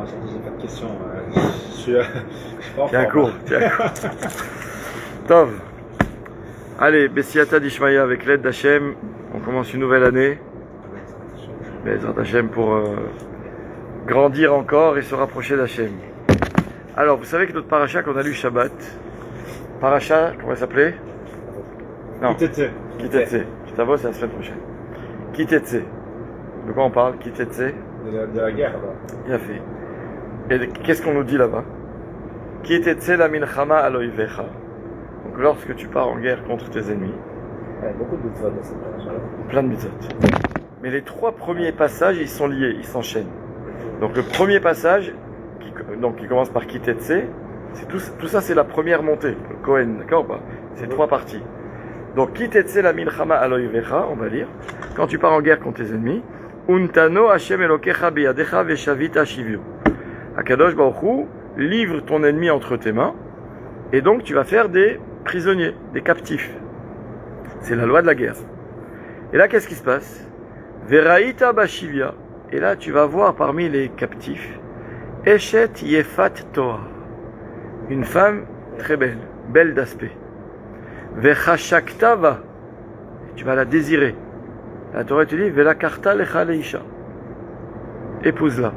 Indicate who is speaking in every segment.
Speaker 1: j'ai pas de questions. Je suis pas en
Speaker 2: Tiens un
Speaker 1: forme.
Speaker 2: cours, tiens un cours. Tov. Allez, Bessiata d'Ishmaïa avec l'aide d'Hachem. On commence une nouvelle année. Bezrat Hachem pour grandir encore et se rapprocher d'Hachem. Alors, vous savez que notre paracha qu'on a lu Shabbat, paracha, comment elle s'appelait? Non,
Speaker 1: Kitetse.
Speaker 2: Kitetse. Kitavo, c'est la semaine prochaine. Kitetse. De quoi on parle? Kitetse.
Speaker 1: De la guerre, là.
Speaker 2: Il a fait. Et qu'est-ce qu'on nous dit là-bas? Kitetse la minchama aloivecha. Donc lorsque tu pars en guerre contre tes ennemis.
Speaker 1: Ouais, beaucoup de mitzvot dans cette paracha-là.
Speaker 2: Plein de mitzvot. Mais les trois premiers passages, ils sont liés, ils s'enchaînent. Donc le premier passage, qui commence par Kitetse, c'est tout ça c'est la première montée, le Kohen, d'accord ou pas? C'est trois parties. Donc Kitetse la milchama aloivecha, on va lire, quand tu pars en guerre contre tes ennemis, Untano Hashem Elokecha biyadecha veshavita shivyo. Akadosh Baruch Hu livre ton ennemi entre tes mains, et donc tu vas faire des prisonniers, des captifs. C'est la loi de la guerre. Et là, qu'est-ce qui se passe? Veraïta bashivya. Et là, tu vas voir parmi les captifs, Eshet Yefat Toa, une femme très belle, belle d'aspect. Vechashaktava, tu vas la désirer. La Torah te dit, Velakarta lecha leisha. Épouse-la.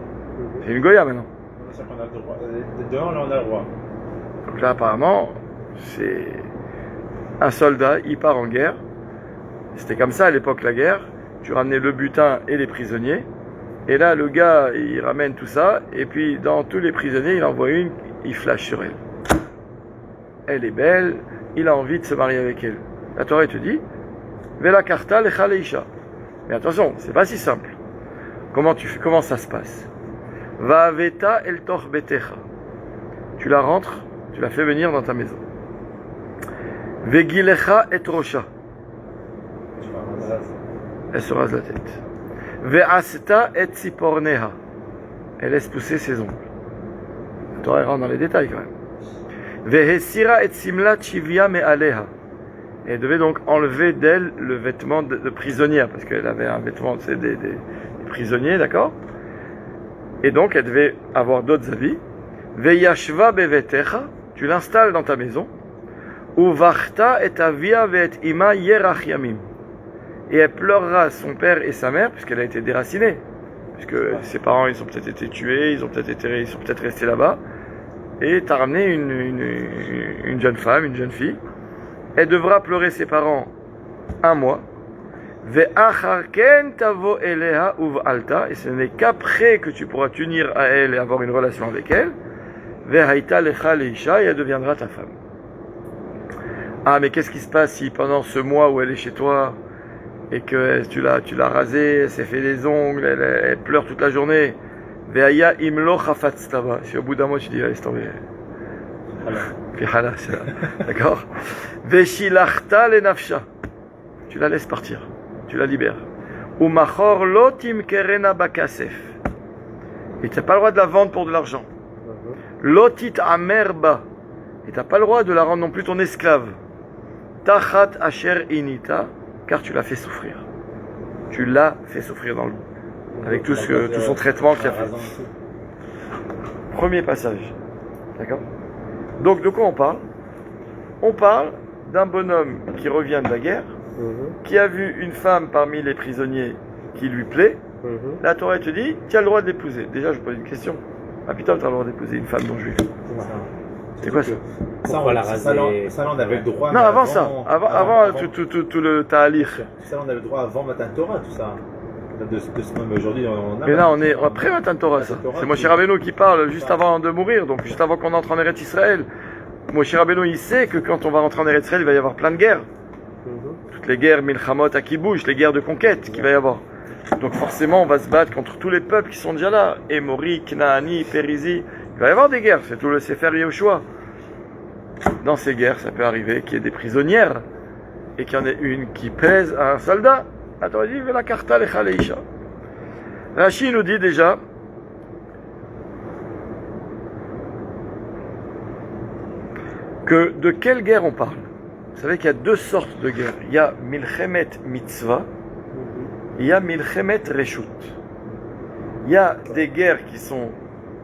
Speaker 2: C'est une Goya maintenant.
Speaker 1: C'est qu'on a le droit. Dehors, là, on a le droit.
Speaker 2: Donc là, apparemment, c'est un soldat, il part en guerre. C'était comme ça à l'époque, la guerre. Tu ramenais le butin et les prisonniers. Et là, le gars, il ramène tout ça. Et puis, dans tous les prisonniers, il envoie une, il flash sur elle. Elle est belle, il a envie de se marier avec elle. La Torah te dit, Vela karta lecha leisha. Mais attention, c'est pas si simple. Comment ça se passe? Va aveta el toch betecha. Tu la rentres, tu la fais venir dans ta maison. Vegilecha et rosha. Elle se rase la tête. Ve'asta et tziporneha. Elle laisse pousser ses ongles. La Torah rentre dans les détails quand même. Ve'hesira et simlat shivya me'aleha. Elle devait donc enlever d'elle le vêtement de prisonnière, parce qu'elle avait un vêtement des prisonniers, d'accord? Et donc elle devait avoir d'autres habits. Ve'yashva bevetecha. Tu l'installes dans ta maison. Uvarta et avia ve'et ima yerach yamim. Et elle pleurera son père et sa mère, puisqu'elle a été déracinée. Puisque ses parents, ils ont peut-être été tués, ils sont peut-être restés là-bas. Et tu as ramené une jeune femme, une jeune fille. Elle devra pleurer ses parents 1 mois. Ve'acharken tavo eleha uv'alta. Et ce n'est qu'après que tu pourras t'unir à elle et avoir une relation avec elle. Ve'haïta lecha leisha, et elle deviendra ta femme. Ah, mais qu'est-ce qui se passe si pendant ce mois où elle est chez toi, et que tu l'as rasée, elle s'est fait les ongles, elle pleure toute la journée. Ve'aya imlo chafatztava. Si au bout d'un mois tu dis, laisse tomber. Puis hala, c'est là. D'accord? Ve'shilachta le nafsha. Tu la laisses partir. Tu la libères. Umachor lo timkerena bakasef. Et tu n'as pas le droit de la vendre pour de l'argent. Lotit amerba. Et tu n'as pas le droit de la rendre non plus ton esclave. Tachat asher inita. Car tu l'as fait souffrir. Tu l'as fait souffrir dans le monde. Avec tout son traitement qu'il a fait. Premier passage. D'accord? Donc de quoi on parle? On parle d'un bonhomme qui revient de la guerre, qui a vu une femme parmi les prisonniers qui lui plaît. La Torah te dit, tu as le droit de l'épouser. Déjà, je pose une question. Ah putain, tu as le droit d'épouser une femme non juive. C'est quoi ça?
Speaker 1: Ça, on va la raser. Ça, on avait le droit.
Speaker 2: Non, avant ça. Avant tout le ta'alir.
Speaker 1: Ça, on avait le droit avant Matan Torah, tout ça. De ce même aujourd'hui, on a.
Speaker 2: Mais là, on est après Matan Torah, ça. C'est Moshe Rabbeinu qui parle juste avant de mourir, donc juste avant qu'on entre en Eretz Israël. Moshe Rabbeinu, il sait que quand on va rentrer en Eretz Israël, il va y avoir plein de guerres. Toutes les guerres, Milchamot, Akibush, les guerres de conquête qu'il va y avoir. Donc forcément, on va se battre contre tous les peuples qui sont déjà là. Émori, Knaani, Périzi. Il va y avoir des guerres, c'est tout le Sefer Yehoshua. Dans ces guerres, ça peut arriver qu'il y ait des prisonnières et qu'il y en ait une qui pèse à un soldat. Attends, il dit, la karta lecha leisha. Rashi nous dit déjà que de quelle guerre on parle. Vous savez qu'il y a deux sortes de guerres. Il y a milchemet mitzvah, il y a milchemet reshut. Il y a des guerres qui sont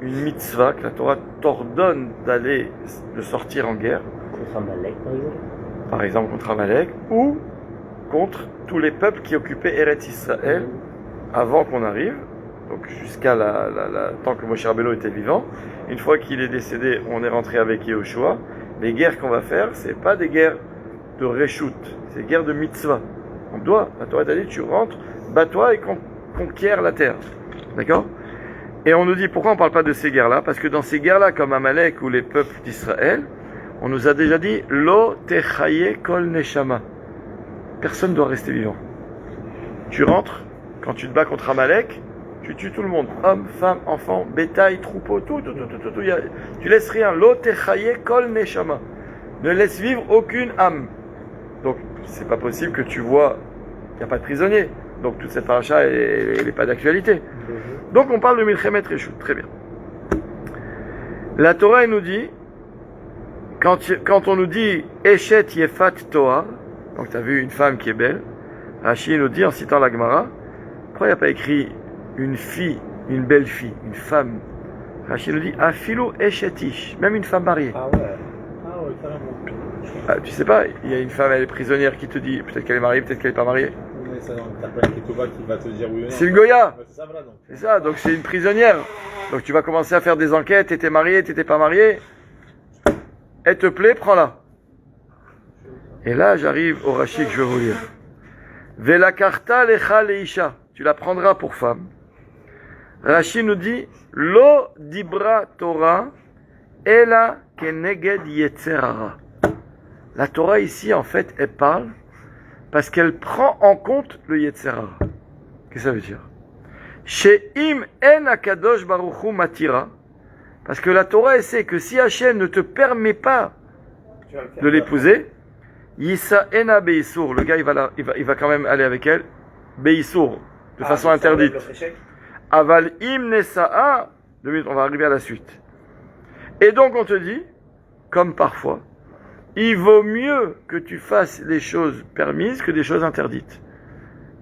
Speaker 2: une mitzvah, que la Torah t'ordonne d'aller, de sortir en guerre.
Speaker 3: Contre Amalek, par exemple.
Speaker 2: Par exemple contre Amalek, ou contre tous les peuples qui occupaient Eretz Israël avant qu'on arrive, donc jusqu'à tant que Moshe Rabbeinu était vivant. Une fois qu'il est décédé, on est rentré avec Yehoshua. Les guerres qu'on va faire, c'est pas des guerres de reshoot, c'est des guerres de mitzvah. On doit, la Torah t'a dit, tu rentres, bats-toi et conquiert la terre. D'accord? Et on nous dit, pourquoi on parle pas de ces guerres-là? Parce que dans ces guerres-là, comme Amalek ou les peuples d'Israël, on nous a déjà dit, Lo techaye kol neshama. Personne ne doit rester vivant. Tu rentres, quand tu te bats contre Amalek, tu tues tout le monde. Hommes, femmes, enfants, bétail, troupeau, tout. Tu laisses rien. Lo techaye kol neshama. Ne laisse vivre aucune âme. Donc, c'est pas possible que tu vois, il n'y a pas de prisonniers. Donc, toute cette paracha, elle n'est pas d'actualité. Donc, on parle de Milchemet Reshut. Très bien. La Torah, elle nous dit, quand on nous dit Eshet Yefat Toar, donc tu as vu une femme qui est belle, Rashi nous dit en citant la Gemara, pourquoi il n'y a pas écrit une fille, une belle fille, une femme? Rashi nous dit Afilo Eshetish, même une femme mariée.
Speaker 1: Ah ouais, carrément.
Speaker 2: Ah, tu sais pas, il y a une femme, elle est prisonnière qui te dit, peut-être qu'elle est mariée, peut-être qu'elle n'est pas mariée.
Speaker 1: Mais ça, t'as pas un Ketouba qui va te dire oui ou non.
Speaker 2: C'est une Goya.
Speaker 1: C'est ça, voilà, donc.
Speaker 2: C'est ça, donc c'est une prisonnière. Donc tu vas commencer à faire des enquêtes, t'étais marié, t'étais pas marié. Elle te plaît, prends-la. Et là, j'arrive au Rashi que je vais vous lire. Vela karta lecha leisha. Tu la prendras pour femme. Rashi nous dit, Lo dibra Torah, ela keneged yetzerara. La Torah ici, en fait, elle parle parce qu'elle prend en compte le yetzerara. Qu'est-ce que ça veut dire? She'im en akadosh baruchu matira. Parce que la Torah, elle sait que si Hachem ne te permet pas de l'épouser, Yissa ena beisour, le gars il va quand même aller avec elle, beisour, de façon interdite. Aval im nesa'a, 2 minutes, on va arriver à la suite. Et donc on te dit, comme parfois, il vaut mieux que tu fasses les choses permises que des choses interdites.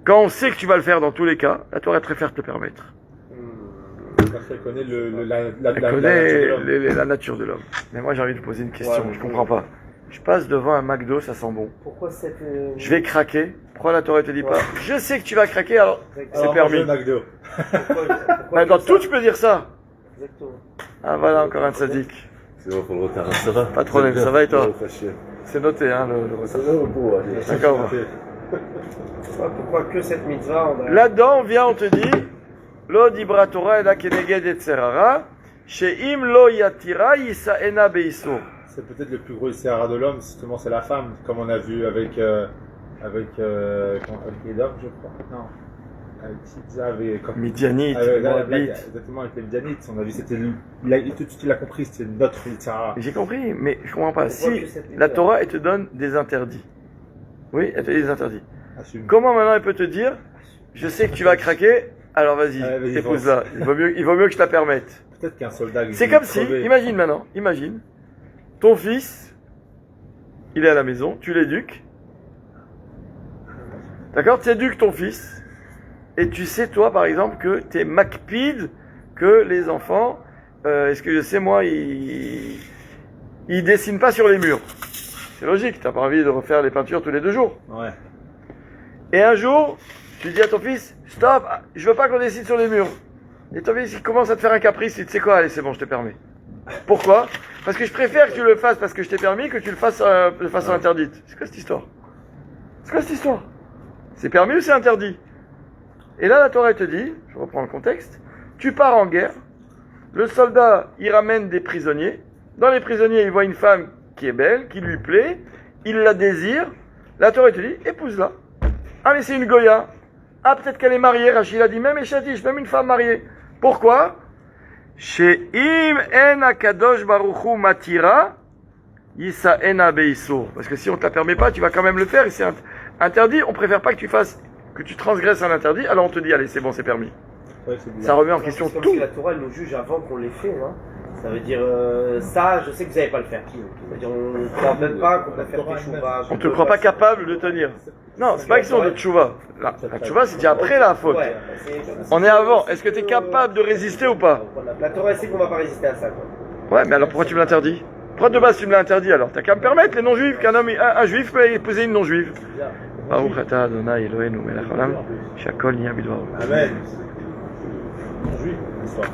Speaker 2: Quand on sait que tu vas le faire dans tous les cas, la Torah préfère te permettre.
Speaker 1: Parce qu'elle connaît
Speaker 2: la nature de l'homme. Mais moi j'ai envie de poser une question, je comprends pas. Je passe devant un McDo, ça sent bon.
Speaker 3: Pourquoi cette...
Speaker 2: Je vais craquer. Pourquoi la Torah te dit pas? Je sais que tu vas craquer, alors c'est permis.
Speaker 3: Pourquoi
Speaker 2: Dans tout tu peux dire ça.
Speaker 3: Exactement.
Speaker 2: Ah voilà, encore un sadique.
Speaker 4: C'est bon pour le retard, ça va?
Speaker 2: Pas de problème, ça va et toi?
Speaker 4: Fâché.
Speaker 2: C'est noté, hein, le retard.
Speaker 4: Ça va au bout, allez.
Speaker 2: D'accord.
Speaker 3: Pourquoi que cette mitzvah
Speaker 2: Là-dedans, on te dit, Lo dibra Torah ela keneged etzerara, she'im lo yatira yisa'ena beisur.
Speaker 1: C'est peut-être le plus gros Sahara de l'homme, justement, c'est la femme, comme on a vu avec Edom, je crois. Non. Avec Tizia, avec
Speaker 2: Midianite,
Speaker 1: exactement, avec les Midianites. On a vu, c'était tout de suite, il a compris, c'était notre Sahara.
Speaker 2: J'ai compris, mais je comprends pas. Si la Torah, elle te donne des interdits. Oui, elle te donne des interdits.
Speaker 1: Assume.
Speaker 2: Comment maintenant elle peut te dire, je sais que tu vas craquer, alors vas-y, épouse-la. Il vaut mieux que je te la permette.
Speaker 1: Peut-être qu'un soldat...
Speaker 2: C'est comme si, imagine maintenant, ton fils, il est à la maison, tu l'éduques. D'accord? Tu éduques ton fils. Et tu sais, toi, par exemple, que tu es macpide, que les enfants, est-ce que je sais, moi, ils dessinent pas sur les murs. C'est logique, t'as pas envie de refaire les peintures tous les 2 jours.
Speaker 1: Ouais.
Speaker 2: Et un jour, tu dis à ton fils, stop, je veux pas qu'on dessine sur les murs. Et ton fils, il commence à te faire un caprice, il te dit, c'est quoi, allez, c'est bon, je te permets. Pourquoi? Parce que je préfère que tu le fasses parce que je t'ai permis que tu le fasses de façon interdite. C'est quoi cette histoire? C'est permis ou c'est interdit? Et là, la Torah te dit, je reprends le contexte, tu pars en guerre, le soldat, il ramène des prisonniers, dans les prisonniers, il voit une femme qui est belle, qui lui plaît, il la désire, la Torah te dit, épouse-la. Ah mais c'est une Goya. Ah peut-être qu'elle est mariée, Rachid a dit, même Eshatish, même une femme mariée. Pourquoi? She'im en akadosh baruchu matira, yisa ena beisur. Parce que si on ne te la permet pas, tu vas quand même le faire, et c'est interdit, on préfère pas que tu transgresses un interdit, alors on te dit, allez, c'est bon, c'est permis.
Speaker 1: Ouais,
Speaker 2: ça remet en question
Speaker 3: tout.
Speaker 2: tout.
Speaker 3: Si la Torah elle nous juge avant qu'on l'ait fait, hein. Ça veut dire, ça, je sais que vous n'allez pas le faire. Ça veut dire, on ne croit même pas qu'on va faire des choux.
Speaker 2: On ne te croit pas capable de tenir. Non, c'est pas question de tchouva. La tchouva, c'est déjà après la faute.
Speaker 3: Ouais,
Speaker 2: On est avant. Est-ce que tu es capable de résister ou pas?
Speaker 3: La Torah sait qu'on va pas résister à ça, quoi.
Speaker 2: Ouais, mais alors pourquoi tu me l'interdis? Pourquoi de base tu me l'as interdit alors? T'as qu'à me permettre les non-juifs, qu'un homme, un juif peut épouser une non-juive. Baruch atah Adonai Eloheinu melech haolam, shakol niyeh bidvaro.
Speaker 1: Amen. Juif, l'histoire.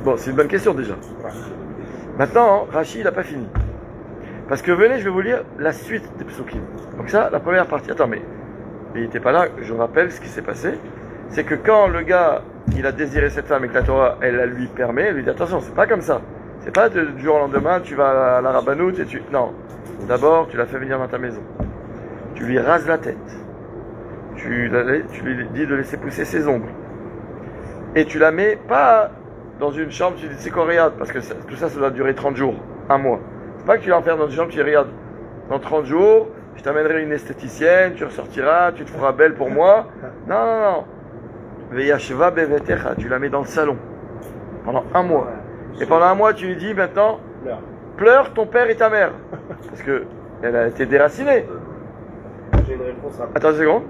Speaker 2: Bon, c'est une bonne question déjà. Maintenant, Rashi, il n'a pas fini. Parce que venez, je vais vous lire la suite des psukim. Donc ça, la première partie. Attends, mais il n'était pas là, je rappelle ce qui s'est passé. C'est que quand le gars, il a désiré cette femme et que la Torah, elle la lui permet, elle lui dit attention, c'est pas comme ça. C'est pas du jour au lendemain, tu vas à la rabbanoute et tu... Non. D'abord, tu la fais venir dans ta maison. Tu lui rases la tête. Tu lui dis de laisser pousser ses ongles. Et tu la mets pas dans une chambre, tu dis c'est quoi, regarde, parce que tout ça, ça doit durer 30 jours, un mois. C'est pas que tu vas l'enfermes dans une chambre, tu dis regarde, dans 30 jours, je t'amènerai une esthéticienne, tu ressortiras, tu te feras belle pour moi. Non, non, non. Veyashva bevetecha, tu la mets dans le salon pendant un mois. Et pendant un mois, tu lui dis maintenant, pleure ton père et ta mère. Parce que elle a été déracinée.
Speaker 3: J'ai une réponse rapide.
Speaker 2: Attends une seconde.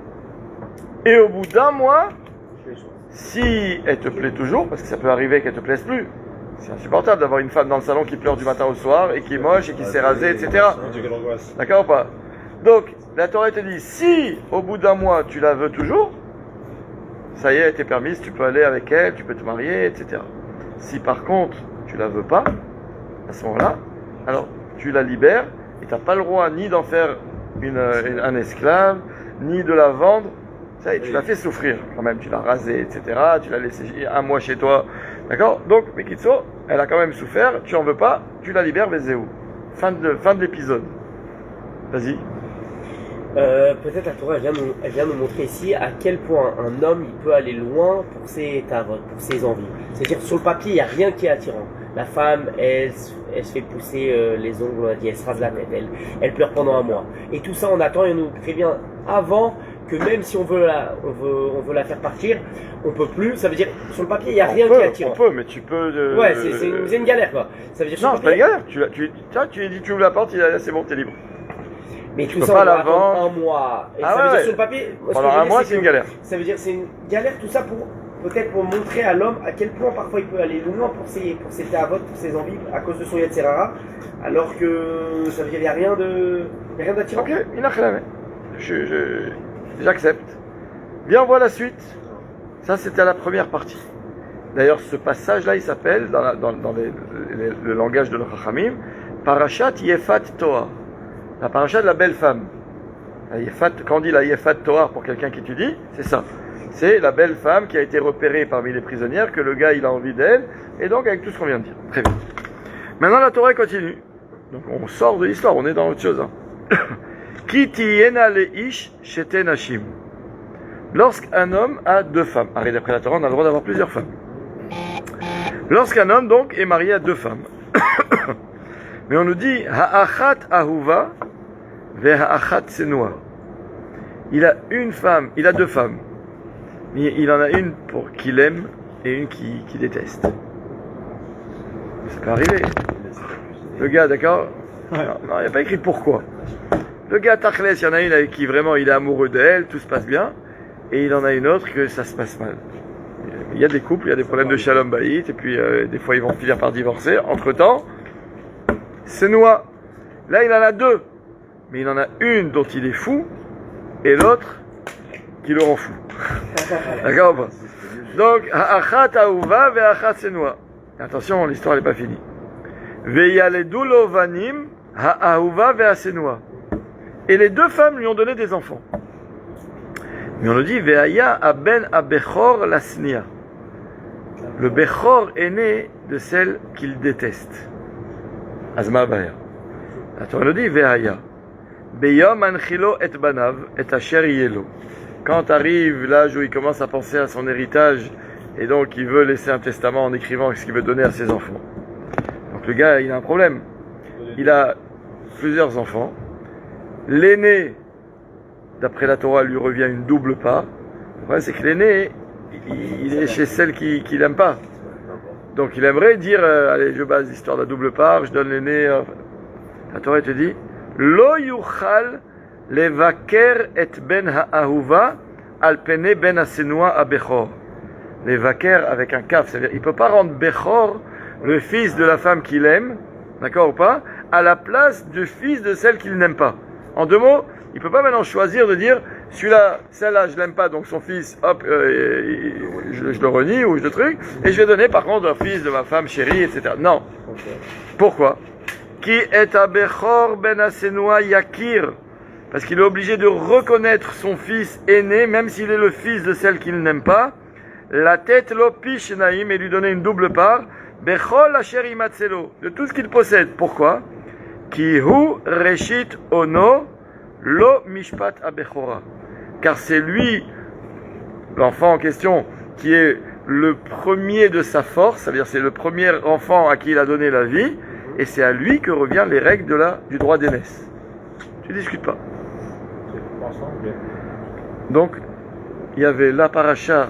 Speaker 2: Et au bout d'un mois, si elle te plaît toujours, parce que ça peut arriver qu'elle te plaise plus, c'est insupportable d'avoir une femme dans le salon qui pleure du matin au soir et qui est moche et qui s'est rasée, etc.
Speaker 1: Dieu, quelle angoisse.
Speaker 2: D'accord ou pas? Donc, la Torah te dit, si au bout d'un mois tu la veux toujours, ça y est, elle t'est permise, tu peux aller avec elle, tu peux te marier, etc. Si par contre tu la veux pas, à ce moment-là, alors tu la libères et tu n'as pas le droit ni d'en faire un esclave, ni de la vendre. Ça y est, tu l'as fait souffrir quand même, tu l'as rasée, etc. Tu l'as laissé un mois chez toi. D'accord? Donc, Mekitso, elle a quand même souffert, tu en veux pas, tu la libères, Vezéou. Fin de l'épisode. Vas-y.
Speaker 3: Peut-être la Torah elle vient nous montrer ici à quel point un homme il peut aller loin pour ses tavotes, pour ses envies. C'est-à-dire sur le papier il n'y a rien qui est attirant. La femme elle se fait pousser les ongles, on a dit, elle se rase la tête, elle pleure pendant un mois. Et tout ça on attend et on nous prévient avant que même si on veut la faire partir, on peut plus. Ça veut dire sur le papier il n'y a rien qui est attirant.
Speaker 2: On peut, mais tu peux.
Speaker 3: Ouais, c'est une galère quoi. Ça veut dire
Speaker 2: non, c'est pas une galère. Tu lui dis tu ouvres la porte, il a c'est bon, t'es libre.
Speaker 3: Mais
Speaker 2: tu
Speaker 3: tout
Speaker 2: peux
Speaker 3: ça,
Speaker 2: pas
Speaker 3: on
Speaker 2: la
Speaker 3: doit attendre
Speaker 2: vendre.
Speaker 3: un mois. Et
Speaker 2: Ah
Speaker 3: ça veut
Speaker 2: ouais.
Speaker 3: dire sur le papier.
Speaker 2: Pendant un mois, c'est une galère.
Speaker 3: Ça veut dire c'est une galère tout ça pour peut-être pour montrer à l'homme à quel point parfois il peut aller loin pour ses tavotes, pour ses envies à cause de son Yetzerara, alors que ça veut dire il n'y a rien d'attirant.
Speaker 2: Ok, inachlam. J'accepte. Bien, on voit la suite. Ça, c'était la première partie. D'ailleurs, ce passage-là, il s'appelle, dans le langage de nos Chachamim, Parashat Yefat Toar. La paracha de la belle femme. Quand on dit la Yefat Toar pour quelqu'un qui étudie, c'est ça. C'est la belle femme qui a été repérée parmi les prisonnières, que le gars il a envie d'elle, et donc avec tout ce qu'on vient de dire. Très bien. Maintenant la Torah continue. Donc on sort de l'histoire, on est dans autre chose. Ki tiyena leish shete nashim. Lorsqu'un homme a deux femmes. Arrête, d'après la Torah, on a le droit d'avoir plusieurs femmes. Lorsqu'un homme donc est marié à deux femmes. Mais on nous dit ha'achat ahuva ve'ha'achat senua. Il a une femme, il a deux femmes. Mais il en a une pour qu'il aime et une qui déteste. Ça peut arriver. Le gars, d'accord? Non, il n'y a pas écrit pourquoi. Le gars, Tachles, il y en a une avec qui vraiment il est amoureux d'elle, tout se passe bien. Et il en a une autre que ça se passe mal. Il y a des couples, il y a des problèmes de shalom bayit, et puis des fois ils vont finir par divorcer. Entre-temps, c'est noix. Là, il en a deux. Mais il en a une dont il est fou, et l'autre qui le rend fou. D'accord ou pas? Donc, ha'achat ahuva ve'achat senua. Attention, l'histoire n'est pas finie. Ve'yaledu lovanim ha'ahuva ve'asenua. Et les deux femmes lui ont donné des enfants. Mais on nous dit ve'aya aben abechor lasnia. Le bechor est né de celle qu'il déteste. Azma baya. Attends, on nous dit ve'aya. Beyom anchilo et banav et asher yelo. Quand arrive l'âge où il commence à penser à son héritage et donc il veut laisser un testament en écrivant ce qu'il veut donner à ses enfants. Donc le gars, il a un problème. Il a plusieurs enfants. L'aîné, d'après la Torah, lui revient une double part. Le problème, c'est que l'aîné, il est chez celle qu'il n'aime pas. Donc il aimerait dire, allez, je base l'histoire de la double part, je donne l'aîné. La Torah te dit, Lo yuchal Levaker et ben ha'ahuva al pene ben hasenua a Bechor. Levaker avec un kaf, c'est-à-dire il ne peut pas rendre Bechor, le fils de la femme qu'il aime, d'accord ou pas, à la place du fils de celle qu'il n'aime pas. En deux mots, il ne peut pas maintenant choisir de dire celui-là, celle-là, je l'aime pas, donc son fils, hop, je le renie ou je le truc, et je vais donner par contre un fils de ma femme chérie, etc. Non. Pourquoi? Qui est à Bechor ben Hasenua Yakir? Parce qu'il est obligé de reconnaître son fils aîné, même s'il est le fils de celle qu'il n'aime pas, la tête l'opish naïm et lui donner une double part, Bechol asher imatzelo, de tout ce qu'il possède. Pourquoi? Ki hu reshit ono lo mishpat abechora. Car c'est lui, l'enfant en question, qui est le premier de sa force, c'est-à-dire c'est le premier enfant à qui il a donné la vie, et c'est à lui que revient les règles du droit d'aînesse. Tu discutes pas. Donc, il y avait la paracha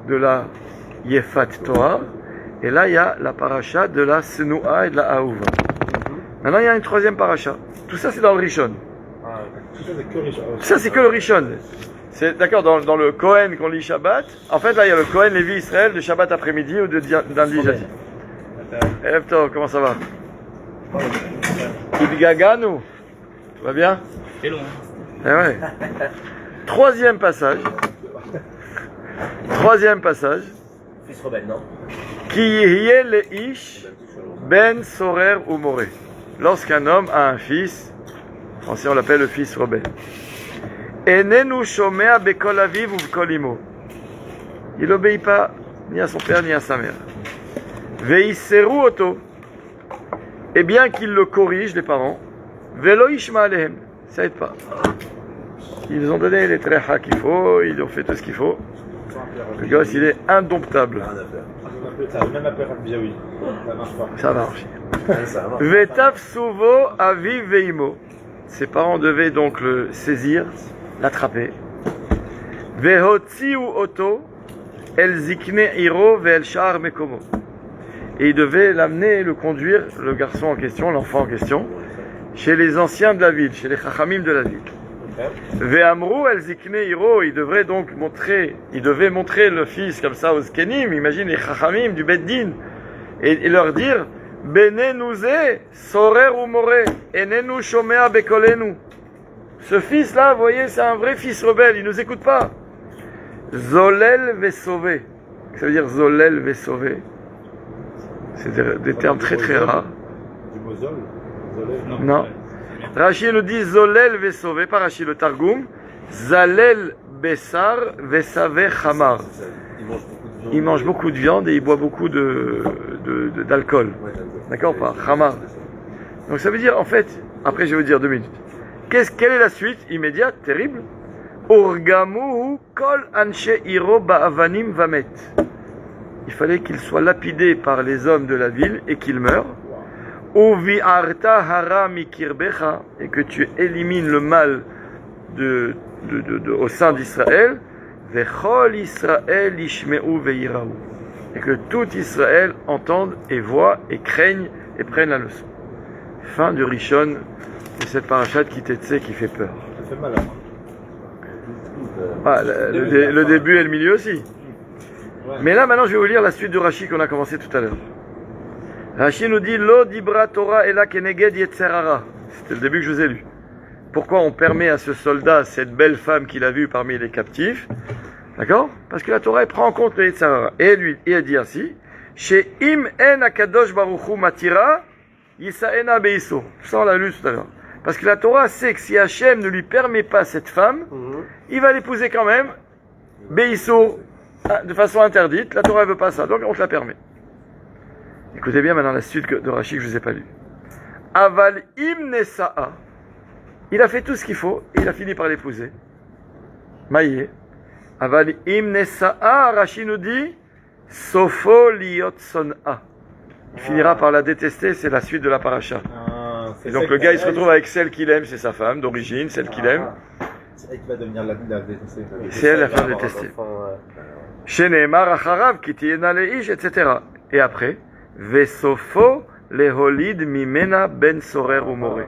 Speaker 2: de la Yefat Torah, et là il y a la paracha de la Senua et de la Aouva. Maintenant il y a une troisième paracha. Tout ça c'est dans le Rishon. Ça c'est que le Rishon. C'est d'accord dans le Kohen qu'on lit Shabbat. En fait là il y a le Kohen Lévi Israël de Shabbat après-midi ou de lundi jeudi. Erev Tov, comment ça va? Idgaganu, tout va bien?
Speaker 5: C'est long.
Speaker 2: Eh ouais. Troisième passage.
Speaker 3: Fils rebelle, non?
Speaker 2: Ki yihye leish ben sorer ou moré. Lorsqu'un homme a un fils, en français on l'appelle le fils rebelle. Enenu shomea bekol aviv ou bekol imo. Il n'obéit pas ni à son père ni à sa mère. Veiseru oto. Et bien qu'il le corrige, les parents, velo ishma alehem. Ça aide pas. Ils ont donné les tréha qu'il faut, ils ont fait tout ce qu'il faut. Le gosse, il est indomptable.
Speaker 1: Même après Rabbi, ça marche pas.
Speaker 2: Ça marche. Vetav suvo aviv veimo. Ses parents devaient donc le saisir, l'attraper. Vehotziu oto el zikne iro ve'el shar mekomo. Et ils devaient l'amener, le conduire, le garçon en question, l'enfant en question, chez les anciens de la ville, chez les chachamim de la ville. Ve'amru el zikne iro, il devait montrer le fils comme ça aux zkenim, imagine les chachamim du beddin, et leur dire benenouze sorer ou more, enenu shomea bekolenu. Ce fils-là, vous voyez, c'est un vrai fils rebelle, il nous écoute pas. Zolel ve'sové, ça veut dire zolel ve'sové. C'est des termes très très rares.
Speaker 1: Du mot zol?
Speaker 2: Non. Rashi nous dit Zolel vesové, pas Rashi, le Targum. Zalel besar vesave chamar. Il mange beaucoup de viande et il boit beaucoup d'alcool. D'accord ou pas? Chamar. Donc ça veut dire, en fait, après je vais vous dire 2 minutes. Quelle est la suite immédiate, terrible? Urgamuhu kol anshe iro ba'avanim vamet. Il fallait qu'il soit lapidé par les hommes de la ville et qu'il meure. Uvi'arta hara mikirbecha, et que tu élimines le mal au sein d'Israël. Vechol Israël ishme'u ve'iraou, et que tout Israël entende et voit et craigne et prenne la leçon. Fin du Rishon de cette parashat qui fait peur.
Speaker 1: Ça fait mal. Hein.
Speaker 2: Ah, le début et le milieu aussi. Mais là, maintenant, je vais vous lire la suite du Rashi qu'on a commencé tout à l'heure. Rashi nous dit Lo dibra Torah ela keneged yetzerara. C'était le début que je vous ai lu. Pourquoi on permet à ce soldat, cette belle femme qu'il a vue parmi les captifs? D'accord? Parce que la Torah elle prend en compte le yetzerara. Et elle dit ainsi Chez im en akadosh baruchu matira yisaena beiso. Ça, on l'a lu tout à l'heure. Parce que la Torah sait que si Hachem ne lui permet pas cette femme, il va l'épouser quand même, beiso, de façon interdite. La Torah ne veut pas ça, donc on te la permet. Écoutez bien maintenant la suite de Rashi que je ne vous ai pas lu. Aval im nesa'a. Il a fait tout ce qu'il faut et il a fini par l'épouser. Maïe. Aval im nesa'a, Rashi nous dit Sofo liot son'a. Il finira par la détester, c'est la suite de la paracha. Et donc le gars il se retrouve avec celle qu'il aime, c'est sa femme d'origine, celle qu'il aime.
Speaker 1: C'est elle qui va devenir la détester.
Speaker 2: C'est elle la femme détestée. Sheneemar acharav kitiena leish, etc. Et après, Vesofo leholid mimena ben sorer ou more.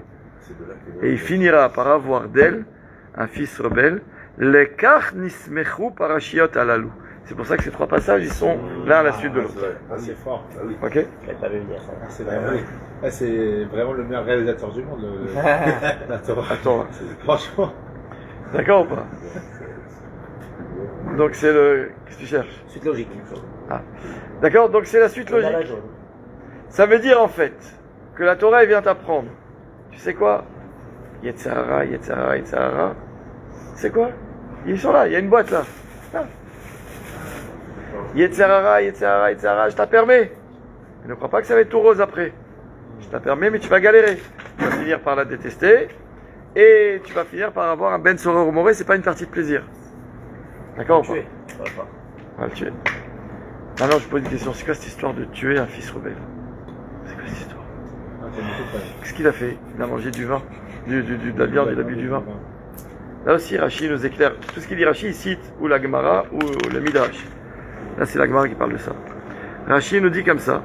Speaker 2: Et il finira par avoir d'elle un fils rebelle, lekach nismechu parashiot alalou. C'est pour ça que ces trois passages, ils sont l'un à la suite de l'autre.
Speaker 1: Ah, c'est fort.
Speaker 4: Ah oui.
Speaker 2: Ok?
Speaker 3: Je pas vu venir ça.
Speaker 1: C'est vraiment le meilleur réalisateur du monde, la Torah.
Speaker 2: Attends.
Speaker 1: Franchement.
Speaker 2: D'accord ou pas? Donc c'est le... Qu'est-ce que tu cherches?
Speaker 3: Suite logique.
Speaker 2: D'accord? Donc c'est la suite
Speaker 3: On a la
Speaker 2: logique.
Speaker 3: jaune.
Speaker 2: Ça veut dire en fait que la Torah elle vient t'apprendre. Tu sais quoi? Yetzirah, Yetzirah, Yetzirah. C'est quoi? Ils sont là, il y a une boîte là. Là. Yetzirah, Yetzirah, Yetzirah, je t'apermets. Ne crois pas que ça va être tout rose après. Je t'apermets, mais tu vas galérer. Tu vas finir par la détester et tu vas finir par avoir un Ben Soror Moré, c'est pas une partie de plaisir. D'accord ou pas?
Speaker 3: Tuer. Ouais, pas.
Speaker 2: On va le tuer. Maintenant, je pose une question. C'est quoi cette histoire de tuer un fils rebelle? C'est quoi cette histoire? Qu'est-ce qu'il a fait? Il a mangé du vin, de la viande, il a bu du vin. Là aussi, Rashi nous éclaire. Tout ce qu'il dit Rashi, il cite ou la Gemara ou le Midrash. Là, c'est la Gemara qui parle de ça. Rashi nous dit comme ça.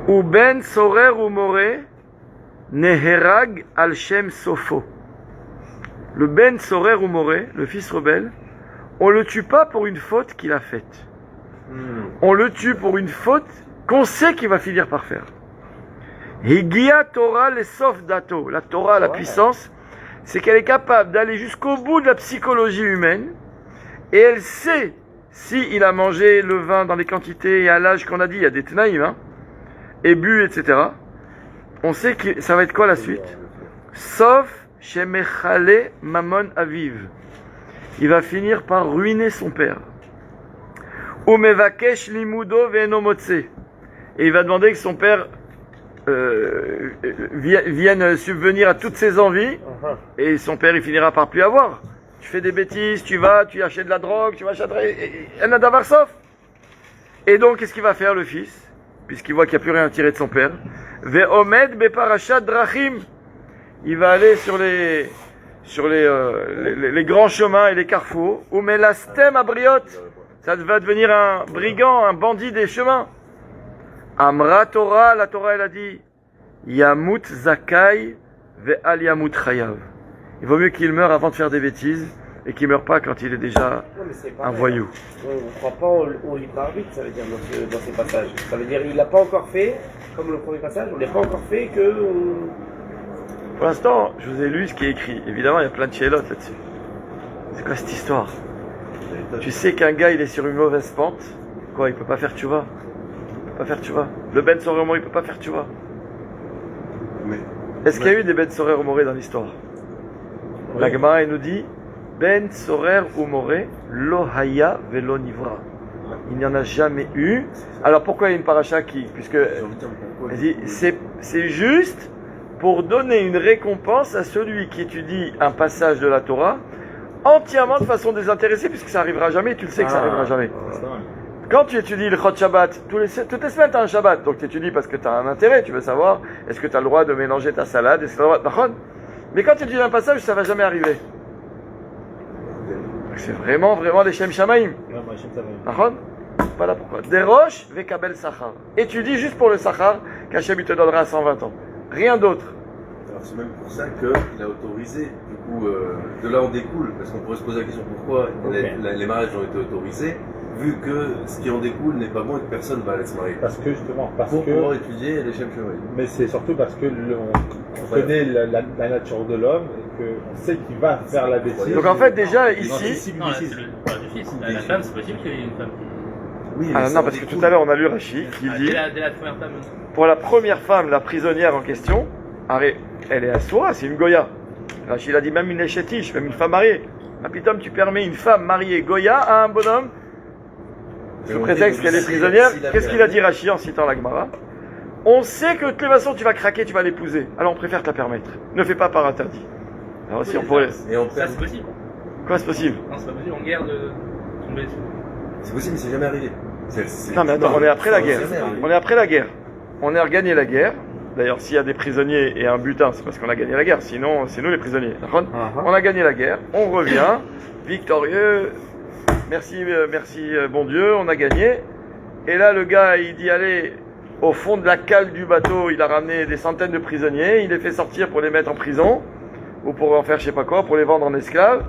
Speaker 2: Ou ben sorer ou moré neherag al shem sofo. Le ben sorer ou moré, le fils rebelle, on le tue pas pour une faute qu'il a faite. On le tue pour une faute qu'on sait qu'il va finir par faire. Higia Torah les sof dato. La Torah, la puissance, c'est qu'elle est capable d'aller jusqu'au bout de la psychologie humaine et elle sait si il a mangé le vin dans les quantités et à l'âge qu'on a dit, il y a des tenaïm, hein, et bu, etc. On sait que ça va être quoi la suite? Sauf chez Mechale Mamon Aviv. Il va finir par ruiner son père. Umevakesh limudo ve'enomotse. Et il va demander que son père vienne subvenir à toutes ses envies. Et son père, il finira par plus avoir. Tu fais des bêtises, tu achètes de la drogue, tu vas acheter un adavarsof. Et donc, qu'est-ce qu'il va faire le fils? Puisqu'il voit qu'il n'y a plus rien à tirer de son père. Ve'omed beparashat drachim. Il va aller sur les grands chemins et les carrefours. Umelastem abriot. Ça va devenir un brigand, un bandit des chemins. Amra Torah, la Torah elle a dit Yamut Zakai ve'al Yamut Chayav. Il vaut mieux qu'il meure avant de faire des bêtises et qu'il ne meure pas quand il est déjà un voyou.
Speaker 3: On ne croit pas au libre arbitre, ça veut dire dans ces passages. Ça veut dire qu'il l'a pas encore fait, comme le premier passage, on l'a pas encore fait que.
Speaker 2: Pour l'instant, je vous ai lu ce qui est écrit. Évidemment, il y a plein de chélotes là-dessus. C'est quoi cette histoire? Tu sais qu'un gars il est sur une mauvaise pente, quoi, il peut pas faire tchouva. Il peut pas faire tchouva. Le Ben Sorer Moré, il peut pas faire tchouva. Est-ce qu'il y a eu des Ben Sorer Moré dans l'histoire? Oui. La Gemara elle nous dit Ben Sorer Moré lo haya velo nivra. Il n'y en a jamais eu. Alors pourquoi il y a une paracha puisque elle dit c'est juste pour donner une récompense à celui qui étudie un passage de la Torah entièrement de façon désintéressée, puisque ça arrivera jamais, tu le sais que ça arrivera jamais. Quand tu étudies le Chot Shabbat, toutes les semaines tu as un Shabbat, donc tu étudies parce que tu as un intérêt, tu veux savoir, est-ce que tu as le droit de mélanger ta salade, est-ce que tu as le droit... Mais quand tu étudies un passage, ça va jamais arriver. C'est vraiment les Shem Shamaim. Voilà pourquoi. Des roches, vekabel sachar. Étudie juste pour le sachar, qu'Hachem il te donnera à 120 ans. Rien d'autre.
Speaker 4: Alors c'est même pour ça qu'il a autorisé, du coup, de là on découle, parce qu'on pourrait se poser la question pourquoi les mariages ont été autorisés, vu que ce qui en découle n'est pas bon et que personne va aller se marier.
Speaker 1: Parce que justement,
Speaker 4: pour pouvoir étudier les Shem Shamaim.
Speaker 1: Mais c'est surtout parce que on connaît la nature de l'homme et qu'on sait qu'il va faire la bêtise.
Speaker 2: Donc en fait déjà ici...
Speaker 5: Non, là c'est le pas du fils, la femme c'est possible qu'il y ait une femme.
Speaker 4: Oui,
Speaker 2: ah non, parce que tout à l'heure on a lu Rashi qui dit...
Speaker 5: Dès la première femme.
Speaker 2: Pour la première femme, la prisonnière en question, elle est assoura, c'est une Goya. Rachid a dit même une échétiche, même une femme mariée. Ah putain, tu permets une femme mariée Goya à un bonhomme sous prétexte qu'elle est prisonnière. Qu'est-ce qu'il a dit Rachid en citant la Gemara? On sait que de toute façon tu vas craquer, tu vas l'épouser. Alors on préfère te la permettre. Ne fais pas par interdit. Alors aussi on pourrait...
Speaker 5: Ça c'est possible.
Speaker 2: Quoi c'est possible?
Speaker 5: Non, c'est pas possible, en guerre de tomber dessus.
Speaker 4: C'est possible, mais c'est jamais arrivé.
Speaker 2: Non mais attends, on est après la guerre. On est après la guerre. On a gagné la guerre. D'ailleurs, s'il y a des prisonniers et un butin, c'est parce qu'on a gagné la guerre. Sinon, c'est nous les prisonniers. On a gagné la guerre. On revient victorieux. Merci, bon Dieu, on a gagné. Et là, le gars, il dit allez, au fond de la cale du bateau, il a ramené des centaines de prisonniers, il les fait sortir pour les mettre en prison, ou pour en faire je sais pas quoi, pour les vendre en esclaves.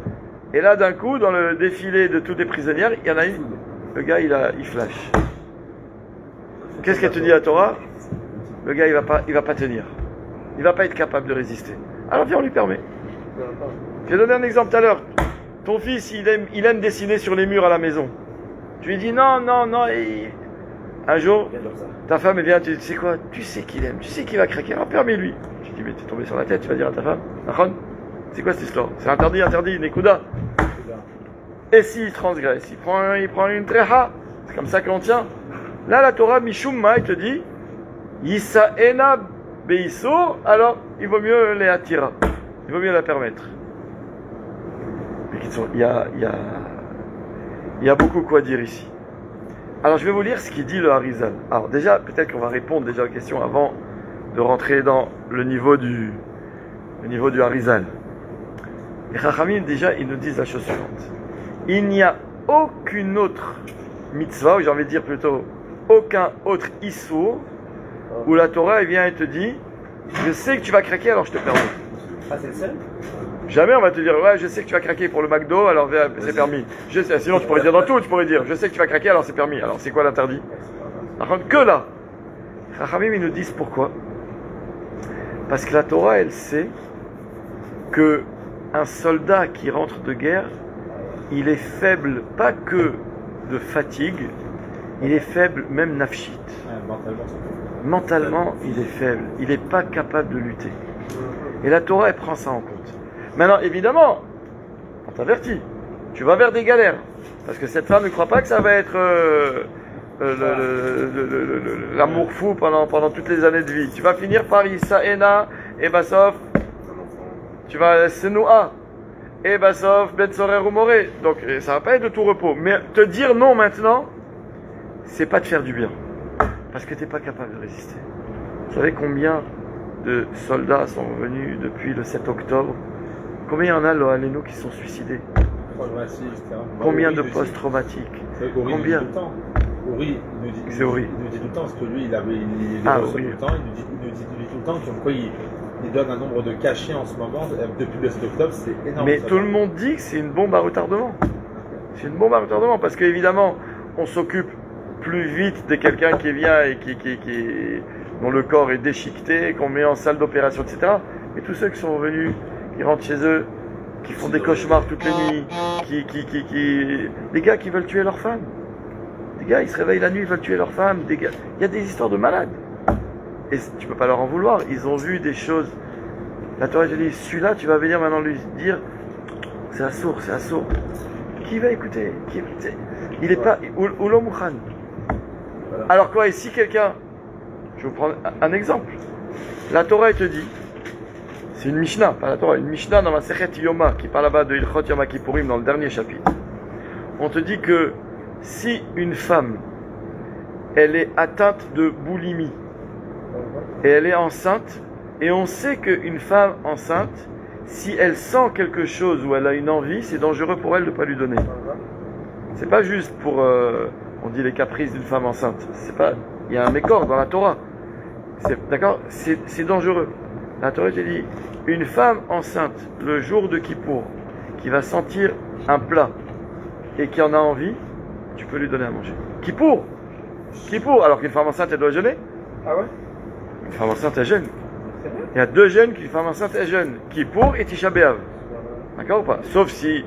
Speaker 2: Et là, d'un coup, dans le défilé de toutes les prisonnières, il y en a une, le gars, il flash. Qu'est-ce qu'elle te dit la Torah? Le gars, il va pas tenir. Il va pas être capable de résister. Alors viens, on lui permet. J'ai donné un exemple tout à l'heure. Ton fils, il aime dessiner sur les murs à la maison. Tu lui dis non. Et... Un jour, ta femme, elle vient, tu sais quoi? Tu sais qu'il aime, tu sais qu'il va craquer. Alors permets-lui. Tu dis, mais t'es tombé sur la tête, tu vas dire à ta femme. Nachon, c'est quoi cette histoire? C'est interdit, Nekuda. Et s'il transgresse, il prend une treha. C'est comme ça qu'on tient. Là, la Torah, Mishumma, il te dit, Yisa'ena Beiso, alors il vaut mieux les attira. Il vaut mieux la permettre. Il y a beaucoup quoi dire ici. Alors je vais vous lire ce qu'il dit le Harizal. Alors déjà, peut-être qu'on va répondre déjà aux questions avant de rentrer dans le niveau du Harizal. Les Chachamim, déjà, ils nous disent la chose suivante. Il n'y a aucune autre mitzvah, ou j'ai envie de dire plutôt, aucun autre issour, où la Torah elle vient et te dit, je sais que tu vas craquer, alors je te permets.
Speaker 3: Ah, c'est le seul?
Speaker 2: Jamais on va te dire, ouais, je sais que tu vas craquer pour le McDo, alors c'est permis. Je sais, sinon tu pourrais dire dans tout, tu pourrais dire, je sais que tu vas craquer, alors c'est permis. Alors c'est quoi l'interdit? Par contre, que là, Chachamim, ils nous disent pourquoi. Parce que la Torah, elle sait que un soldat qui rentre de guerre, il est faible, pas que de fatigue, il est faible même nafshit. Mentalement, il est faible, il n'est pas capable de lutter. Et la Torah, elle prend ça en compte. Maintenant, évidemment, on t'avertit, tu vas vers des galères. Parce que cette femme ne croit pas que ça va être l'amour fou pendant toutes les années de vie. Tu vas finir par Isaena, et Bassof, tu vas Senoua, et Bassof, Betzorer ou Moré. Donc ça va pas être de tout repos. Mais te dire non maintenant, c'est pas te faire du bien. Parce que tu n'es pas capable de résister. Vous savez combien de soldats sont venus depuis le 7 octobre? Combien il y en a, Lohaleno, qui sont suicidés? Combien de post-traumatiques? Combien?
Speaker 1: Uri nous dit tout le temps, parce que lui, il reçoit tout le temps, il nous dit tout le temps qu'il donne un nombre de cachets en ce moment, depuis le 7 octobre, c'est énorme.
Speaker 2: Mais tout le monde dit que c'est une bombe à retardement. C'est une bombe à retardement, parce qu'évidemment, on s'occupe plus vite de quelqu'un qui vient et dont le corps est déchiqueté, qu'on met en salle d'opération, etc. Mais tous ceux qui sont venus, qui rentrent chez eux, qui font des cauchemars toutes les nuits, des gars qui veulent tuer leur femme. Des gars, ils se réveillent la nuit, ils veulent tuer leur femme. Des gars, il y a des histoires de malades. Et tu peux pas leur en vouloir. Ils ont vu des choses. La Torah te dit, celui-là, tu vas venir maintenant lui dire, c'est assourd. Qui va écouter? Il est pas, Oulom Mouchan. Alors quoi, et si quelqu'un, je vais vous prendre un exemple. La Torah, elle te dit, c'est une Mishnah, pas la Torah, une Mishnah dans la Sechet Yoma, qui parle là-bas de Ilchot Yom Kippourim dans le dernier chapitre. On te dit que si une femme, elle est atteinte de boulimie, et elle est enceinte, et on sait qu'une femme enceinte, si elle sent quelque chose ou elle a une envie, c'est dangereux pour elle de ne pas lui donner. C'est pas juste pour, on dit les caprices d'une femme enceinte. C'est pas, il y a un mécor dans la Torah. D'accord? C'est dangereux. La Torah te dit, une femme enceinte, le jour de Kippour, qui va sentir un plat et qui en a envie, tu peux lui donner à manger. Kippour, alors qu'une femme enceinte, elle doit jeûner.
Speaker 1: Ah ouais?
Speaker 2: Une femme enceinte, elle jeûne. Il y a deux jeûnes qu'une femme enceinte, elle jeûne. Kippour et Tisha B'Av. D'accord ou pas? Sauf si,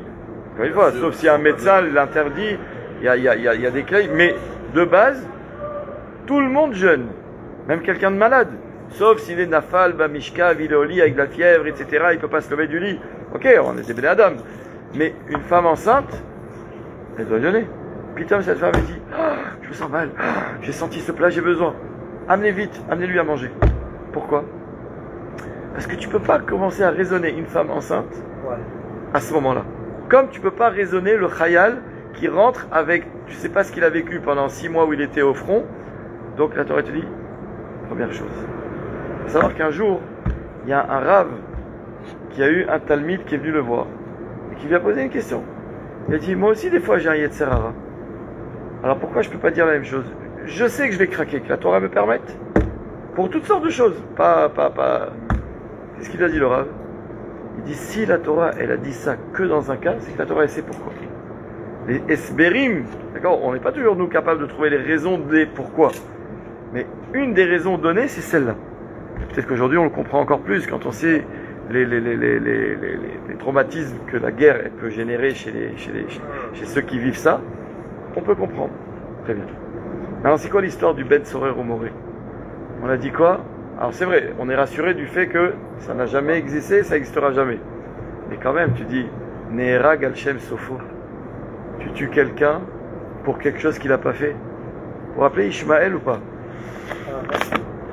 Speaker 2: encore une fois, sauf si un médecin l'interdit, il y a des clés. Mais de base, tout le monde jeûne. Même quelqu'un de malade. Sauf s'il est nafal, bamishka, il est au lit avec de la fièvre, etc. Il ne peut pas se lever du lit. Ok, on était béné Adam. Mais une femme enceinte, elle doit jeûner. Puis cette femme elle dit, je me sens mal, j'ai senti ce plat, j'ai besoin. Amenez vite, amenez-lui à manger. Pourquoi? Parce que tu ne peux pas commencer à raisonner une femme enceinte à ce moment-là. Comme tu ne peux pas raisonner le khayal qui rentre avec, tu ne sais pas ce qu'il a vécu pendant 6 mois où il était au front. Donc la Torah te dit, première chose, il faut savoir qu'un jour, il y a un rave qui a eu un talmide qui est venu le voir et qui lui a posé une question. Il a dit, moi aussi des fois j'ai un Yetzer Hara. Alors pourquoi je ne peux pas dire la même chose? je sais que je vais craquer, que la Torah me permette, pour toutes sortes de choses. Qu'est-ce qu'il a dit le Rav? Il dit, si la Torah, elle a dit ça que dans un cas, c'est que la Torah, elle sait pourquoi. Les esberim, d'accord, on n'est pas toujours nous capables de trouver les raisons des pourquoi. Mais une des raisons données, c'est celle-là. Peut-être qu'aujourd'hui, on le comprend encore plus quand on sait les traumatismes que la guerre elle peut générer chez ceux qui vivent ça. On peut comprendre. Très bien. Alors, c'est quoi l'histoire du Ben Sorer au Moré? On a dit quoi? Alors, c'est vrai, on est rassuré du fait que ça n'a jamais existé, ça n'existera jamais. Mais quand même, tu dis, Nehera Galshem Sofo. Tu tues quelqu'un pour quelque chose qu'il n'a pas fait. Vous vous rappelez Ishmaël ou pas?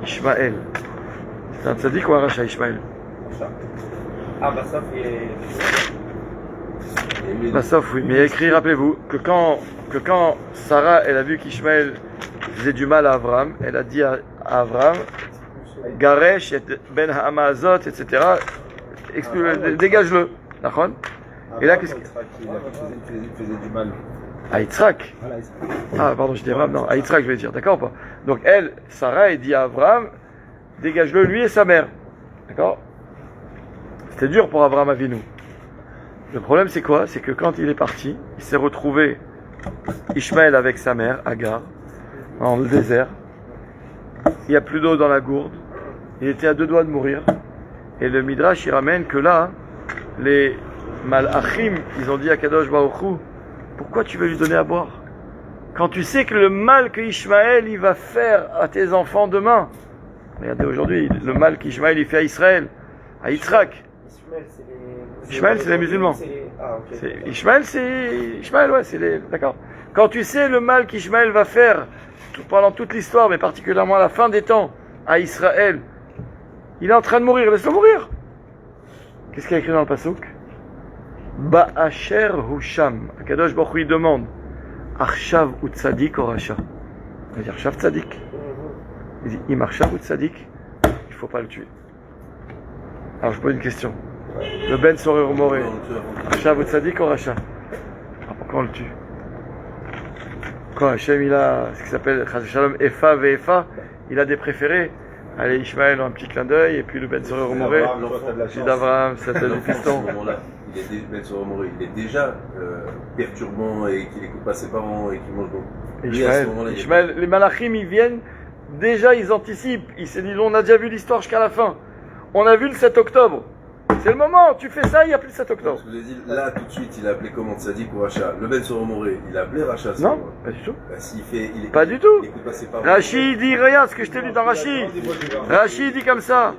Speaker 2: Ishmaël. C'est un tzaddik ou un rachat, Ishmaël? Bassof, oui. Mais il a écrit, rappelez-vous, que quand Sarah, elle a vu qu'Ishmaël faisait du mal à Abraham, elle a dit à Abraham, Garesh, Ben Hamazot, etc., dégage-le. D'accord? Et là, qu'est-ce qu'il
Speaker 1: faisait du mal
Speaker 2: à Yitzhak. Ah, pardon, je dis Abraham, non, à Yitzhak, je vais dire, d'accord ou pas? Donc, elle, Sarah, elle dit à Abraham, dégage-le, lui et sa mère. D'accord? C'était dur pour Abraham Avinu. Le problème, c'est quoi? C'est que quand il est parti, il s'est retrouvé Ishmaël avec sa mère, Agar, dans le désert. Il n'y a plus d'eau dans la gourde. Il était à 2 doigts de mourir. Et le Midrash, il ramène que là, les Malachim, ils ont dit à Kadosh Baruch Hu, pourquoi tu veux lui donner à boire? Quand tu sais que le mal que Ishmaël il va faire à tes enfants demain. Regardez aujourd'hui, le mal qu'Ishmaël il fait à Israël, à Yitzhak. Ishmaël, c'est les musulmans. Ishmaël, ouais, c'est les. D'accord. Quand tu sais le mal qu'Ishmaël va faire pendant toute l'histoire, mais particulièrement à la fin des temps, à Israël, il est en train de mourir, laisse-le mourir. Qu'est-ce qu'il y a écrit dans le pasuk? Ba'asher Husham. Akadosh Baruch Hu il demande Arshav ou Tzadik ou Racha. Il va dire Arshav Tzadik. Il dit Im Arshav ou Tzadik, il ne faut pas le tuer. Alors je pose une question. Le Ben Sorer au Moré, Arshav ou Tzadik ou Racha? Alors pourquoi on le tue? Quand Hachem il a ce qui s'appelle Chas Shalom Efa Ve'efa, il a des préférés. Allez, Ishmaël, un petit clin d'œil, et puis le Ben Sorer au Moré, puis d'Abraham, ça t'a du piston.
Speaker 4: Il est déjà perturbant et qu'il n'écoute pas ses parents et qu'il mange beaucoup.
Speaker 2: Ishmaël, les Malachim ils viennent, déjà ils anticipent, ils se disent on a déjà vu l'histoire jusqu'à la fin. On a vu le 7 octobre. C'est le moment, tu fais ça, il n'y a plus le 7 octobre.
Speaker 4: Je vous ai dit, là tout de suite, il a appelé comment Tzadik ou Racha? Le Ben Sorer Moré, il a appelé Racha?
Speaker 2: Non, pas du tout.
Speaker 4: Bah,
Speaker 2: pas du tout.
Speaker 4: Pas ses parents.
Speaker 2: Rachid dit, regarde ce que je t'ai lu dans Rachid. Rachid dit comme ça.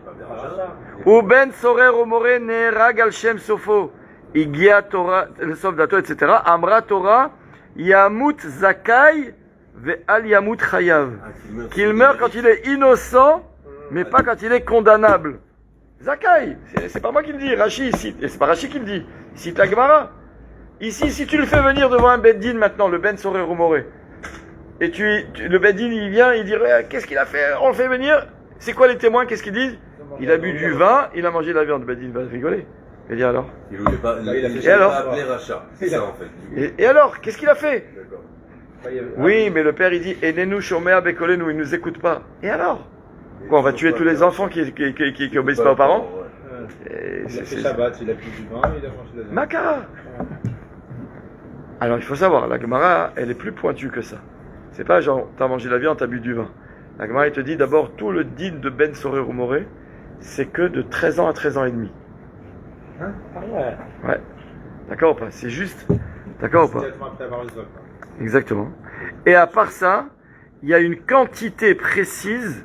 Speaker 2: Ou Ben Sorer au Moré Nehera Galshem Sofo. Igia Torah, le Sofdato, etc. Amra Torah, Yamut Zakai, Ve'al Yamut Chayav. Qu'il meurt quand il est innocent, mais pas quand il est condamnable. Zakai, c'est pas moi qui le dis, Rachi cite, et c'est pas Rachi qui le dit, il cite la Gemara. Ici, si tu le fais venir devant un Beddin maintenant, le Ben Sorer au Moré, et le Beddin il vient, il dit qu'est-ce qu'il a fait? On le fait venir, c'est quoi les témoins? Qu'est-ce qu'ils disent? Il a bu du vin, il a mangé de la viande. Le Beddin va rigoler. Il dit alors?
Speaker 4: Il voulait pas,
Speaker 2: et alors?
Speaker 4: Appelé Racha, c'est ça en fait.
Speaker 2: Et alors, qu'est-ce qu'il a fait? Oui, mais le père il dit Enenu Shomea Bekolenu, il nous écoute pas. Et alors? Quoi, on va tuer tous les enfants qui obéissent pas aux parents?
Speaker 1: Il a fait Shabbat, il a pris du vin, il a mangé de la viande.
Speaker 2: Makara. Alors il faut savoir, la Gemara, elle est plus pointue que ça. C'est pas genre, t'as mangé de la viande, t'as bu du vin. La Gemara, elle te dit d'abord, tout le din de Ben Sorer au Moré, c'est que de 13 ans à 13 ans et demi.
Speaker 1: Hein?
Speaker 2: Ouais. D'accord ou pas? C'est juste. D'accord ou pas? Exactement. Et à part ça, il y a une quantité précise,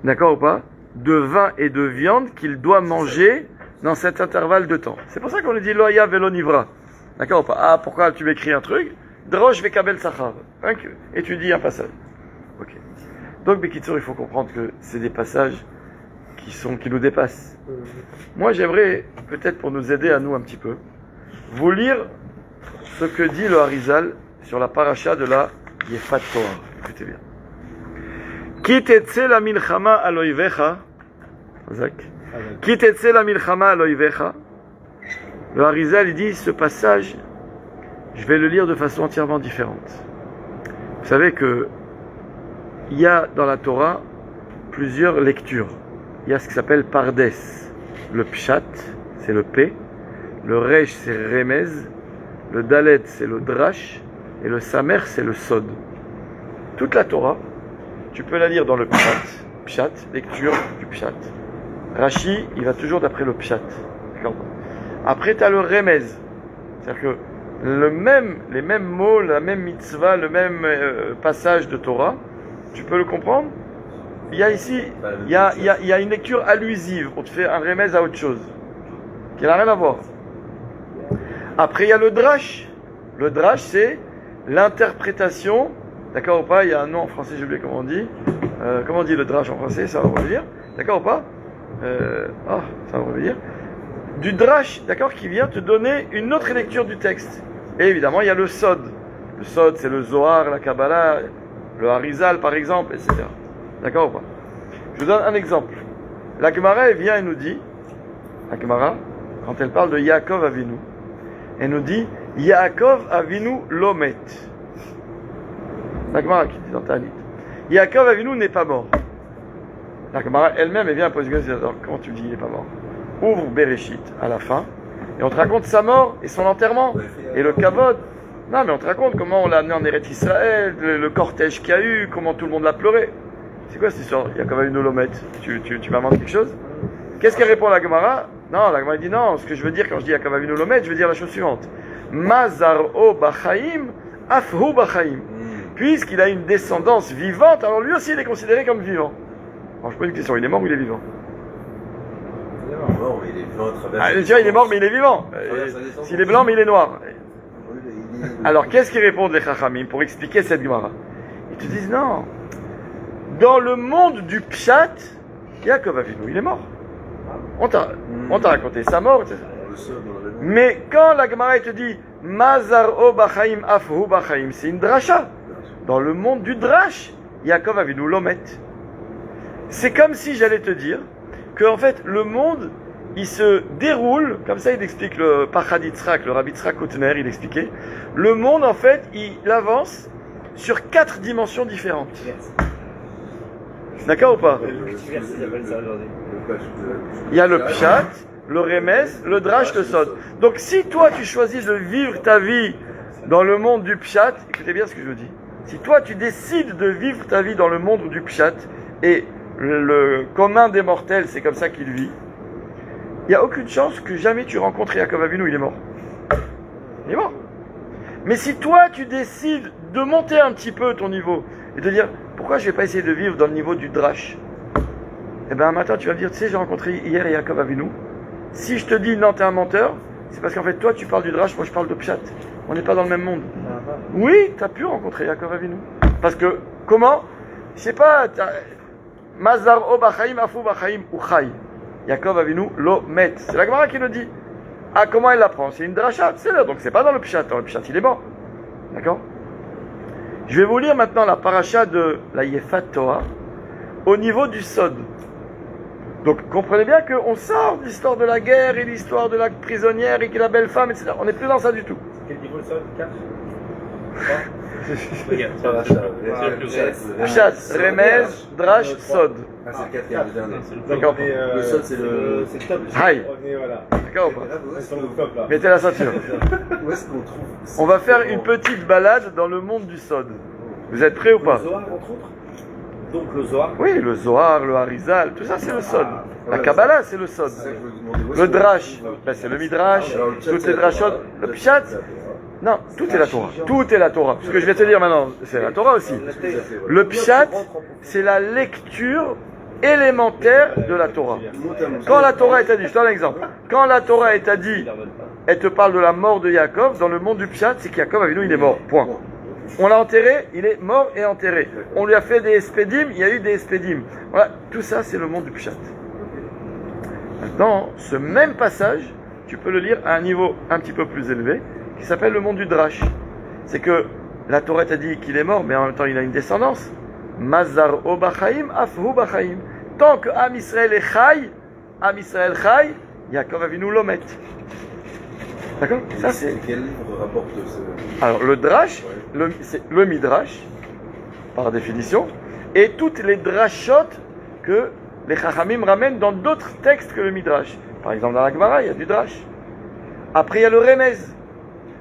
Speaker 2: d'accord ou pas, de vin et de viande qu'il doit manger dans cet intervalle de temps. C'est pour ça qu'on lui dit Loya Velo Nivra. D'accord ou pas? Ah, pourquoi tu m'écris un truc? Drosh Vekabel Sachar. Étudie un passage. Ok. Donc, Bekitsur, il faut comprendre que c'est des passages qui nous dépassent. Moi, j'aimerais, peut-être pour nous aider à nous un petit peu, vous lire ce que dit le Harizal sur la paracha de la Yefat Torah. Écoutez bien. Ki tetse la milchama aloivecha. Ki tetse la milchama aloivecha. Le Harizal, il dit, ce passage, je vais le lire de façon entièrement différente. Vous savez que il y a dans la Torah plusieurs lectures. Il y a ce qui s'appelle Pardes. Le Pshat, c'est le P. Le Resh, c'est Remez. Le Dalet, c'est le Drash. Et le Samer, c'est le Sod. Toute la Torah, tu peux la lire dans le Pshat. Pshat, lecture du Pshat. Rashi, il va toujours d'après le Pshat. D'accord ? Après, tu as le Remez. C'est-à-dire que les mêmes mots, la même mitzvah, le même passage de Torah, tu peux le comprendre. Il y a ici, il y a une lecture allusive. On te fait un remède à autre chose, qui n'a rien à voir. Après, il y a le drash. Le drash, c'est l'interprétation. D'accord ou pas? Il y a un nom en français, j'ai oublié comment on dit. Comment on dit le drash en français? Ça va revenir. D'accord ou pas? Ça va revenir. Du drash, d'accord, qui vient te donner une autre lecture du texte. Et évidemment, il y a le sod. Le sod, c'est le Zohar, la Kabbalah, le Harizal, par exemple, etc. D'accord ou pas? Je vous donne un exemple. La Gemara, elle vient et nous dit, la Gemara, quand elle parle de Yaakov Avinu, elle nous dit, Yaakov Avinu lomet. La Gemara qui dit dans Tanit. Yaakov Avinu n'est pas mort. La Gemara elle-même, elle vient poser une question, alors comment tu dis il n'est pas mort? Ouvre Bereshit à la fin, et on te raconte sa mort et son enterrement, et le kavod. Non, mais on te raconte comment on l'a amené en Eretz Israël, le cortège qu'il y a eu, comment tout le monde l'a pleuré. C'est quoi cette histoire? Il y a quand même une Lomet. Tu m'inventes quelque chose? Qu'est-ce qu'elle répond à la Gemara? Non, la Gemara dit non, ce que je veux dire quand je dis il y a quand même une Lomet, je veux dire la chose suivante. Mazar-o Bachaim, Afhu Bachaim. Puisqu'il a une descendance vivante, alors lui aussi il est considéré comme vivant. Alors je pose une question, il est mort ou il est vivant?
Speaker 4: Mort, mais il est vivant à travers.
Speaker 2: Déjà il est mort mais il est vivant. S'il est blanc mais il est noir. Alors qu'est-ce qu'ils répondent les Chachamim pour expliquer cette Gemara? Ils te disent non. Dans le monde du Pshat, Yaakov Avinu, il est mort. On t'a raconté sa mort, etc. Mais quand la Gemara te dit Mazar-o Bachaim Afhu Bachaim, c'est une dracha. Dans le monde du drash, Yaakov Avinu lomet. C'est comme si j'allais te dire que en fait le monde il se déroule, comme ça il explique le Pachad Yitzhak, le Rabbi Yitzhak Koutner, il expliquait, le monde en fait il avance sur 4 dimensions différentes. D'accord ou pas? Il y a le Pshat, le Remez, le Drash, le Sod. Donc si toi tu choisis de vivre ta vie dans le monde du Pshat, écoutez bien ce que je dis, si toi tu décides de vivre ta vie dans le monde du Pshat, et le commun des mortels c'est comme ça qu'il vit, il n'y a aucune chance que jamais tu rencontres Yaakov Avinu, il est mort. Il est mort. Mais si toi tu décides de monter un petit peu ton niveau et de dire pourquoi je ne vais pas essayer de vivre dans le niveau du drash, eh bien un matin tu vas me dire tu sais j'ai rencontré hier Yaakov Avinu. Si je te dis non t'es un menteur, c'est parce qu'en fait toi tu parles du drash, moi je parle de Pshat. On n'est pas dans le même monde. Oui, tu as pu rencontrer Yaakov Avinu. Parce que comment? Je sais pas. Mazar o Bachaim Afu Bachaim Uchai. Yaakov Avinu lo met. C'est la Gemara qui le dit. Ah, comment elle l'apprend? C'est une dracha, c'est là, donc c'est pas dans le Pshat. Dans le Pshat, il est mort. D'accord? Je vais vous lire maintenant la paracha de la Yefat Torah au niveau du Sod. Donc comprenez bien qu'on sort de l'histoire de la guerre et l'histoire de la prisonnière et de la belle femme, etc. On n'est plus dans ça du tout.
Speaker 1: Quel niveau le Sod? 4?
Speaker 2: Pshat, Remez, Drash, Sod.
Speaker 4: Ah, c'est le quatrième, le dernier.
Speaker 2: D'accord.
Speaker 4: Le Sod, c'est le.
Speaker 1: C'est le top.
Speaker 2: Haï.
Speaker 1: Voilà.
Speaker 2: D'accord ou pas?
Speaker 1: C'est sur le top là.
Speaker 2: Mettez la ceinture.
Speaker 4: Où est-ce qu'on trouve?
Speaker 2: On va faire une petite balade dans le monde du Sod. Vous êtes prêts ou pas?
Speaker 3: Le Zohar, entre autres. Donc le Zohar.
Speaker 2: Oui, le Zohar, le Harizal, tout ça c'est le Sod. La Kabbalah c'est le Sod.
Speaker 4: C'est ça que je voulais vous demander. Où est-ce
Speaker 2: Le
Speaker 4: qu'on
Speaker 2: Drash,
Speaker 4: trouve?
Speaker 2: ben, c'est le Midrash,
Speaker 4: Alors, le Pshat,
Speaker 2: toutes
Speaker 4: c'est
Speaker 2: les
Speaker 4: la
Speaker 2: Drashot.
Speaker 4: Torah.
Speaker 2: Le Pshat, non, tout est la Torah. Tout est la Torah. Ce que je vais te dire maintenant, c'est la Torah aussi. Le Pshat, c'est la lecture élémentaire de la Torah. Quand la Torah est à dit, je te donne un exemple. Quand la Torah est à dit, elle te parle de la mort de Yaakov, dans le monde du Pshat, c'est qu'Yaakov Avinu il est mort. Point. On l'a enterré, il est mort et enterré. On lui a fait des espédim, il y a eu des espédim. Voilà, tout ça c'est le monde du Pshat. Maintenant, ce même passage, tu peux le lire à un niveau un petit peu plus élevé, qui s'appelle le monde du Drash. C'est que la Torah t'a dit qu'il est mort, mais en même temps il a une descendance. Mazar o Bachaim, Afhu Bachaim. Tant que Am Israël est Chai, Am Israël Chai, Yaakov Avinu Lomet. D'accord? Ça c'est.
Speaker 4: Quel livre rapporte ce.
Speaker 2: Alors le Drash, c'est le Midrash, par définition, et toutes les drashot que les Chachamim ramènent dans d'autres textes que le Midrash. Par exemple, dans la Gemara, il y a du drash. Après, il y a le Remez.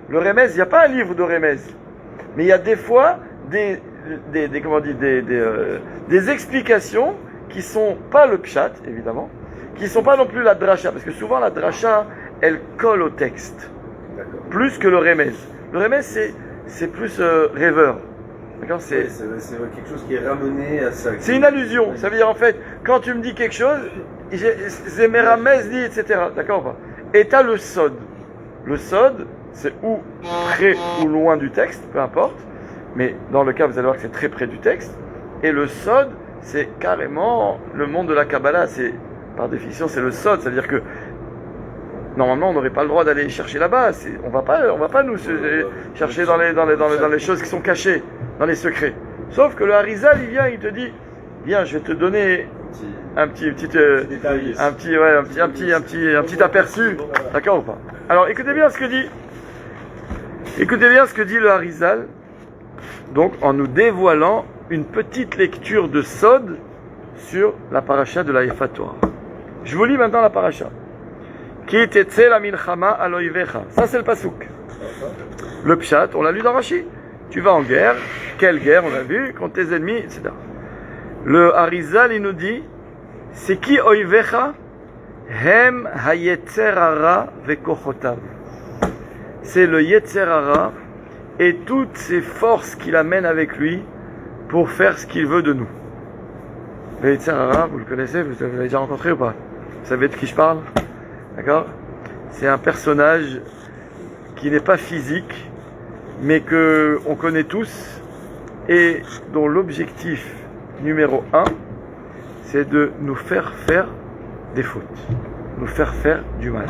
Speaker 2: Le Remez, il n'y a pas un livre de Remez, mais il y a des fois des explications qui sont pas le pshat, évidemment, qui sont pas non plus la dracha, parce que souvent la dracha, elle colle au texte, plus que le Remez. Le Remez, c'est plus rêveur. D'accord,
Speaker 4: c'est quelque chose qui est ramené à ça.
Speaker 2: C'est une allusion. Ça veut dire en fait, quand tu me dis quelque chose, c'est mes Ramez dit, etc. D'accord ou pas? Et tu as le sod. Le sod, c'est ou près ou loin du texte, peu importe. Mais dans le cas, vous allez voir que c'est très près du texte. Et le sod, c'est carrément le monde de la Kabbalah. C'est, par définition, c'est le sod. C'est-à-dire que normalement, on n'aurait pas le droit d'aller chercher là-bas. On va pas nous chercher dans les choses qui sont cachées, dans les secrets. Sauf que le Harizal, il vient, il te dit, viens, je vais te donner un petit aperçu, d'accord ou pas? Alors, écoutez bien ce que dit le Harizal, donc en nous dévoilant une petite lecture de Sod sur la paracha de la Efa Torah. Je vous lis maintenant la paracha. Ki tetze la milchama aloivecha. Ça c'est le pasouk. Le pshat, on l'a lu dans Rashi. Tu vas en guerre. Quelle guerre? On l'a vu contre tes ennemis, etc. Le Harizal, il nous dit, c'est qui oivecha? Hem hayetzer hara vekochotav. C'est le yetzer hara et toutes ces forces qu'il amène avec lui pour faire ce qu'il veut de nous. Le yetzer hara, vous le connaissez? Vous l'avez déjà rencontré ou pas? Vous savez de qui je parle? D'accord? C'est un personnage qui n'est pas physique, mais que on connaît tous et dont l'objectif numéro 1, c'est de nous faire faire des fautes, nous faire faire du mal.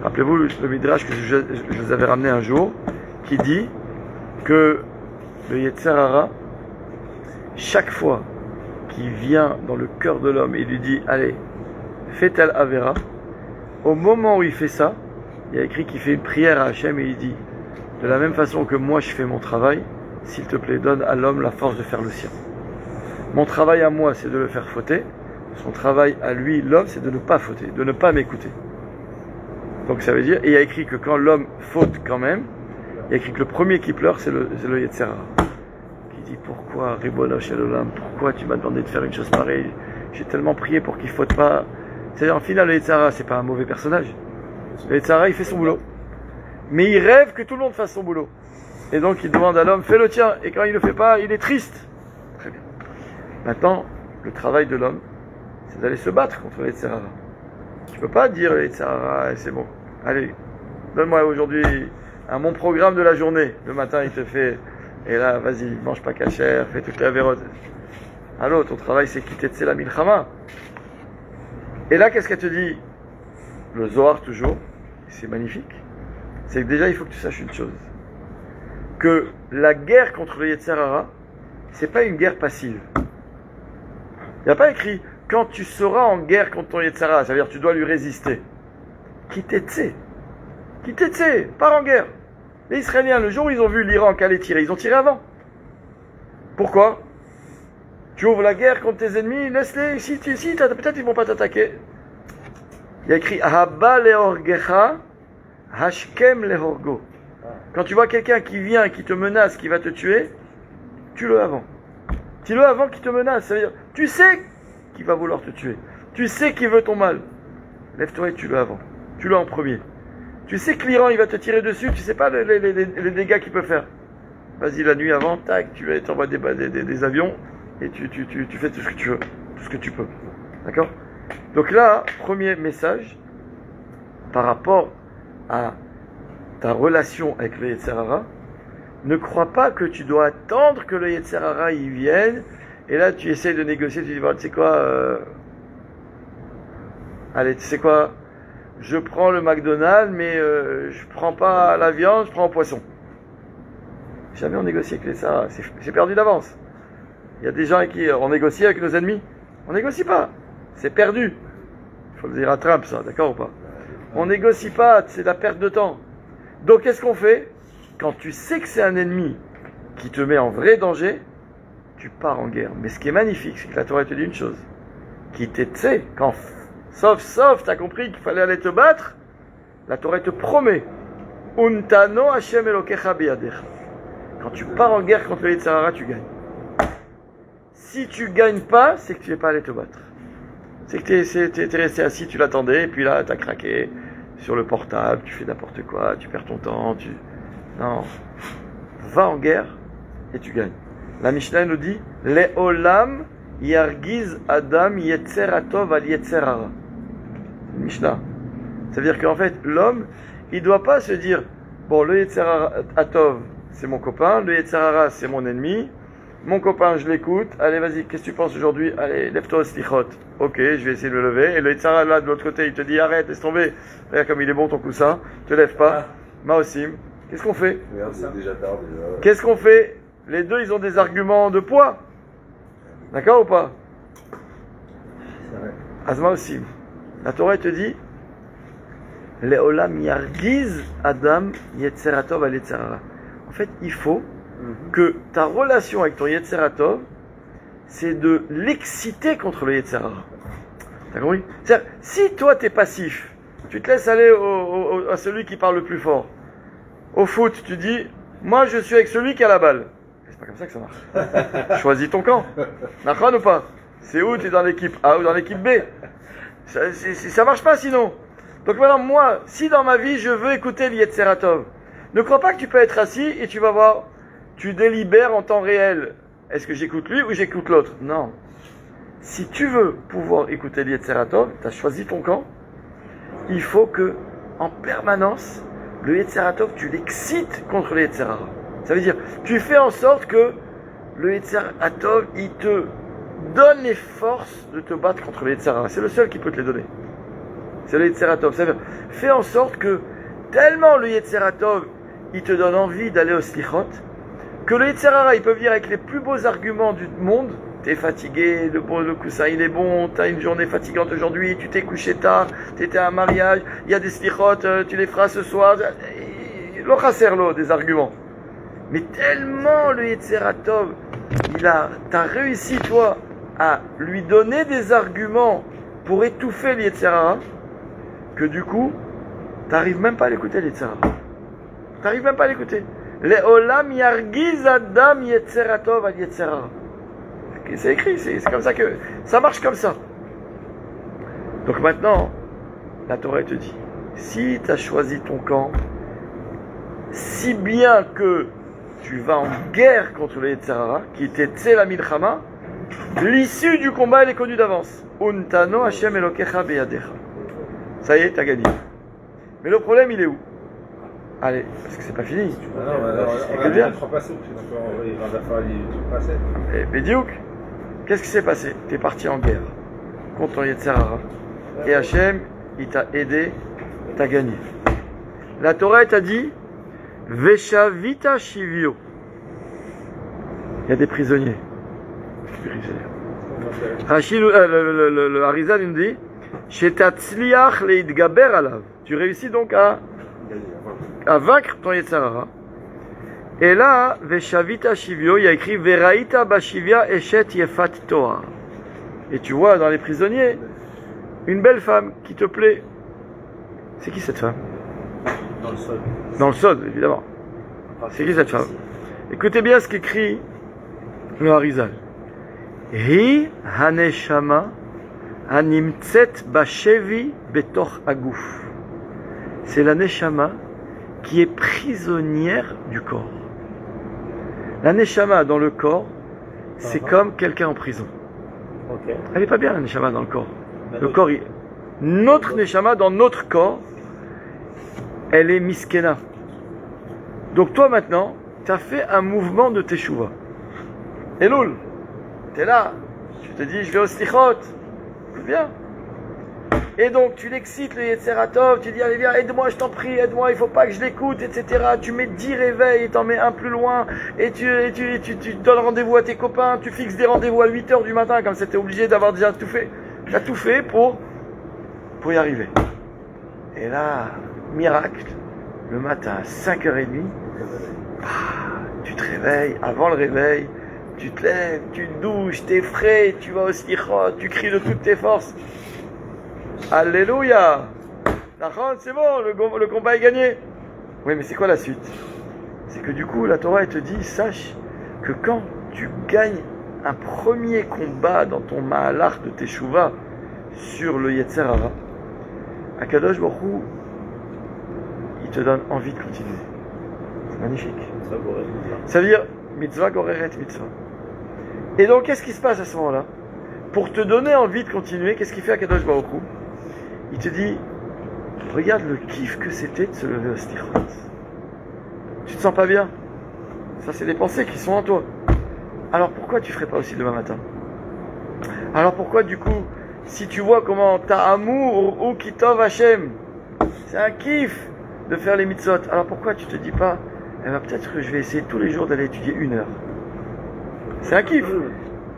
Speaker 2: Rappelez-vous le midrash que je vous avais ramené un jour, qui dit que le Yetzer Hara, chaque fois qu'il vient dans le cœur de l'homme et lui dit, allez, fais telle avéra, au moment où il fait ça, il y a écrit qu'il fait une prière à Hachem et il dit, de la même façon que moi je fais mon travail, s'il te plaît, donne à l'homme la force de faire le sien. Mon travail à moi, c'est de le faire fauter. Son travail à lui, l'homme, c'est de ne pas fauter, de ne pas m'écouter. Donc ça veut dire, et il y a écrit que quand l'homme faute quand même, il y a écrit que le premier qui pleure, c'est le Yetzer Hara. Qui dit, pourquoi, Ribono Shel Olam, pourquoi tu m'as demandé de faire une chose pareille? J'ai tellement prié pour qu'il ne faute pas. C'est-à-dire, en final, le Yetzer Hara, c'est pas un mauvais personnage. Le Yetzer Hara, il fait son boulot. Mais il rêve que tout le monde fasse son boulot. Et donc, il demande à l'homme, fais le tien. Et quand il ne le fait pas, il est triste. Très bien. Maintenant, le travail de l'homme, c'est d'aller se battre contre le Yetzer Hara. Tu ne peux pas dire le Yetzer Hara, c'est bon. Allez, donne-moi aujourd'hui mon programme de la journée. Le matin, il te fait, et là, vas-y, mange pas cachère, fais toutes les avérotes. Allô, ton travail, c'est quitter la milchama. Et là, qu'est-ce qu'elle te dit? Le Zohar, toujours, c'est magnifique. C'est que déjà, il faut que tu saches une chose. Que la guerre contre le Yetzer Hara, c'est pas une guerre passive. Il n'y a pas écrit, quand tu seras en guerre contre ton Yetzer Hara, ça veut dire que tu dois lui résister. Kitetse, pars en guerre. Les Israéliens, le jour où ils ont vu l'Iran qu'allait tirer, ils ont tiré avant. Pourquoi? Tu ouvres la guerre contre tes ennemis, laisse-les, si peut-être ils ne vont pas t'attaquer. Il y a écrit, Ahaba leorgecha, hashkem lehorgo. Quand tu vois quelqu'un qui vient, qui te menace, qui va te tuer, tue-le avant. Tue-le avant qu'il te menace. Ça veut dire, tu sais qu'il va vouloir te tuer. Tu sais qu'il veut ton mal. Lève-toi et tue-le avant. Tue-le en premier. Tu sais que l'Iran, il va te tirer dessus, tu sais pas les dégâts qu'il peut faire. Vas-y, la nuit avant, tac, tu envoies des avions et tu fais tout ce que tu veux. Tout ce que tu peux. D'accord? Donc là, premier message, par rapport à ta relation avec le Yetzer Hara, ne crois pas que tu dois attendre que le Yetzer Hara y vienne, et là tu essayes de négocier, tu dis, tu sais quoi, allez, tu sais quoi, je prends le McDonald's, mais je prends pas la viande, je prends le poisson. Jamais on négocie avec les Yetzer Hara, c'est perdu d'avance. Il y a des gens avec qui on négocie avec nos ennemis, on négocie pas, c'est perdu. Il faut le dire à Trump ça, d'accord ou pas? On négocie pas, c'est de la perte de temps. Donc qu'est-ce qu'on fait? Quand tu sais que c'est un ennemi qui te met en vrai danger, tu pars en guerre. Mais ce qui est magnifique, c'est que la Torah te dit une chose. Qui tu sais, quand, sauf, t'as compris qu'il fallait aller te battre, la Torah te promet. Untano Hashem Elokecha biyadecha. Quand tu pars en guerre contre le Yetzer Hara, tu gagnes. Si tu gagnes pas, c'est que tu n'es pas allé te battre. C'est que t'es resté assis, tu l'attendais, et puis là, t'as craqué sur le portable, tu fais n'importe quoi, tu perds ton temps, Non. Va en guerre, et tu gagnes. La Mishnah nous dit, Le'olam yargiz adam yetzer atov al yetzer hara. Mishnah. Ça veut dire qu'en fait, l'homme, il ne doit pas se dire, bon, le yetzer atov, c'est mon copain, le yetzer hara, c'est mon ennemi. Mon copain, je l'écoute. Allez, vas-y, qu'est-ce que tu penses aujourd'hui? Allez, lève-toi au slichot. Ok, je vais essayer de me lever. Et le yetzer hara, là, de l'autre côté, il te dit, arrête, laisse tomber. Regarde comme il est bon ton coussin. Te lève pas. Maosim. Qu'est-ce qu'on fait?
Speaker 4: Regarde, c'est déjà tard, déjà.
Speaker 2: Qu'est-ce qu'on fait? Les deux, ils ont des arguments de poids. D'accord ou pas? Azma aussi. La Torah te dit Le'olam yargiz adam yetzer atov al yetzer hara. En fait, il faut que ta relation avec ton yetzer atov, c'est de l'exciter contre le yetzer hara. T'as compris? C'est-à-dire, si toi t'es passif, tu te laisses aller à celui qui parle le plus fort. Au foot, tu dis moi je suis avec celui qui a la balle. C'est pas comme ça que ça marche. Choisis ton camp. Nachon ou pas? C'est où tu es dans l'équipe A ou dans l'équipe B? Ça marche pas sinon. Donc maintenant, moi, si dans ma vie je veux écouter le Yetzer Hatov, ne crois pas que tu peux être assis et tu vas voir, tu délibères en temps réel. Est-ce que j'écoute lui ou j'écoute l'autre? Non. Si tu veux pouvoir écouter le Yetzer Hatov, tu as choisi ton camp, il faut que, en permanence, le Yetzer Hatov, tu l'excites contre le Yetzer Hara. Ça veut dire, tu fais en sorte que le Yetzer Hatov, il te donne les forces de te battre contre le Yetzer Hara. C'est le seul qui peut te les donner. C'est le Yetzer Hatov. Ça veut dire, fais en sorte que, tellement le Yetzer Hatov, il te donne envie d'aller au Slichot, que le Yetzer Hara, il peut venir avec les plus beaux arguments du monde. T'es fatigué, le coussin il est bon, t'as une journée fatigante aujourd'hui, tu t'es couché tard, t'étais à un mariage, il y a des slichot, tu les feras ce soir. Lo chaserlo, des arguments. Mais tellement le Yetzer Hatov, t'as réussi toi à lui donner des arguments pour étouffer le Yetzer Hara, que du coup, t'arrives même pas à l'écouter le Yetzer Hara. T'arrives même pas à l'écouter. Le'olam yargiz adam Yetzer Hatov al Yetzer Hara. C'est écrit, c'est comme ça que ça marche comme ça. Donc maintenant, la Torah te dit, si tu as choisi ton camp, si bien que tu vas en guerre contre le Yetzer Hara, qui était Tsela Milchama, l'issue du combat elle est connue d'avance. Untano Hashem Elokecha biyadecha. Ça y est, tu as gagné. Mais le problème il est où? Allez, parce que c'est pas fini.
Speaker 1: On a bien 3 passes, donc il va falloir tout passer.
Speaker 2: Et Bédiouk, qu'est-ce qui s'est passé? Tu es parti en guerre contre ton Yetzer Hara. Et Hachem, il t'a aidé, t'as gagné. La Torah t'a dit Veshavita Shivio. Il y a des prisonniers. Rachid, le Harizal nous dit Shetatzliach leidgaber alav. Tu réussis donc à vaincre ton Yetzer Hara. Et là, Veshavita Shivio, il y a écrit Veraita Bashivia Eshet Yefat Toar. Et tu vois dans les prisonniers une belle femme qui te plaît. C'est qui cette femme?
Speaker 1: Dans le sol.
Speaker 2: Dans le sol, évidemment. C'est qui cette femme? Écoutez bien ce qu'écrit le Harizal. Hi Haneshama Animtset Bashevi Betoch Aguf. C'est la Neshama qui est prisonnière du corps. La Neshama dans le corps, c'est comme quelqu'un en prison.
Speaker 3: Okay.
Speaker 2: Elle n'est pas bien la Neshama dans le corps. Le corps, notre Neshama dans notre corps, elle est miskena. Donc toi maintenant, tu as fait un mouvement de teshuva. Elul, tu es là, tu te dis je vais au slichot. C'est bien. Et donc tu l'excites le Yetzer Hatov, tu dis allez viens, aide-moi, je t'en prie, aide-moi, il faut pas que je l'écoute, etc. Tu mets 10 réveils et t'en mets un plus loin, et tu donnes rendez-vous à tes copains, tu fixes des rendez-vous à 8h du matin, comme ça t'es obligé d'avoir déjà tout fait. Tu as tout fait pour y arriver. Et là, miracle, le matin à 5h30, tu te réveilles, avant le réveil, tu te lèves, tu te douches, t'es frais, tu vas au slichot, tu cries de toutes tes forces. Alléluia! C'est bon, le combat est gagné. Oui, mais c'est quoi la suite? C'est que du coup, la Torah, elle te dit, sache que quand tu gagnes un premier combat dans ton Mahalach de Teshuvah sur le Yetzer Hara, Akadosh Baruch Hu, il te donne envie de continuer. C'est magnifique. Ça veut dire mitzvah goreret mitzvah. Et donc, qu'est-ce qui se passe à ce moment-là? Pour te donner envie de continuer, qu'est-ce qu'il fait Akadosh Baruch Hu? Il te dit, regarde le kiff que c'était de se lever au slichot. Tu te sens pas bien? Ça, c'est des pensées qui sont en toi. Alors pourquoi tu ferais pas aussi demain matin? Alors pourquoi du coup, si tu vois comment t'as amour ou kitov Hashem, c'est un kiff de faire les mitzvot, alors pourquoi tu te dis pas, eh ben peut-être que je vais essayer tous les jours d'aller étudier 1 heure? C'est un kiff.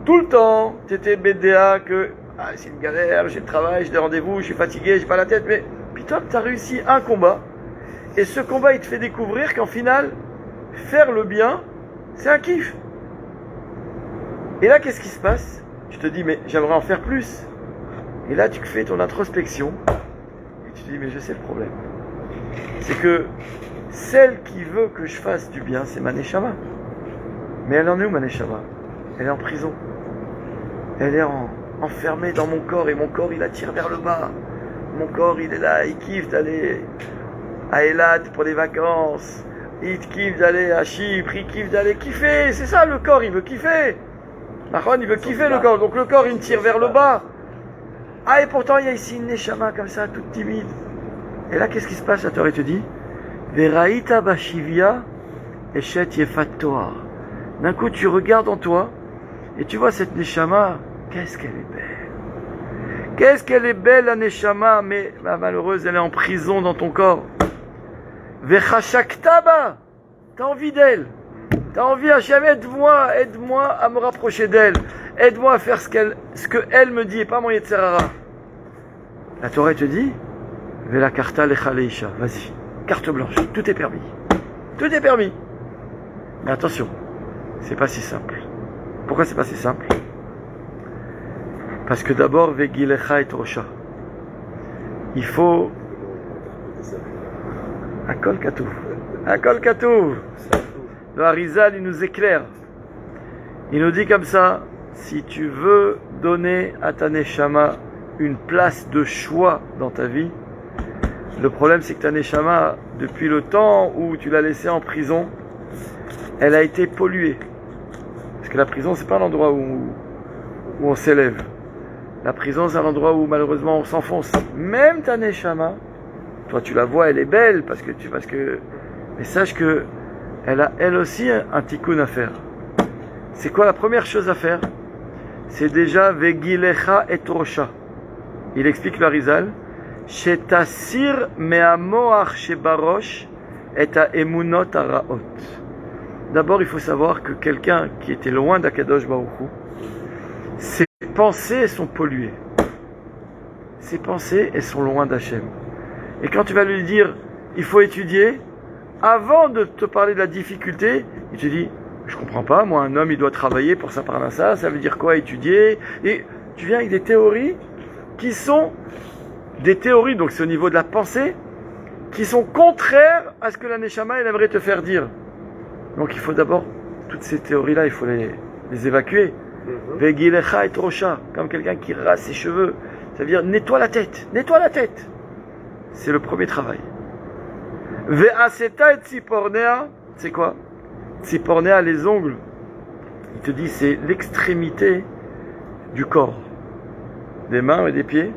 Speaker 2: Tout le temps, t'étais BDA que c'est une galère, j'ai le travail, j'ai des rendez-vous, je suis fatigué, j'ai pas la tête, mais putain, t'as réussi un combat, et ce combat il te fait découvrir qu'en final, faire le bien, c'est un kiff. Et là, qu'est-ce qui se passe? Tu te dis, mais j'aimerais en faire plus. Et là, tu fais ton introspection. Et tu te dis, mais je sais le problème. C'est que celle qui veut que je fasse du bien, c'est ma neshama. Mais elle en est où, ma neshama? Elle est en prison. Elle est enfermée dans mon corps. Et mon corps, il la tire vers le bas. Mon corps, il est là. Il kiffe d'aller à Eilat pour les vacances. Il kiffe d'aller à Chypre. Il kiffe d'aller kiffer. C'est ça, le corps, il veut kiffer. Mahon, il veut kiffer le corps, donc le corps il me tire vers le bas. Ah, et pourtant il y a ici une neshama comme ça, toute timide. Et là, qu'est-ce qui se passe? La Torah te dit, Veraïta bashivia eshet yefat toar. D'un coup, tu regardes en toi et tu vois cette neshama. Qu'est-ce qu'elle est belle! Qu'est-ce qu'elle est belle, la neshama! Mais malheureuse, elle est en prison dans ton corps. Vechashaktaba, t'as envie d'elle. T'as envie, Hachem, aide-moi à me rapprocher d'elle. Aide-moi à faire ce qu'elle me dit et pas mon Yetzer Hara. La Torah te dit, Vela karta lecha leisha. Vas-y, carte blanche, tout est permis. Tout est permis. Mais attention, c'est pas si simple. Pourquoi c'est pas si simple? Parce que d'abord, Vegilecha et Rosha. Il faut Akol Katouv. Akol Katouv. Le Harizal, il nous éclaire. Il nous dit comme ça, si tu veux donner à ta neshama une place de choix dans ta vie, le problème c'est que ta neshama, depuis le temps où tu l'as laissée en prison, elle a été polluée. Parce que la prison, c'est pas un endroit où on s'élève. La prison, c'est un endroit où malheureusement on s'enfonce. Même ta neshama, toi tu la vois, elle est belle, mais sache que elle a elle aussi un tikkun à faire. C'est quoi la première chose à faire? C'est déjà Vegilecha et Rosha. Il explique le Harizal, Shetasir me'amoach shebarosh et ha'emunot haraot. D'abord, il faut savoir que quelqu'un qui était loin d'Akadosh Baruch Hu, ses pensées sont polluées. Ses pensées, elles sont loin d'Hachem. Et quand tu vas lui dire, il faut étudier, avant de te parler de la difficulté, il te dit, je comprends pas, moi un homme il doit travailler pour sa parnassa, ça veut dire quoi étudier? Et tu viens avec des théories qui sont des théories, donc c'est au niveau de la pensée, qui sont contraires à ce que la Neshama elle aimerait te faire dire. Donc il faut d'abord, toutes ces théories-là, il faut les évacuer. Vegilecha et Rosha, comme quelqu'un qui rase ses cheveux, ça veut dire nettoie la tête. C'est le premier travail. Ve'aseta et Tzipornea, c'est quoi? Tzipornea, les ongles. Il te dit c'est l'extrémité du corps, des mains et des pieds.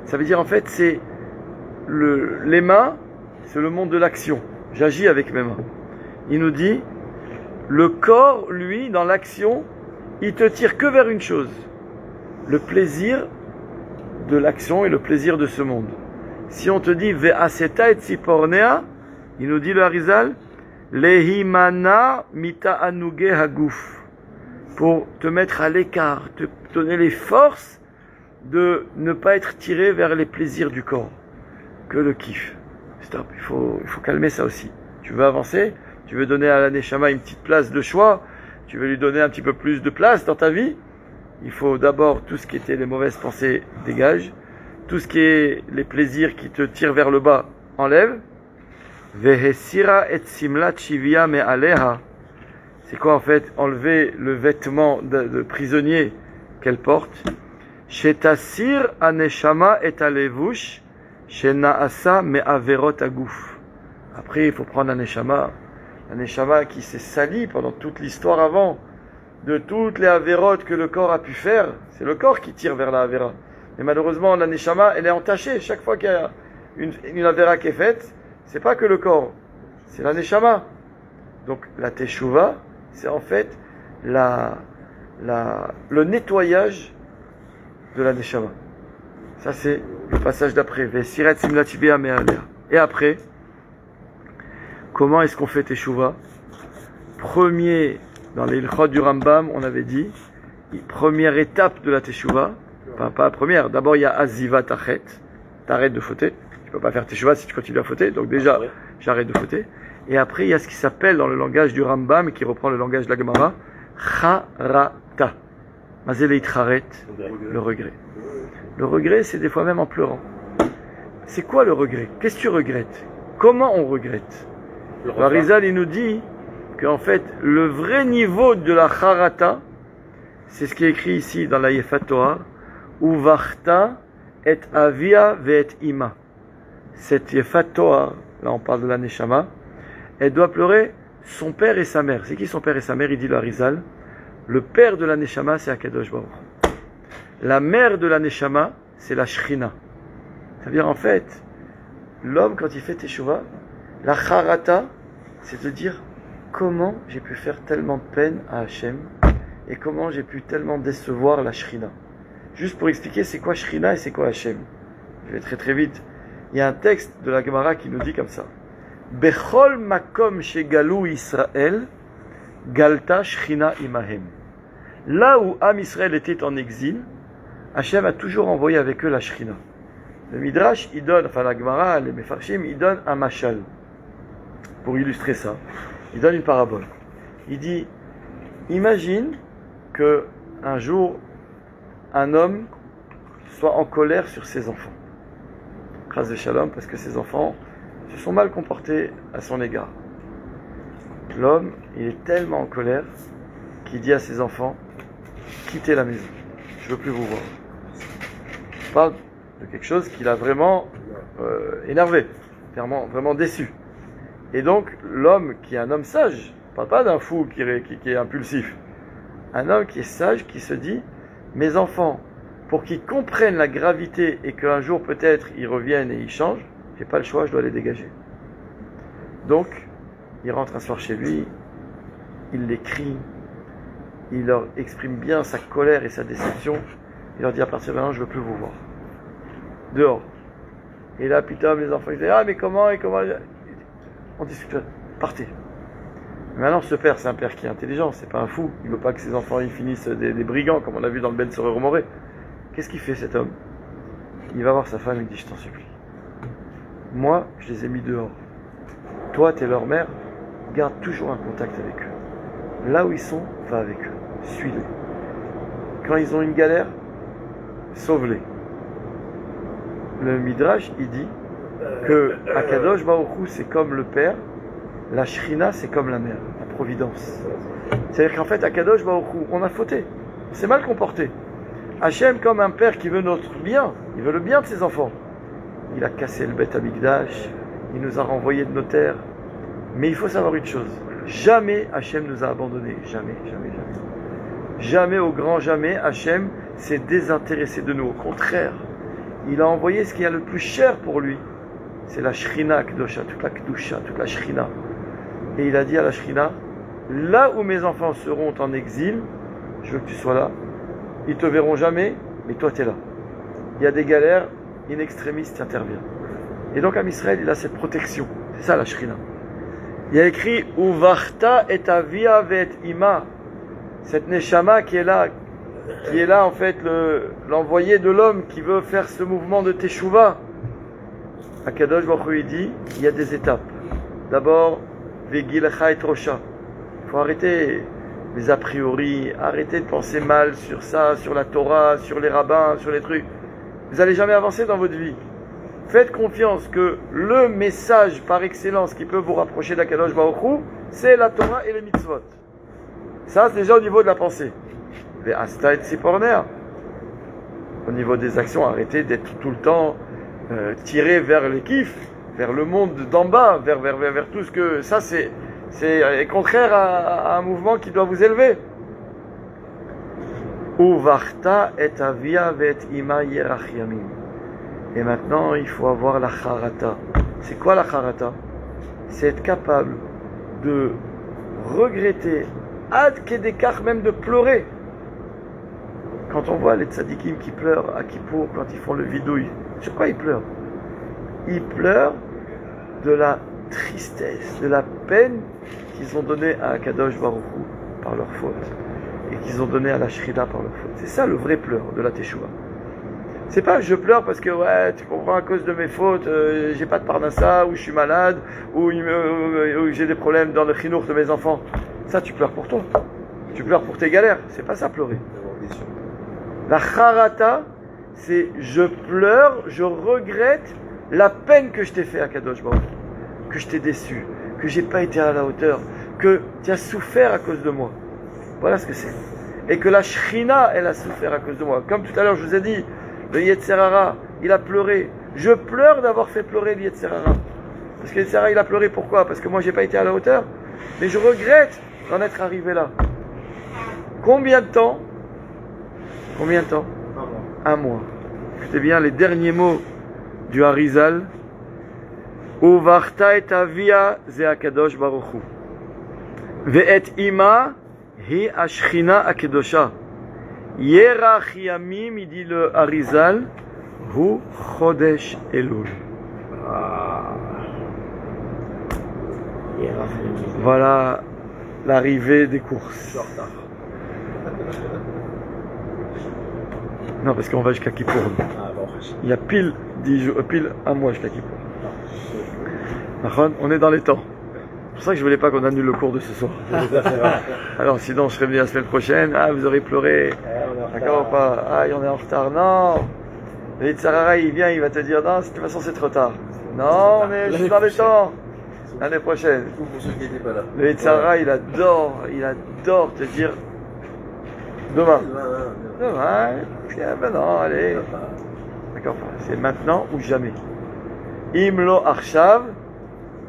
Speaker 2: Ça veut dire en fait c'est les mains, c'est le monde de l'action. J'agis avec mes mains. Il nous dit le corps, lui, dans l'action, il te tire que vers une chose, le plaisir de l'action et le plaisir de ce monde. Si on te dit Ve'aseta et Tzipornea, il nous dit le Harizal, Lehimana mita anuge haguf, pour te mettre à l'écart, te donner les forces de ne pas être tiré vers les plaisirs du corps, que le kiff. Stop, il faut calmer ça aussi. Tu veux avancer, tu veux donner à la Neshama une petite place de choix, tu veux lui donner un petit peu plus de place dans ta vie, il faut d'abord tout ce qui était les mauvaises pensées, dégage. Tout ce qui est les plaisirs qui te tirent vers le bas, enlève. Vehesira et simlat shivia me aleha. C'est quoi en fait? Enlever le vêtement de prisonnier qu'elle porte. Shetasir aneshama et alevush shenaasa me averot agouf. Après, il faut prendre un neshama qui s'est sali pendant toute l'histoire avant, de toutes les avérotes que le corps a pu faire. C'est le corps qui tire vers la avéra. Mais malheureusement, la neshama, elle est entachée. Chaque fois qu'il y a une avéra qui est faite, c'est pas que le corps, c'est la neshama. Donc la teshuva, c'est en fait le nettoyage de la neshama. Ça, c'est le passage d'après. Et après, comment est-ce qu'on fait teshuva? Premier, dans les ilchot du Rambam, on avait dit, première étape de la teshuva, enfin pas la première, d'abord il y a aziva tachet, t'arrêtes de fauter, tu peux pas faire teshuva si tu continues à fauter, donc déjà j'arrête de fauter. Et après il y a ce qui s'appelle dans le langage du Rambam, qui reprend le langage de la Gemara, charata, mazele itcharet, le regret. Le regret, c'est des fois même en pleurant. C'est quoi le regret? Qu'est-ce que tu regrettes? Comment on regrette? Arizal, il nous dit qu'en fait, le vrai niveau de la charata, c'est ce qui est écrit ici dans la Yefat Torah, Uvarta et avia ve'et ima. Cette Yefat Torah, là on parle de la Neshama, elle doit pleurer son père et sa mère. C'est qui son père et sa mère? Il dit le Arizal. Le père de la Neshama, c'est Akadosh Baruch. La mère de la Neshama, c'est la Shrina. Ça veut dire en fait, l'homme quand il fait Teshuvah, la charata, c'est de dire comment j'ai pu faire tellement de peine à Hachem et comment j'ai pu tellement décevoir la Shrina. Juste pour expliquer c'est quoi Shrina et c'est quoi Hachem. Je vais très très vite. Il y a un texte de la Gemara qui nous dit comme ça. Bechol makom shegalu Israël, galta Shrina imahem. Là où Am Israël était en exil, Hachem a toujours envoyé avec eux la Shrina. Le Midrash, il donne, enfin la Gemara, les Mefarshim, il donne un mashal pour illustrer ça. Il donne une parabole. Il dit, imagine que un jour, un homme soit en colère sur ses enfants. Chas de Shalom, parce que ses enfants se sont mal comportés à son égard. L'homme, il est tellement en colère qu'il dit à ses enfants, quittez la maison, je ne veux plus vous voir. Il parle de quelque chose qui l'a vraiment énervé, vraiment déçu. Et donc, l'homme qui est un homme sage, ne parle pas d'un fou qui est impulsif, un homme qui est sage, qui se dit, mes enfants, pour qu'ils comprennent la gravité et qu'un jour peut-être ils reviennent et ils changent, j'ai pas le choix, je dois les dégager. Donc, il rentre un soir chez lui, il les crie, il leur exprime bien sa colère et sa déception, il leur dit à partir de maintenant, je ne veux plus vous voir. Dehors. Et là, putain, les enfants, ils disent, ah, mais comment, on discute, partez. Maintenant, ce père, c'est un père qui est intelligent, c'est pas un fou. Il veut pas que ses enfants ils finissent des brigands, comme on a vu dans le Ben Soror Moré. Qu'est-ce qu'il fait, cet homme? Il va voir sa femme et il dit, je t'en supplie. Moi, je les ai mis dehors. Toi, t'es leur mère, garde toujours un contact avec eux. Là où ils sont, va avec eux. Suis-les. Quand ils ont une galère, sauve-les. Le Midrash, il dit que Akadosh Baruch Hu, c'est comme le père, la Shrina, c'est comme la mère, la providence. C'est-à-dire qu'en fait, Akadosh Baruch Hu, on a fauté, on s'est mal comporté. Hachem, comme un père qui veut notre bien, il veut le bien de ses enfants. Il a cassé le Beth Amikdash, il nous a renvoyés de nos terres. Mais il faut savoir une chose, jamais Hachem nous a abandonnés, jamais. Jamais, au grand jamais, Hachem s'est désintéressé de nous. Au contraire, il a envoyé ce qu'il y a le plus cher pour lui. C'est la Shrina Kedosha, toute la Kedusha, toute la Shrina. Et il a dit à la Shrina, là où mes enfants seront en exil, je veux que tu sois là. Ils te verront jamais, mais toi tu es là. Il y a des galères, in extremis, tu interviens. Et donc à Israël, il a cette protection. C'est ça la Shrina. Il y a écrit Uvarta et avia ve'et ima. Cette Neshama qui est là en fait l'envoyé de l'homme qui veut faire ce mouvement de Teshuvah. Akadosh Baruch Hu dit, il y a des étapes. D'abord, Vegilcha et Rosha. Il faut arrêter les a priori, arrêtez de penser mal sur ça, sur la Torah, sur les rabbins, sur les trucs. Vous n'allez jamais avancer dans votre vie. Faites confiance que le message par excellence qui peut vous rapprocher d'Akadosh Baruch Hu, c'est la Torah et les mitzvot. Ça, c'est déjà au niveau de la pensée. Les asta et tziporner. Au niveau des actions, arrêtez d'être tout le temps tiré vers les kiffs, vers le monde d'en bas, vers tout ce que... Ça, c'est contraire à un mouvement qui doit vous élever. Uvarta et avia vet ima yerach yamim. Et maintenant, il faut avoir la charata. C'est quoi la charata? C'est être capable de regretter, ad kedekach, même de pleurer. Quand on voit les tzadikim qui pleurent à Kippour, quand ils font le vidouille, sur quoi ils pleurent? Ils pleurent de la tristesse, de la peine qu'ils ont donnée à Akadosh Baruch Hu par leur faute, et qu'ils ont donné à la Shrina par leur faute. C'est ça le vrai pleur de la Teshuvah. C'est pas je pleure parce que ouais, tu comprends, à cause de mes fautes, j'ai pas de parnassa, ou je suis malade, ou j'ai des problèmes dans le chinour de mes enfants. Ça, tu pleures pour toi. Tu pleures pour tes galères. C'est pas ça pleurer. La charata, c'est je pleure, je regrette la peine que je t'ai fait à Kadosh Baruch, que je t'ai déçu, que j'ai pas été à la hauteur, que tu as souffert à cause de moi. Voilà ce que c'est. Et que la Shrina, elle a souffert à cause de moi. Comme tout à l'heure, je vous ai dit, le Yetzer Hara, il a pleuré. Je pleure d'avoir fait pleurer le Yetzer Hara. Parce que le Yetzer Hara, il a pleuré pourquoi? Parce que moi, j'ai pas été à la hauteur. Mais je regrette d'en être arrivé là. Combien de temps? Combien de temps? Un mois. Écoutez bien les derniers mots du Harizal. Uvarta et avia ze akadosh baruch hu. Ve'et ima hi ashchina akedosha. Yerach yamim, il dit le Harizal, hu chodesh elul. Voilà l'arrivée des courses. Non, parce qu'on va jusqu'à Kippour. Il y a pile 10 jours, pile un mois jusqu'à Kippour. On est dans les temps. C'est pour ça que je voulais pas qu'on annule le cours de ce soir. Alors sinon je serais venu la semaine prochaine. Ah, vous aurez pleuré. D'accord ou pas? Ah, on est en retard. Non. Le Yetzer Hara, il vient, il va te dire non, de toute façon c'est trop tard. Non, mais je suis dans les temps. L'année prochaine.
Speaker 4: Pour ceux qui n'étaient pas là.
Speaker 2: Le Yetzer Hara, il adore te dire demain. Demain, ben non, allez. D'accord, c'est maintenant ou jamais. Imlo Arshav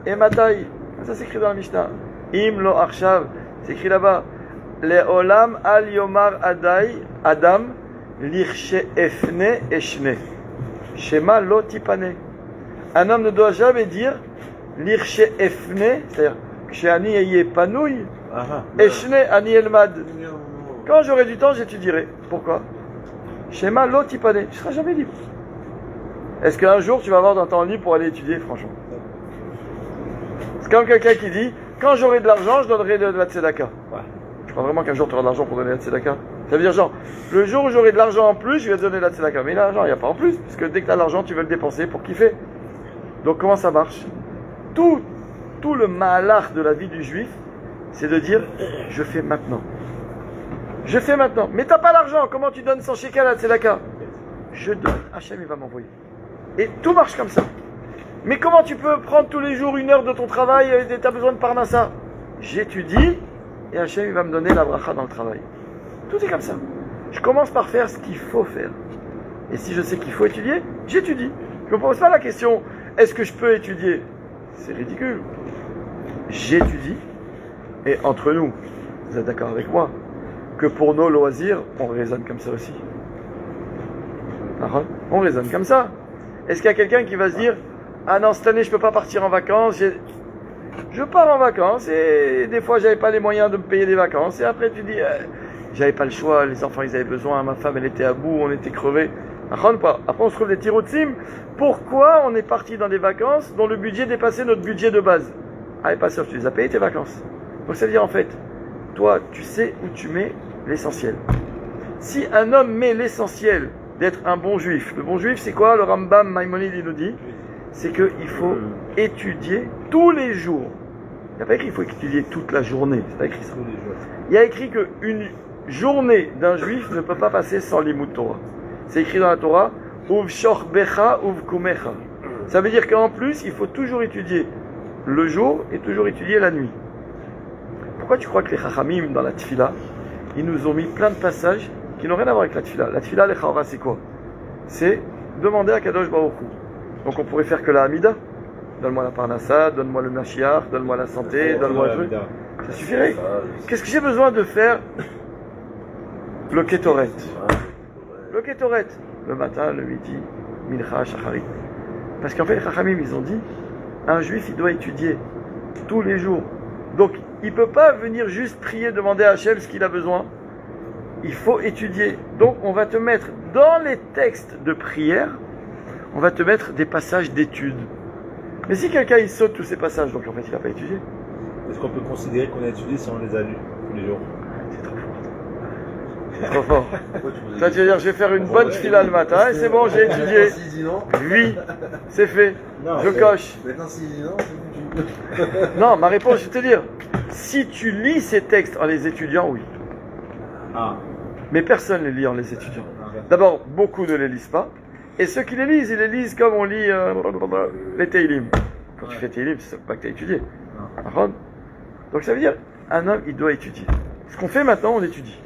Speaker 2: et Matai. Ça s'écrit dans la Mishnah. Imlo Arshav, c'est écrit là-bas. Leolam al yomar Adam lirshe efne eshne. Shema lo tipane. Un homme ne doit jamais dire lirshe efne, c'est-à-dire ksheani eye panouille, eshne ani elmad. Quand j'aurai du temps, j'étudierai. Pourquoi? Shema lo tipane. Tu ne seras jamais libre. Est-ce qu'un jour tu vas avoir un temps libre pour aller étudier, franchement? C'est comme quelqu'un qui dit quand j'aurai de l'argent, je donnerai de la tzedaka. Ouais. Je crois vraiment qu'un jour tu auras de l'argent pour donner de la tzedaka. Ça veut dire genre, le jour où j'aurai de l'argent en plus, je vais te donner de la tzedaka. Mais l'argent, il n'y a pas en plus, parce que dès que tu as l'argent, tu veux le dépenser pour kiffer. Donc comment ça marche? Tout le malach de la vie du juif, c'est de dire je fais maintenant. Je fais maintenant. Mais t'as pas l'argent, comment tu donnes 100 shekels à la tzedaka? Je donne, Hachem il va m'envoyer. Et tout marche comme ça. Mais comment tu peux prendre tous les jours 1 heure de ton travail et tu as besoin de parnassa? J'étudie et Hachem il va me donner la bracha dans le travail. Tout est comme ça. Je commence par faire ce qu'il faut faire. Et si je sais qu'il faut étudier, j'étudie. Je ne me pose pas la question, est-ce que je peux étudier? C'est ridicule. J'étudie. Et entre nous, vous êtes d'accord avec moi, que pour nos loisirs, on raisonne comme ça aussi. On raisonne comme ça. Est-ce qu'il y a quelqu'un qui va se dire ah non, cette année je peux pas partir en vacances, je pars en vacances et des fois j'avais pas les moyens de me payer des vacances et après tu dis j'avais pas le choix, les enfants ils avaient besoin, ma femme elle était à bout, on était crevés. Après on se trouve des tiroutsim. Pourquoi on est parti dans des vacances dont le budget dépassait notre budget de base? Ah, pas sûr, tu les as payés tes vacances. Donc ça veut dire en fait, toi tu sais où tu mets l'essentiel. Si un homme met l'essentiel d'être un bon juif, le bon juif c'est quoi? Le Rambam Maïmonide il nous dit, c'est qu'il faut étudier tous les jours. Il n'y a pas écrit qu'il faut étudier toute la journée. C'est pas écrit ça.
Speaker 1: Tous les jours.
Speaker 2: Il y a écrit qu'une journée d'un juif ne peut pas passer sans l'imout Torah. C'est écrit dans la Torah, Uv shorbecha, uv kumecha. Ça veut dire qu'en plus, il faut toujours étudier le jour et toujours étudier la nuit. Pourquoi tu crois que les Chachamim, dans la Tfila, ils nous ont mis plein de passages qui n'ont rien à voir avec la Tfila? La Tfila, les Chaora, c'est quoi? C'est demander à Kadosh Baruch Hu. Donc on pourrait faire que la Hamida. Donne-moi la Parnassa, donne-moi le Mashiach, donne-moi la santé, donne-moi le truc. Ça suffirait. Qu'est-ce que j'ai besoin de faire? Le Ketoret. Le Ketoret. Le matin, le midi, Mincha, Shacharit. Parce qu'en fait, les Chachamim, ils ont dit, un juif, il doit étudier tous les jours. Donc, il ne peut pas venir juste prier, demander à Hachem ce qu'il a besoin. Il faut étudier. Donc, on va te mettre dans les textes de prière, on va te mettre des passages d'études. Mais si quelqu'un, il saute tous ces passages, donc en fait, il n'a pas étudié.
Speaker 1: Est-ce qu'on peut considérer qu'on a étudié si on les a lus tous les jours?
Speaker 2: C'est trop fort. C'est trop fort. Toi, tu veux dire, je vais faire une bonne fila le matin, et c'est bon, j'ai étudié.
Speaker 4: S'il dit non,
Speaker 2: Oui, c'est fait.
Speaker 1: Non,
Speaker 2: Je coche.
Speaker 4: maintenant s'il dit non, c'est foutu.
Speaker 2: Non, ma réponse, je vais te dire, si tu lis ces textes en les étudiant, oui.
Speaker 1: Ah.
Speaker 2: Mais personne ne les lit en les étudiant. D'abord, beaucoup ne les lisent pas. Et ceux qui les lisent, ils les lisent comme on lit les Teilim. Quand tu fais Teilim, c'est pas que tu as étudié. Donc ça veut dire, un homme, il doit étudier. Ce qu'on fait maintenant, on étudie.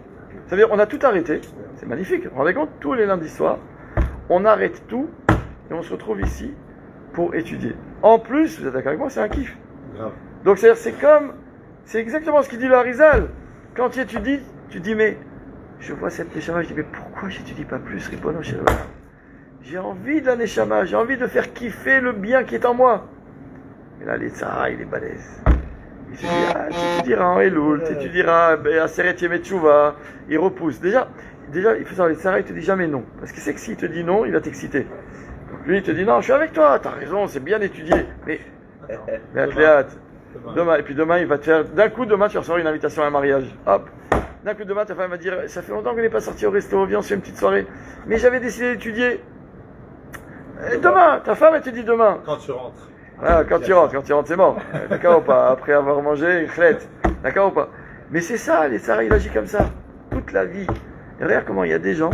Speaker 2: Ça veut dire, on a tout arrêté. C'est magnifique. Vous vous rendez compte? Tous les lundis soirs, on arrête tout et on se retrouve ici pour étudier. En plus, vous êtes d'accord avec moi, c'est un kiff.
Speaker 1: Grave.
Speaker 2: Donc c'est exactement ce qu'il dit le Harizal. Quand tu étudies, tu dis, mais je vois cette Neshama, je dis, mais pourquoi j'étudie pas plus, Ribono Shel Olam? J'ai envie de la Neshama, j'ai envie de faire kiffer le bien qui est en moi. Mais là, les Tzahara, il est balèze. Il se dit, tu étudieras en Elul, tu étudieras à Seret Yemei Teshuvah, il repousse. Déjà, il faut savoir, les Tzahara, il te dit jamais non. Parce qu'il sait que s'il te dit non, il va t'exciter. Donc lui, il te dit, non, je suis avec toi, t'as raison, c'est bien étudié. Mais hâte. Demain, et puis demain, il va te faire. D'un coup, demain, tu vas recevoir une invitation à un mariage. Hop. D'un coup, demain, ta femme va dire, ça fait longtemps qu'on n'est pas sorti au resto, viens, on se fait une petite soirée. Mais j'avais décidé d'étudier. Et demain, ta femme, elle te dit demain.
Speaker 1: Quand tu rentres.
Speaker 2: Ah, quand tu rentres, c'est mort. D'accord ou pas? Après avoir mangé, chlette. D'accord ou pas? Mais c'est ça, les Tzahara, il agit comme ça. Toute la vie. Et regarde comment il y a des gens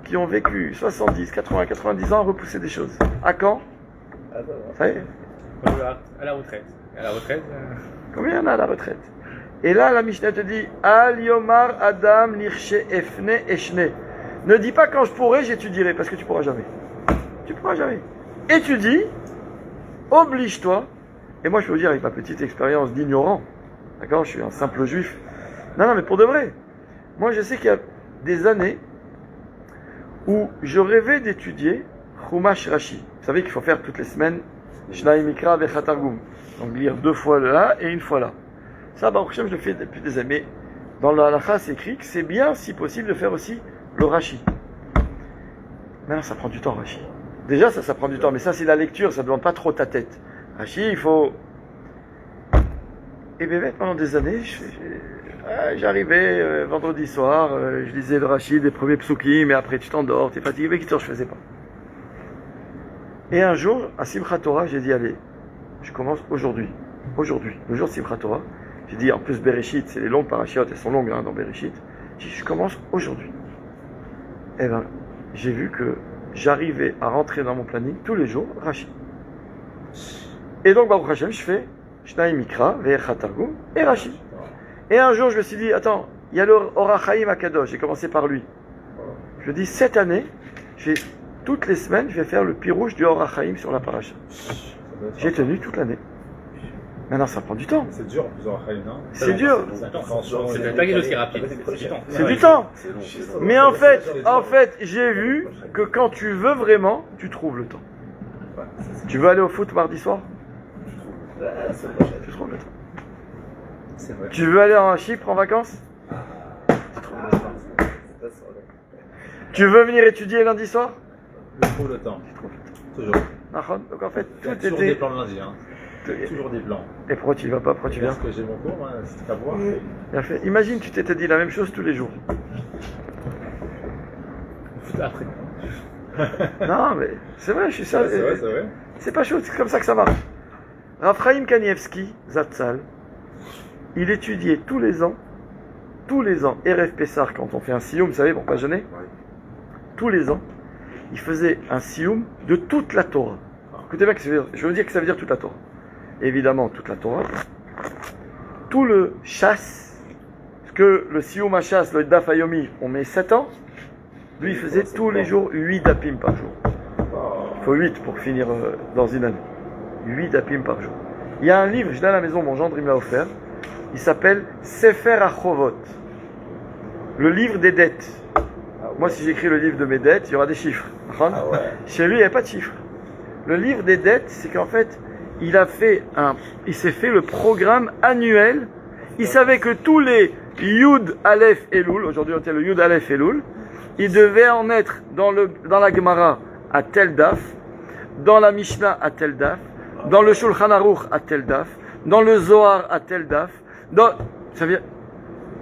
Speaker 2: qui ont vécu 70, 80, 90 ans à repousser des choses. À quand? Ça y est.
Speaker 5: À la retraite. À la retraite.
Speaker 2: Combien il y en a à la retraite? Et là, la Mishnah te dit Al Yomar Adam Lirshe Efne Eshne. Ne dis pas quand je pourrai, j'étudierai, parce que tu pourras jamais. Tu pourras jamais. Étudie, oblige-toi. Et moi, je peux vous dire, avec ma petite expérience d'ignorant, d'accord, je suis un simple juif. Non, mais pour de vrai. Moi, je sais qu'il y a des années où je rêvais d'étudier Chumash Rashi. Vous savez qu'il faut faire toutes les semaines Shnai Mikra Vechatargum. Donc lire 2 fois là et 1 fois là. Ça, Baruch Hashem, je le fais depuis des années. Dans la halakha, c'est écrit que c'est bien, si possible, de faire aussi le Rashi. Maintenant, ça prend du temps, Rashi. Déjà, ça prend du temps, mais ça, c'est la lecture, ça ne demande pas trop ta tête. Rashi, il faut... Et bien, pendant des années, j'arrivais vendredi soir, je lisais le Rashi, des premiers psukim, mais après, tu t'endors, tu es fatigué, mais je faisais pas. Et un jour, à Simchat Torah, j'ai dit, allez, je commence aujourd'hui, le jour de Simchat Torah. J'ai dit, en plus, Bereshit, c'est les longues parachiotes, elles sont longues dans Bereshit. J'ai dit, je commence aujourd'hui. Eh bien, j'ai vu que j'arrivais à rentrer dans mon planning tous les jours, Rashi. Et donc, Baruch Hashem, je fais Shnai Mikra, Ve'echa Targum et Rashi. Et un jour, je me suis dit, attends, il y a le Orach Chaim Akadosh, j'ai commencé par lui. Je dis, cette année, toutes les semaines, je vais faire le pirouche du Orach Chaim sur la paracha. J'ai tenu toute l'année. Maintenant, ça prend du temps.
Speaker 1: C'est dur, plus Orach Chaim, non?
Speaker 2: C'est dur.
Speaker 5: C'est pas quelque chose qui est rapide. C'est du temps.
Speaker 2: C'est du temps. Mais en fait, j'ai vu que quand tu veux vraiment, tu trouves le temps. Tu veux aller au foot mardi soir? Tu trouves le temps.
Speaker 1: C'est vrai.
Speaker 2: Tu veux aller en Chypre en vacances? Tu trouves le temps. Tu veux venir étudier lundi soir?
Speaker 1: Je trouve le temps.
Speaker 2: Tu trouves le temps.
Speaker 1: Toujours.
Speaker 2: Donc en fait,
Speaker 1: Il y a
Speaker 2: tout
Speaker 1: toujours des
Speaker 2: était...
Speaker 1: plans le lundi, hein. Toujours des plans.
Speaker 2: Et pourquoi tu y vas pas? Pourquoi tu viens?
Speaker 1: Parce que j'ai mon cours, moi, c'est à voir.
Speaker 2: Bien fait. Imagine, tu t'étais dit la même chose tous les jours.
Speaker 1: Après.
Speaker 2: Non, mais c'est vrai, je suis ça.
Speaker 1: C'est vrai.
Speaker 2: C'est pas chaud, c'est comme ça que ça marche. Raphaïm Kanievski, Zatzal, il étudiait tous les ans, Erev Pessar, quand on fait un sioum, vous savez, pour pas jeûner, tous les ans, il faisait un sioum de toute la Torah. Écoutez bien, je veux dire que ça veut dire toute la Torah. Évidemment, toute la Torah. Tout le chasse, parce que le sioum à chasse, le daf ayomi, on met 7 ans, lui il faisait tous les jours 8 dapim par jour. Il faut 8 pour finir dans une année. 8 dapim par jour. Il y a un livre, je l'ai à la maison, mon gendre il me l'a offert, il s'appelle Sefer HaChovot, le livre des dettes. Moi, si j'écris le livre de mes dettes, il y aura des chiffres. Chez lui, il n'y a pas de chiffres. Le livre des dettes, c'est qu'en fait, il s'est fait le programme annuel. Il savait que tous les Yud, Aleph, Elul, aujourd'hui on était le Yud, Aleph, Elul, il devait en être dans la Gemara à tel daf, dans la Mishnah à tel daf, dans le Shulchan Aruch à tel daf, dans le Zohar à tel daf, ça veut dire,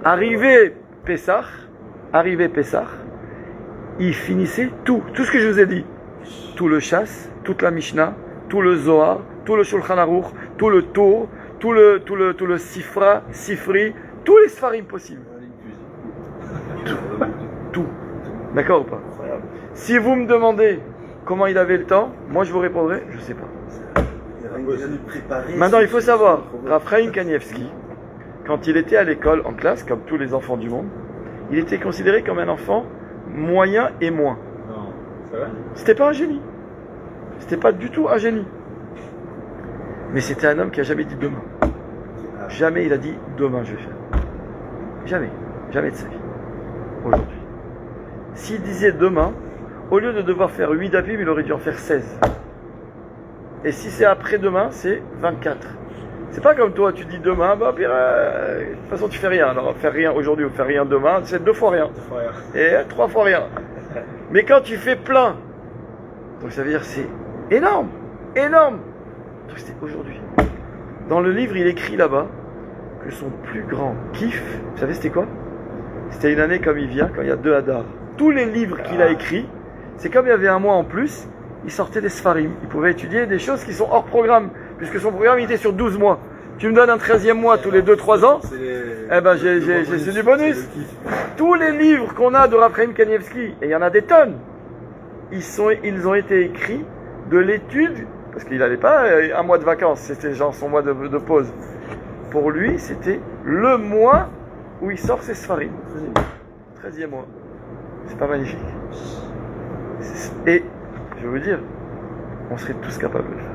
Speaker 2: arrivé Pessah, il finissait tout ce que je vous ai dit, tout le chasse, toute la Mishnah, tout le Zohar, tout le Shulchan Aruch, tout le Tour, tout le Sifra, Sifri, tous les Sfarim possibles. Tout. D'accord ou pas? Si vous me demandez comment il avait le temps, moi je vous répondrai, je ne sais pas. Maintenant il faut savoir, Rav Chaim Kanievski, quand il était à l'école en classe, comme tous les enfants du monde, il était considéré comme un enfant moyen et moins.
Speaker 1: Non, c'est vrai?
Speaker 2: C'était pas un génie. C'était pas du tout un génie. Mais c'était un homme qui a jamais dit demain. Jamais il a dit demain je vais faire. Jamais. Jamais de sa vie. Aujourd'hui. S'il disait demain, au lieu de devoir faire 8 dapim, il aurait dû en faire 16. Et si c'est après-demain, c'est 24. C'est pas comme toi, tu dis demain, bah pire, de toute façon tu fais rien. Alors faire rien aujourd'hui ou faire rien demain, c'est 2 fois rien. Et 3 fois rien. Mais quand tu fais plein, donc ça veut dire c'est énorme, énorme. Donc c'était aujourd'hui. Dans le livre, il écrit là-bas que son plus grand kiff, vous savez c'était quoi? C'était une année comme il vient, quand il y a 2 Hadar. Tous les livres qu'il a écrits, c'est comme il y avait un mois en plus, il sortait des Sfarim. Il pouvait étudier des choses qui sont hors programme, puisque son programme il était sur 12 mois. Tu me donnes un 13e mois tous les 2-3 ans, eh ben c'est du bonus. Tous les livres qu'on a de Rav Chaim Kanievski, et il y en a des tonnes, ils ont été écrits de l'étude, parce qu'il n'avait pas un mois de vacances, c'était genre son mois de pause. Pour lui, c'était le mois où il sort ses Sfarim. 13e mois. C'est pas magnifique. Et, je veux vous dire, on serait tous capables de le faire.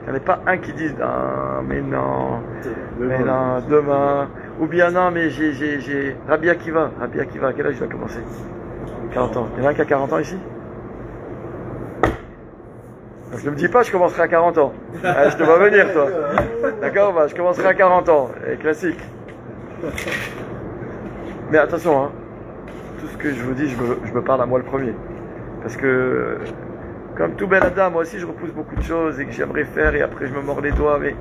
Speaker 2: Il n'y en a pas un qui dise ah, mais non, demain, ou bien non, mais j'ai Rabbi Akiva, à quel âge il va commencer? 40 ans. Il y en a un qui a 40 ans ici? Donc ne me dis pas je commencerai à 40 ans. Je te vois venir toi. D'accord, bah, je commencerai à 40 ans. Classique. Mais attention, hein, tout ce que je vous dis, je me parle à moi le premier. Parce que, comme tout Ben Adam, moi aussi je repousse beaucoup de choses et que j'aimerais faire et après je me mords les doigts. Mais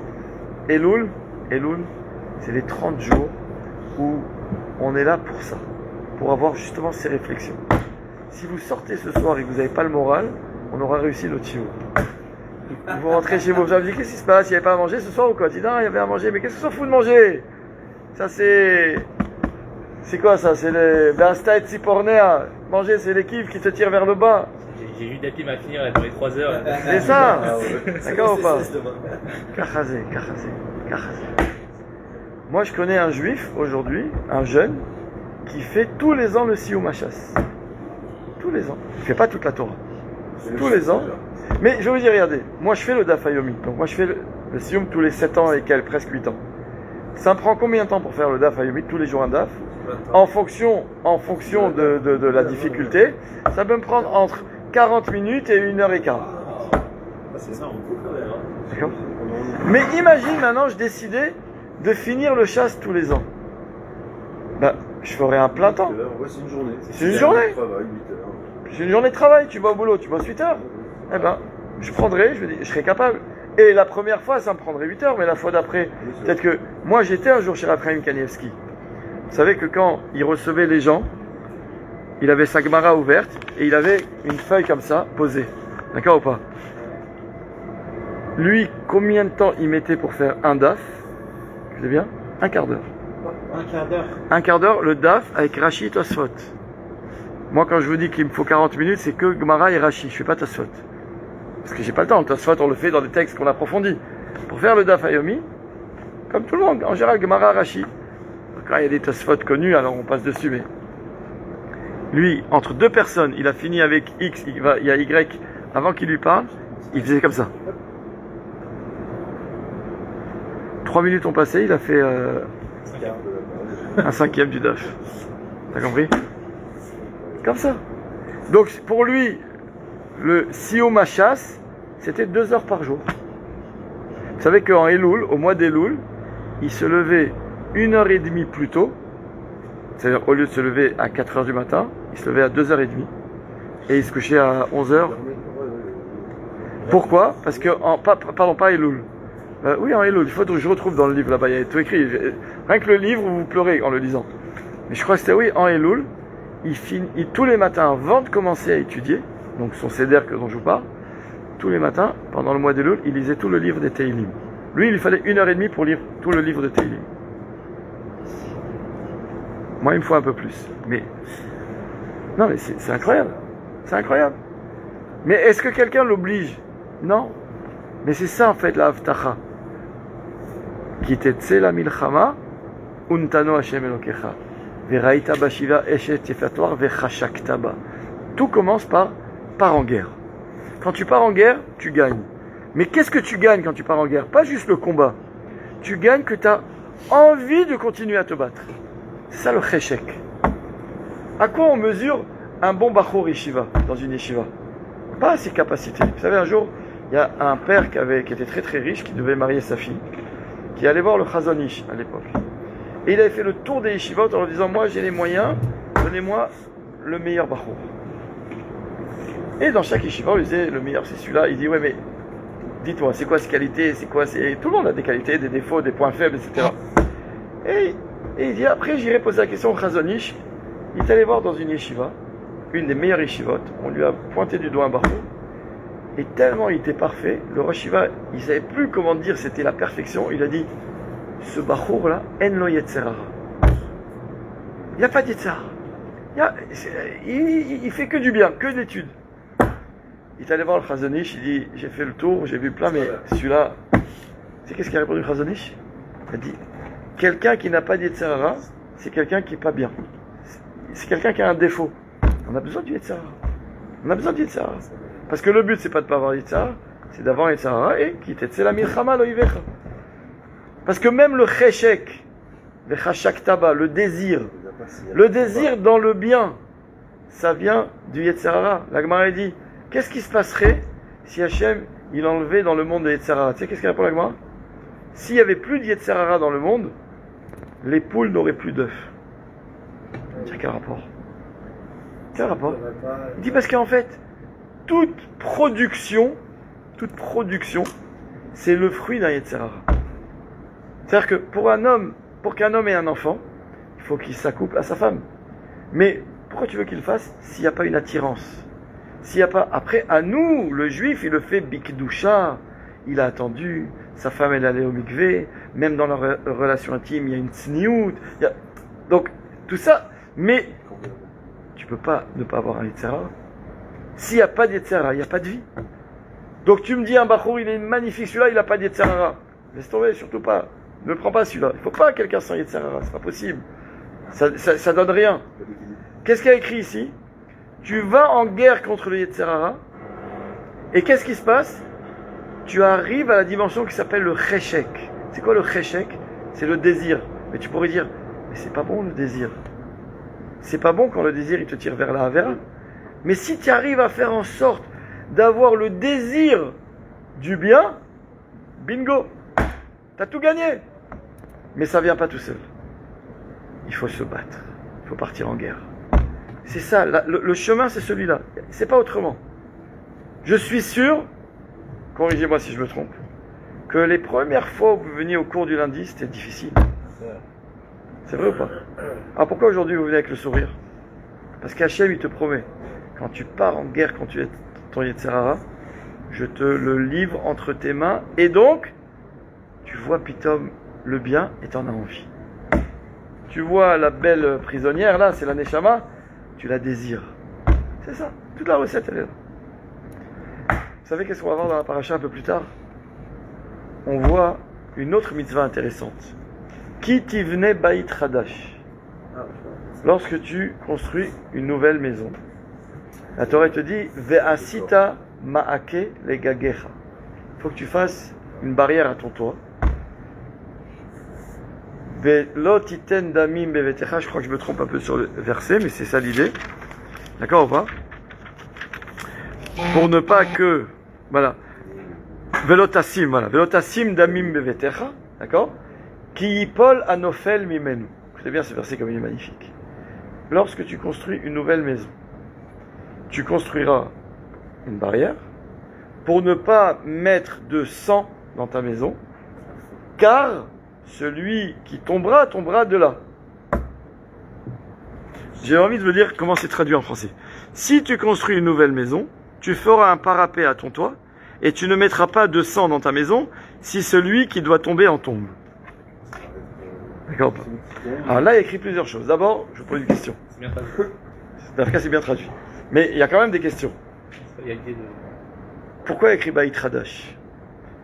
Speaker 2: Elul, c'est les 30 jours où on est là pour ça. Pour avoir justement ces réflexions. Si vous sortez ce soir et que vous n'avez pas le moral, on aura réussi notre chiot. Vous rentrez chez vous, vous avez dit qu'est-ce qui se passe? Il n'y avait pas à manger ce soir ou quoi? Tu dis non, il y avait à manger, mais qu'est-ce que ça fout de manger? Ça c'est. C'est quoi ça? C'est les Basta et Tsipornea. Manger, c'est l'équipe qui te tire vers le bas.
Speaker 5: J'ai eu d'apim à finir là, dans les 3 heures.
Speaker 2: C'est ça. D'accord ou pas? Kachazé. Moi je connais un juif aujourd'hui, un jeune, qui fait tous les ans le Sioum Hachas. Tous les ans. Il ne fait pas toute la Torah. Tous les ans. Mais je vais vous dire, regardez, moi je fais le Daf Hayomi. Donc moi je fais le Sioum tous les 7 ans et quelques, presque 8 ans. Ça me prend combien de temps pour faire le Daf Hayomi? Tous les jours un Daf. En fonction de la difficulté, ça peut me prendre entre 40 minutes et 1h15.
Speaker 1: C'est ça,
Speaker 2: D'accord? Mais imagine maintenant, je décidais de finir le chasse tous les ans. Ben, je ferais un plein temps.
Speaker 4: C'est une journée.
Speaker 2: C'est une journée. C'est une journée de travail, tu vas au boulot, tu bosses 8 heures. Eh ben, je prendrais, je serais capable. Et la première fois, ça me prendrait 8 heures, mais la fois d'après, peut-être que... Moi, j'étais un jour chez Rav Chaim Kanievski. Vous savez que quand il recevait les gens, il avait sa Gemara ouverte et il avait une feuille comme ça, posée. D'accord ou pas? Lui, combien de temps il mettait pour faire un daf? Écoutez bien, un quart d'heure.
Speaker 1: Un quart d'heure.
Speaker 2: Un quart d'heure, le DAF avec Rashi et Tosfot. Moi, quand je vous dis qu'il me faut 40 minutes, c'est que Gemara et Rashi, je fais pas Tosfot. Parce que j'ai pas le temps. Le Tosfot, on le fait dans des textes qu'on approfondit. Pour faire le DAF Ayomi, comme tout le monde, en général, Gemara, Rashi. Quand il y a des Tosfot connus, alors on passe dessus, mais... Lui, entre deux personnes, il a fini avec X, il y a Y, avant qu'il lui parle, il faisait comme ça. 3 minutes ont passé, il a fait un cinquième du DAF. T'as compris? Comme ça. Donc pour lui, le Siyum Hashas, c'était 2 heures par jour. Vous savez qu'en Elul, au mois d'Elul, il se levait 1h30 plus tôt. C'est-à-dire au lieu de se lever à 4h du matin, il se levait à 2h30. Et il se couchait à 11h. Pourquoi? Parce que, pas Elul. Oui, en Elul, il faut que je retrouve dans le livre là-bas, il y a tout écrit. Rien que le livre, vous pleurez en le lisant. Mais je crois que c'était, oui, en Elul, tous les matins, avant de commencer à étudier, donc son Seder dont je vous parle, tous les matins, pendant le mois d'Elul, il lisait tout le livre des Teilim. Lui, il lui fallait 1h30 pour lire tout le livre de Teilim. Moi, il me faut un peu plus. Mais, non, mais c'est incroyable. C'est incroyable. Mais est-ce que quelqu'un l'oblige? Non. Mais c'est ça, en fait, la Haftacha. Ki tetze la milchama, untano Hashem Elokecha. Veraita bashiva eshet yefatoir vechashakta ba. Tout commence par en guerre. Quand tu pars en guerre, tu gagnes. Mais qu'est-ce que tu gagnes quand tu pars en guerre? Pas juste le combat. Tu gagnes que tu as envie de continuer à te battre. C'est ça le cheshek. À quoi on mesure un bon bachour yeshiva dans une yeshiva? Pas à ses capacités. Vous savez, un jour, il y a un père qui était très très riche, qui devait marier sa fille, qui allait voir le Chazon Ish à l'époque. Et il avait fait le tour des yeshivot en leur disant, moi j'ai les moyens, donnez-moi le meilleur bachour. Et dans chaque yeshiva, on lui disait, le meilleur c'est celui-là. Il dit, ouais mais, dites-moi, c'est quoi ses qualités, c'est quoi ses... Tout le monde a des qualités, des défauts, des points faibles, etc. Et il dit, après j'irai poser la question au Chazon Ish. Il est allé voir dans une yeshiva, une des meilleures yeshivot, on lui a pointé du doigt un bachour. Et tellement il était parfait, le Rosh Yeshiva, il ne savait plus comment dire, c'était la perfection. Il a dit, ce bachour là, en lo yetzerara. Il n'y a pas de yetzerara. Il fait que du bien, que d'études. Il est allé voir le Chazon Ish, il dit, j'ai fait le tour, j'ai vu plein, mais celui-là, c'est qu'est-ce qu'il a répondu le Chazon Ish? Il a dit, quelqu'un qui n'a pas de yetzerara, c'est quelqu'un qui n'est pas bien. C'est quelqu'un qui a un défaut. On a besoin du yetzerara. On a besoin du yetzerara. Parce que le but, c'est pas de pas avoir Yitzhara, c'est d'avoir Yitzhara et qui c'est la milchama lo yivecha. Parce que même le cheshek, le chashaktaba, le désir dans le bien, ça vient du Yitzhara. La Gemara dit, qu'est-ce qui se passerait si Hachem, il enlevait dans le monde de Yitzhara? Tu sais qu'est-ce qu'il répond la Gemara? S'il y avait plus de Yitzhara dans le monde, les poules n'auraient plus d'œufs. Quel rapport? Quel rapport? Il dit parce qu'en fait, toute production, c'est le fruit d'un Yetzirah. C'est-à-dire que pour qu'un homme ait un enfant, il faut qu'il s'accouple à sa femme. Mais pourquoi tu veux qu'il le fasse s'il n'y a pas une attirance? S'il n'y a pas... Après, à nous, le juif, il le fait bikdusha, il a attendu, sa femme elle allait au mikvé, même dans leur relation intime, il y a une tsniout. Donc, tout ça, mais tu peux pas ne pas avoir un Yetzirah. S'il n'y a pas de Yetzirah, il n'y a pas de vie. Donc tu me dis, un bachour, il est magnifique, celui-là, il n'a pas de Yetzirah. Laisse tomber, surtout pas. Ne prends pas celui-là. Il ne faut pas quelqu'un sans Yetzirah, c'est pas possible. Ça donne rien. Qu'est-ce qu'il y a écrit ici? Tu vas en guerre contre le Yetzirah, et qu'est-ce qui se passe? Tu arrives à la dimension qui s'appelle le cheshek. C'est quoi le cheshek? C'est le désir. Mais tu pourrais dire, mais c'est pas bon le désir. C'est pas bon quand le désir il te tire vers la Havera. Mais si tu arrives à faire en sorte d'avoir le désir du bien, bingo, tu as tout gagné. Mais ça ne vient pas tout seul. Il faut se battre. Il faut partir en guerre. C'est ça, le chemin c'est celui-là. C'est pas autrement. Je suis sûr, corrigez-moi si je me trompe, que les premières fois où vous veniez au cours du lundi, c'était difficile. C'est vrai ou pas? Alors pourquoi aujourd'hui vous venez avec le sourire? Parce qu'Hachem il te promet, quand tu pars en guerre, quand tu es ton Yetzirah, je te le livre entre tes mains, et donc, tu vois Pitom le bien et t'en as envie. Tu vois la belle prisonnière là, c'est la Neshama, tu la désires. C'est ça, toute la recette elle est là. Vous savez qu'est-ce qu'on va voir dans la paracha un peu plus tard? On voit une autre mitzvah intéressante. Ki tivne bait chadash. Lorsque tu construis une nouvelle maison, la Torah te dit ve'asita ma'ake legagecha. Il faut que tu fasses une barrière à ton toit. Ve'lo titen damim bevetecha. Je crois que je me trompe un peu sur le verset, mais c'est ça l'idée. D'accord ou pas? Pour ne pas que, voilà, velotassim, voilà, velotassim damim bevetecha, d'accord? Ki yipol anofel mimenu. Écoutez bien ce verset comme il est magnifique. Lorsque tu construis une nouvelle maison, tu construiras une barrière pour ne pas mettre de sang dans ta maison, car celui qui tombera, tombera de là. J'ai envie de vous dire comment c'est traduit en français. Si tu construis une nouvelle maison, tu feras un parapet à ton toit et tu ne mettras pas de sang dans ta maison si celui qui doit tomber en tombe. D'accord. Alors là, il y a écrit plusieurs choses. D'abord, je vous pose une question.
Speaker 5: C'est bien traduit.
Speaker 2: Dans le cas, c'est bien traduit. Mais il y a quand même des questions.
Speaker 5: Il y a l'idée de...
Speaker 2: Pourquoi il y a écrit Baït Radash?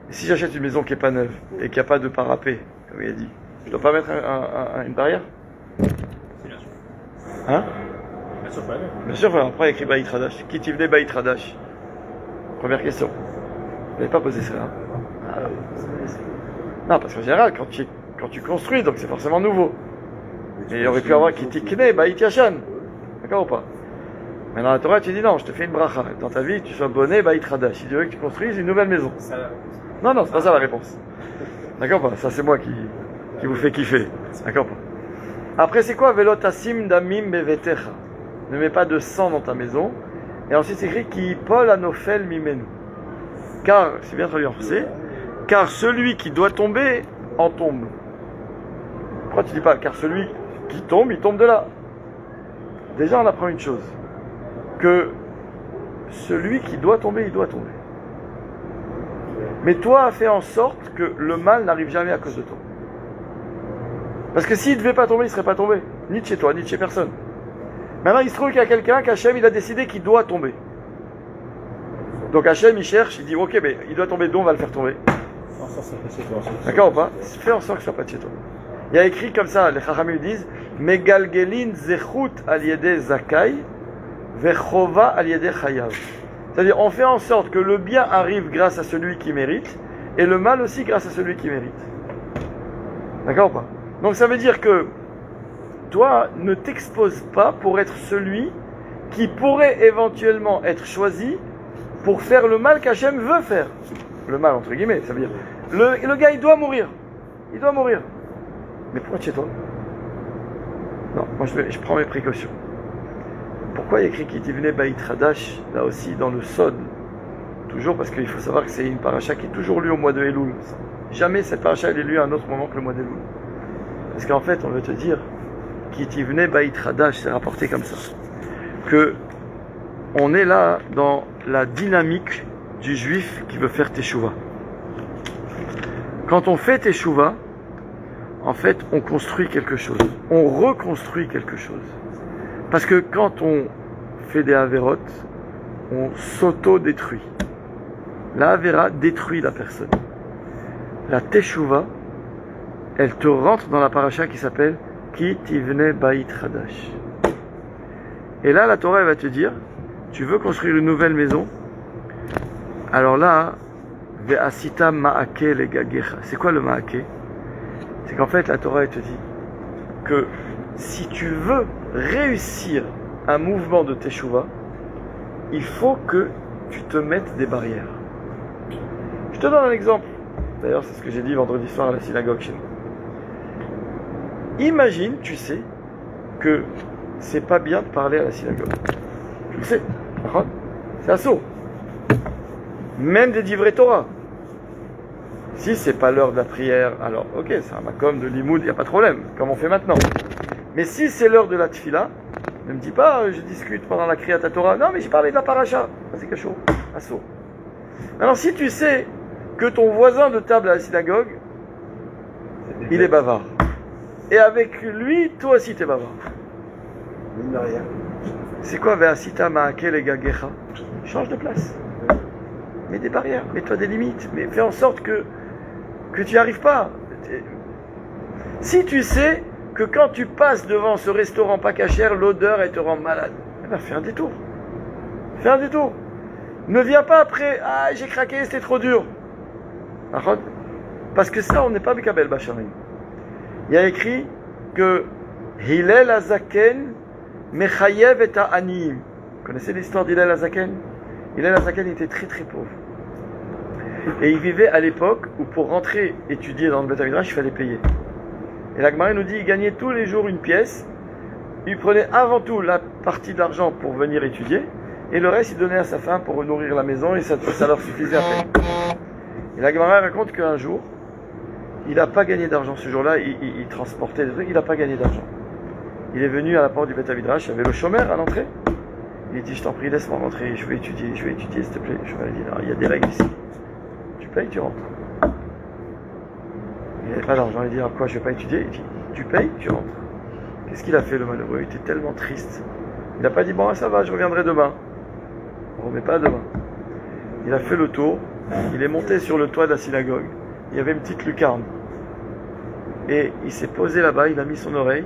Speaker 2: Et si j'achète une maison qui n'est pas neuve et qu'il n'y a pas de parapet, comme il a dit, je ne dois pas mettre une barrière?
Speaker 5: C'est bien sûr.
Speaker 2: Hein?
Speaker 5: Bien sûr, pas la même.
Speaker 2: Bien sûr, voilà. Après il y a écrit Baït Radash. Qui tivne Baït Radash? Première question. Vous n'avez pas posé ça, hein? Ah, non, parce qu'en général, quand tu construis, donc c'est forcément nouveau. Et il aurait pu avoir qui tikne Baït Yashan. D'accord ou pas? Mais dans la Torah, tu dis non, je te fais une bracha. Dans ta vie, tu sois bonnet, Baït Radash. Si tu veux que tu construises une nouvelle maison.
Speaker 5: Ça, la réponse.
Speaker 2: Non, non, c'est pas ça la réponse. D'accord pas? Ça, c'est moi qui vous fait kiffer. D'accord pas? Après, c'est quoi? Velotassim damim bevetecha. Ne mets pas de sang dans ta maison. Et ensuite, c'est écrit qui pol anofel mimenu. Car, c'est bien traduit en français, car celui qui doit tomber en tombe. Pourquoi tu dis pas car celui qui tombe, il tombe de là? Déjà, on apprend une chose. Que celui qui doit tomber, il doit tomber. Mais toi, fais en sorte que le mal n'arrive jamais à cause de toi. Parce que s'il ne devait pas tomber, il ne serait pas tombé. Ni de chez toi, ni de chez personne. Maintenant, il se trouve qu'il y a quelqu'un qu'Hachem, il a décidé qu'il doit tomber. Donc Hachem, il cherche, il dit, ok, mais il doit tomber, donc on va le faire tomber. D'accord ou pas? Fais en sorte que ce ne soit pas de chez toi. Il y a écrit comme ça, les Chachamim disent, Megalgelin zechut al yede zakai, vechova al yede chayav. C'est-à-dire, on fait en sorte que le bien arrive grâce à celui qui mérite, et le mal aussi grâce à celui qui mérite. D'accord ou pas? Donc ça veut dire que toi, ne t'expose pas pour être celui qui pourrait éventuellement être choisi pour faire le mal qu'Hachem veut faire. Le mal entre guillemets, ça veut dire le gars il doit mourir. Il doit mourir. Mais pourquoi chez toi? Non, moi je prends mes précautions. Pourquoi il y a écrit qu'il venait Baït Radash, là aussi dans le Sod? Toujours parce qu'il faut savoir que c'est une paracha qui est toujours lue au mois de Elul. Jamais cette paracha elle est lue à un autre moment que le mois d'Elul. Parce qu'en fait, on veut te dire, qu'il venait Baït Radash, c'est rapporté comme ça. Que on est là dans la dynamique du juif qui veut faire teshuva. Quand on fait teshuva, en fait, on construit quelque chose. On reconstruit quelque chose. Parce que quand on fait des avérotes, on s'auto-détruit. La avéra détruit la personne. La teshuva, elle te rentre dans la paracha qui s'appelle Ki tivne Baït Radash. Et là, la Torah elle va te dire, tu veux construire une nouvelle maison? Alors là, Ve'asita ma'ake legagecha. C'est quoi le ma'ake? C'est qu'en fait, la Torah elle te dit que si tu veux réussir un mouvement de teshuva, il faut que tu te mettes des barrières. Je te donne un exemple. D'ailleurs, c'est ce que j'ai dit vendredi soir à la synagogue chez nous. Imagine, tu sais, que c'est pas bien de parler à la synagogue. Tu le sais, c'est assaut. Même des divrei Torah. Si c'est pas l'heure de la prière, alors ok, c'est un makom de limoud, il n'y a pas de problème, comme on fait maintenant. Mais si c'est l'heure de la tfila, ne me dis pas, je discute pendant la kriyat Torah. Non, mais j'ai parlé de la paracha. C'est quelque chose, assaut. Alors si tu sais que ton voisin de table à la synagogue, il est bavard. Et avec lui, toi aussi t'es bavard.
Speaker 4: Mine de rien.
Speaker 2: C'est quoi Ve'asita ma'akel et gagecha? Change de place. Mets des barrières, mets-toi des limites, mais fais en sorte que tu n'y arrives pas. Si tu sais que quand tu passes devant ce restaurant pas cachère, l'odeur elle te rend malade, eh ben fais un détour. Fais un détour. Ne viens pas après, ah j'ai craqué, c'était trop dur. Parce que ça, on n'est pas Mikabel Bacharim. Il y a écrit que Hillel Azaken Mechayev et Aniim. Vous connaissez l'histoire d'Hillel Azaken? Hillel Azaken était très très pauvre. Et il vivait à l'époque où pour rentrer étudier dans le Beth Midrash, il fallait payer. Et la Gemara nous dit qu'il gagnait tous les jours une pièce. Il prenait avant tout la partie de l'argent pour venir étudier. Et le reste, il donnait à sa femme pour nourrir la maison et ça leur suffisait après. Et la Gemara raconte qu'un jour, il n'a pas gagné d'argent ce jour-là, il transportait des trucs, il n'a pas gagné d'argent. Il est venu à la porte du Beth Midrash, il y avait le chômeur à l'entrée. Il dit, je t'en prie, laisse-moi rentrer, je vais étudier s'il te plaît. Je lui ai dit, il y a des règles ici. Tu payes, tu rentres. Il n'avait pas d'argent, il dit, alors quoi, je ne vais pas étudier? Il dit, tu payes, tu rentres. Qu'est-ce qu'il a fait le malheureux? Il était tellement triste. Il n'a pas dit, bon, ça va, je reviendrai demain. On ne remet pas demain. Il a fait le tour, il est monté sur le toit de la synagogue. Il y avait une petite lucarne. Et il s'est posé là-bas, il a mis son oreille,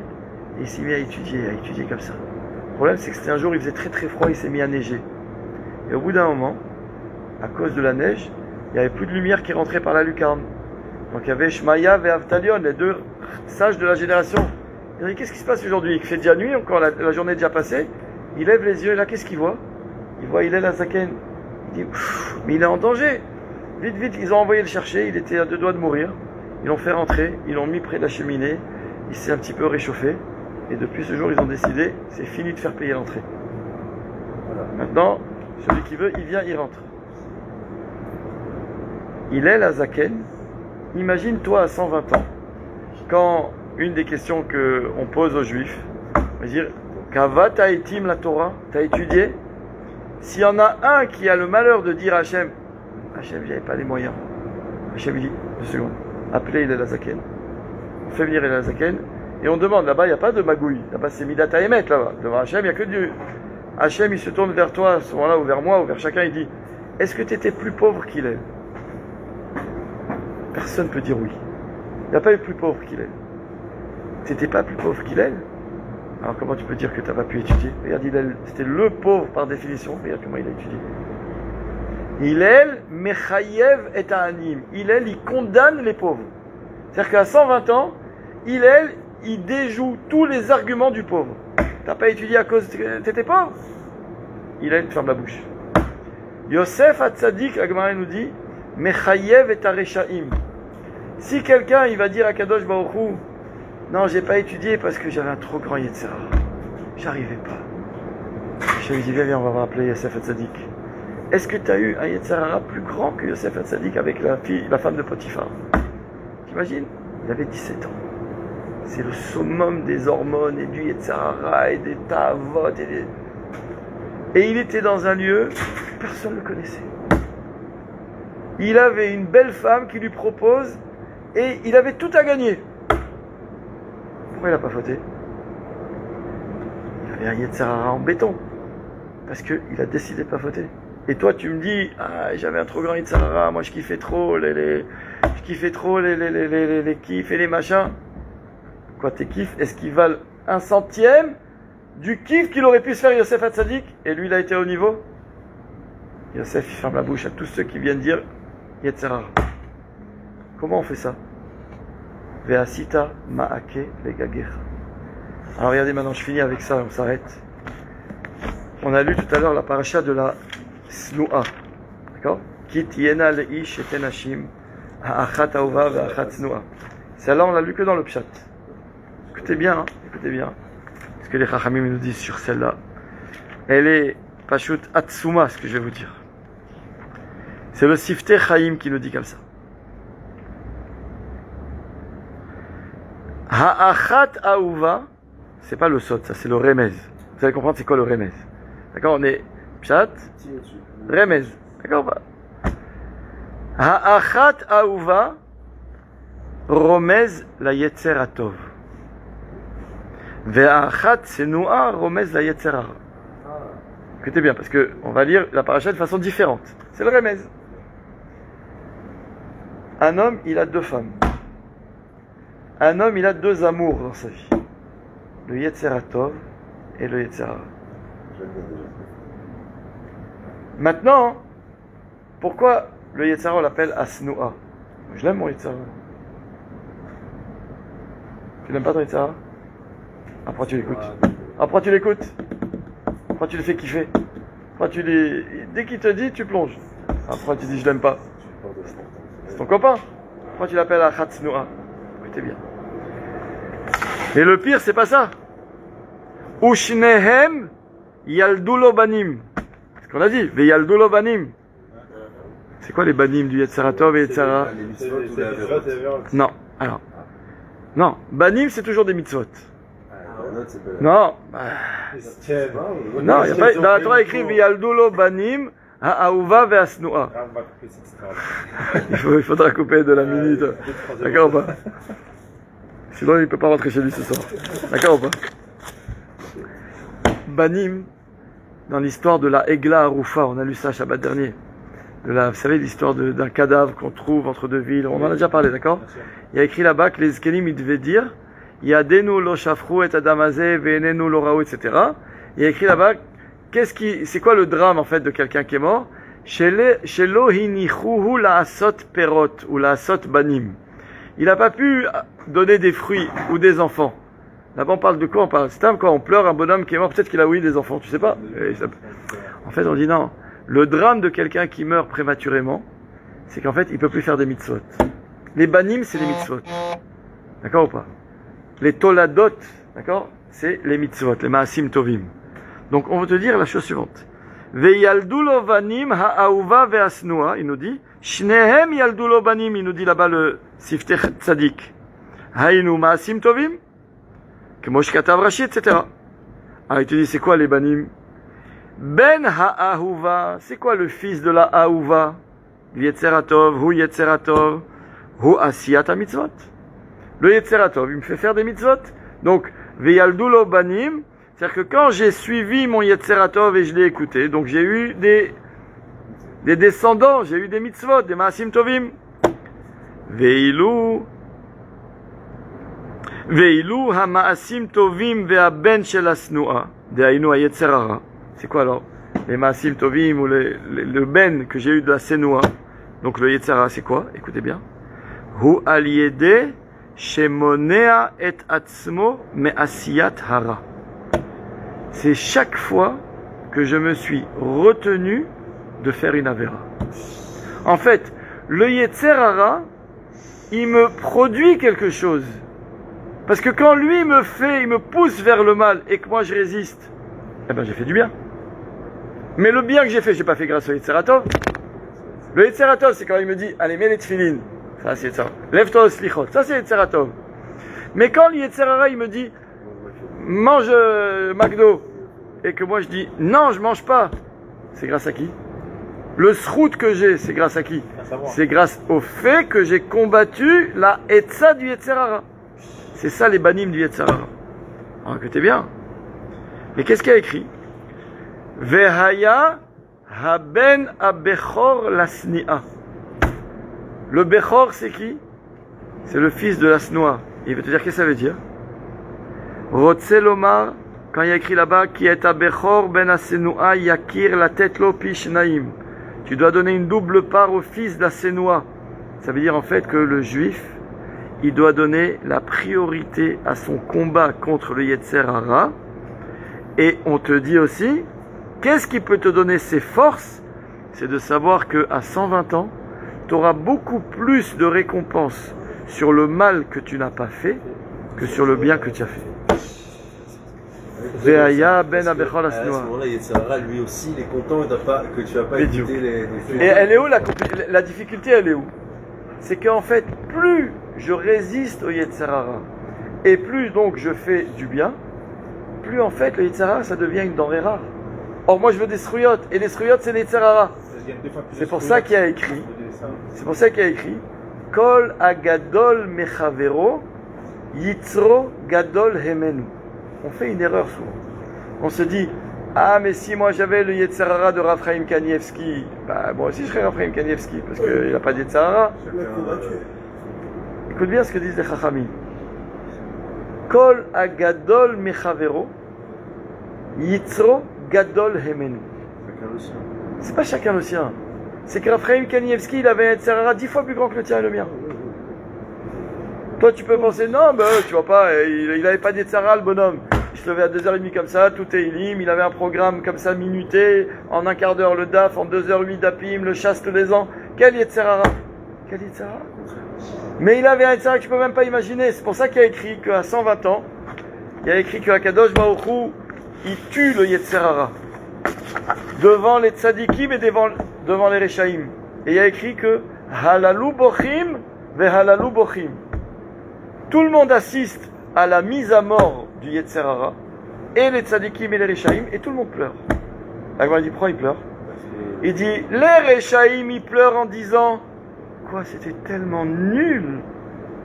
Speaker 2: et il s'est mis à étudier comme ça. Le problème, c'est que c'était un jour, il faisait très très froid, il s'est mis à neiger. Et au bout d'un moment, à cause de la neige, il n'y avait plus de lumière qui rentrait par la lucarne. Donc il y avait Shmaya et Avtalion, les deux sages de la génération. Il dit, qu'est-ce qui se passe aujourd'hui? Il fait déjà nuit, encore la journée est déjà passée. Il lève les yeux, et là, qu'est-ce qu'il voit? Il voit Hillel Azaken. Il dit, mais il est en danger. Vite, vite, ils ont envoyé le chercher, il était à 2 doigts de mourir. Ils l'ont fait rentrer, ils l'ont mis près de la cheminée, il s'est un petit peu réchauffé. Et depuis ce jour, ils ont décidé, c'est fini de faire payer l'entrée. Voilà. Maintenant, celui qui veut, il vient, il rentre. Hillel Azaken, imagine toi à 120 ans, quand une des questions qu'on pose aux Juifs, on va dire, Kava ta'etim la Torah, t'as étudié? S'il y en a un qui a le malheur de dire à Hachem, j'avais pas les moyens. Hachem dit, 2 secondes, appelez Hillel Azaken. On fait venir Hillel Azaken, et on demande, là-bas, il n'y a pas de magouille. Là-bas, c'est Midat Haemet, là-bas. Devant Hachem, il n'y a que Dieu. Hachem, il se tourne vers toi, à ce moment-là, ou vers moi, ou vers chacun, il dit, est-ce que tu étais plus pauvre qu'il est? Personne ne peut dire oui. Il n'y a pas eu plus pauvre qu'il est. Tu n'étais pas plus pauvre qu'il est? Alors comment tu peux dire que tu n'as pas pu étudier? Regarde, c'était le pauvre par définition. Regarde comment il a étudié. Hillel Mechayev et Ta'anim. Hillel, il condamne les pauvres. C'est-à-dire qu'à 120 ans, Hillel, il déjoue tous les arguments du pauvre. T'as pas étudié à cause que t'étais pauvre? Hillel ferme la bouche. Yosef Hatzadik, la Gemara nous dit, Mechayev et Tareshaim. Si quelqu'un il va dire à Kadosh Baruch Hu, non, j'ai pas étudié parce que j'avais un trop grand Yetzirah. J'arrivais pas. Je lui dis, viens, on va rappeler Yosef Hatzadik. Est-ce que tu as eu un Yetzirah plus grand que Yosef Hatzadik avec la femme de Potiphar? T'imagines? Il avait 17 ans. C'est le summum des hormones et du Yetzirah et des Tavot. Et il était dans un lieu, personne ne le connaissait. Il avait une belle femme qui lui propose et il avait tout à gagner. Pourquoi il n'a pas fauté? Il avait un Yetzirah en béton. Parce qu'il a décidé de ne pas fauter. Et toi tu me dis, j'avais un trop grand Yetzirah, moi je kiffais trop les kiffs et les machins. Quoi, tes kiffs, est-ce qu'ils valent 1/100 du kiff qu'il aurait pu se faire Yosef Hatzadik? Et lui il a été au niveau? Yosef il ferme la bouche à tous ceux qui viennent dire Yetzirah. Comment on fait ça? Ve'asita ma'ake legagecha. Alors regardez, maintenant je finis avec ça, on s'arrête. On a lu tout à l'heure la paracha de la Snua. D'accord? Ki tiena leish et tenashim ha'achat ahuva ve'achat snua. Celle-là on l'a lu que dans le pshat. Écoutez bien, hein, écoutez bien. Ce que les Chachamim nous disent sur celle-là. Elle est pashut atsuma, ce que je vais vous dire. C'est le Siftei Chaim qui nous dit comme ça. Ha'achat ahuva, c'est pas le sot, ça c'est le remez. Vous allez comprendre c'est quoi le remez. D'accord, on est pshat, remez. D'accord, Ha'achat ahuva romez la yetzer atov. Ve'achat senua romez la yetzer hara. Écoutez bien, parce que on va lire la paracha de façon différente. C'est le remez. Un homme, il a deux femmes. Un homme, il a deux amours dans sa vie. Le yetzer atov et le yetzer hara. Maintenant, pourquoi le yetzer hara on l'appelle asnoua? Je l'aime mon yetzer hara. Tu n'aimes pas ton yetzer hara? Après tu l'écoutes. Après tu l'écoutes. Après tu le fais kiffer. Après tu les... Dès qu'il te dit, tu plonges. Après tu dis je l'aime pas. C'est ton copain. Après tu l'appelles achat-snoua. Écoutez bien. Et le pire, c'est pas ça. Ushnehem yaldulo banim. C'est ce qu'on a dit. Ve yaldulo banim. C'est quoi les banim du yetzer atov et yetzer hara? Non. Alors. Non. Banim, c'est toujours des mitzvot. Non. Non, il y a pas. Dans la Torah écrit Ve yaldulo banim ha'ahuva ve'asnoua. Il faudra couper de la minute. D'accord ou pas? Sinon, il ne peut pas rentrer chez lui ce soir. D'accord ou pas? Banim, dans l'histoire de la Egla Arufa, on a lu ça Shabbat dernier. Vous savez, l'histoire d'un cadavre qu'on trouve entre deux villes. On en a déjà parlé, d'accord? Il y a écrit là-bas que les Zkenim, ils devaient dire Yadenu lo shafru et adamazé, ve'enenu lo raou, etc. Il y a écrit là-bas, c'est quoi le drame en fait de quelqu'un qui est mort? Shelo hinichuhu la'asot perot, ou la'asot banim. Il n'a pas pu donner des fruits ou des enfants. Là-bas, on parle de quoi? On parle stam, quoi? On pleure un bonhomme qui est mort, peut-être qu'il a eu des enfants, tu sais pas. En fait, on dit non. Le drame de quelqu'un qui meurt prématurément, c'est qu'en fait, il peut plus faire des mitzvot. Les banim, c'est les mitzvot. D'accord ou pas? Les toladot, d'accord? C'est les mitzvot, les maasim tovim. Donc, on veut te dire la chose suivante. Ve'yaldulo banim ha'ahuva ve'asnoua, il nous dit. Shnehem yaldulo banim, il nous dit là-bas le sifteh tzadik. Hainu maasim tovim. Kemosh katav Rashi, etc. Alors il te dit, c'est quoi les banim? Ben ha'ahuva, c'est quoi le fils de la ahuva? Yetzer atov, hu yetzer atov, hu asiyat mitzvot. Le yetzer atov, il me fait faire des mitzvot. Donc, ve'yaldulo banim, c'est-à-dire que quand j'ai suivi mon yetzer atov et je l'ai écouté, donc j'ai eu des descendants, j'ai eu des mitzvot, des maasim tovim. Ve'ilu ha-ma'asim tovim ve'aben shel asnoua de'ainu ha-yetzer hara. C'est quoi alors? Les ma'asim tovim ou le ben que j'ai eu de la senoua. Donc le yetzer hara, c'est quoi? Écoutez bien. Hu al yede shemonea et atzmo me'asiyat hara. C'est chaque fois que je me suis retenu de faire une avéra. En fait, le yetzer hara, il me produit quelque chose. Parce que quand lui il me pousse vers le mal et que moi je résiste, eh ben j'ai fait du bien. Mais le bien que j'ai fait, j'ai pas fait grâce au yetzer atov. Le yetzer atov, c'est quand il me dit, allez, mets les tefilines. Ça, c'est ça. Lève-toi au slichot. Ça, c'est yetzer atov. Mais quand le yetzer hara, il me dit, mange McDo. Et que moi je dis, non, je mange pas. C'est grâce à qui? Le srout que j'ai, c'est grâce à qui? C'est grâce au fait que j'ai combattu la etza du yetzer hara. C'est ça les banim du yetzer hara. Alors écoutez bien. Et qu'est-ce qu'il y a écrit? Vehaya haben abechor lasni'a. Le bechor c'est qui? C'est le fils de l'asnoa. Il veut te dire qu'est-ce que ça veut dire? Rotse lomar, quand il y a écrit là-bas, qui est abechor ben asenoua yakir la tête lo pishnaim. Tu dois donner une double part au fils de la senoua. Ça veut dire en fait que le juif, il doit donner la priorité à son combat contre le yetzer hara. Et on te dit aussi, qu'est-ce qui peut te donner ses forces? C'est de savoir qu'à 120 ans, tu auras beaucoup plus de récompenses sur le mal que tu n'as pas fait que sur le bien que tu as fait. Veaya ben abechor
Speaker 4: À ce
Speaker 2: lasnoa.
Speaker 4: moment-là, yetzer hara, lui aussi, il est content que tu n'as pas
Speaker 2: Bidiouk.
Speaker 4: évité les
Speaker 2: Et elle est où la difficulté? Elle est où? C'est qu'en fait, plus je résiste au yetzer hara et plus donc je fais du bien, plus en fait le yetzer hara ça devient une denrée rare. Or moi je veux des srouillottes et les srouillottes c'est les yetzer hara. C'est pour ça qu'il y a écrit Kol agadol mechavero, yitzro gadol hemenu. On fait une erreur souvent. On se dit, ah mais si moi j'avais le Yetzirara de Raphaïm Kanievski, bah moi aussi je serais Raphaïm Kanievski, parce qu'il n'a pas de Yetzirara. Écoute bien ce que disent les Chachamim. Kol agadol mechavero, yitzro gadol hemenu. C'est pas chacun le sien. C'est que Raphaïm Kanievski, il avait un Yetzirara 10 fois plus grand que le tien et le mien. Toi tu peux penser, non, bah, tu vois pas, il avait pas de Yetzirara le bonhomme. Il se levait à 2h30 comme ça, tout est ilim, il avait un programme comme ça minuté, en un quart d'heure le DAF, en 2h08 d'Apim, le chasse tous les ans. Quel Yetzirara? Quel Yetzirara? Mais il avait un Yetzirara que tu peux même pas imaginer. C'est pour ça qu'il a écrit qu'à 120 ans, il a écrit que Akadosh Baruch Hu, il tue le Yetzirara devant les tzadikim et devant les Rechaim. Et il a écrit que Halalu bochim ve halalu bochim. Tout le monde assiste à la mise à mort du Yetzirara, et les tzadikim et les Rechaim, et tout le monde pleure. Alors il dit, pourquoi il pleure? Il dit, les Rechaim, ils pleurent en disant, quoi, c'était tellement nul,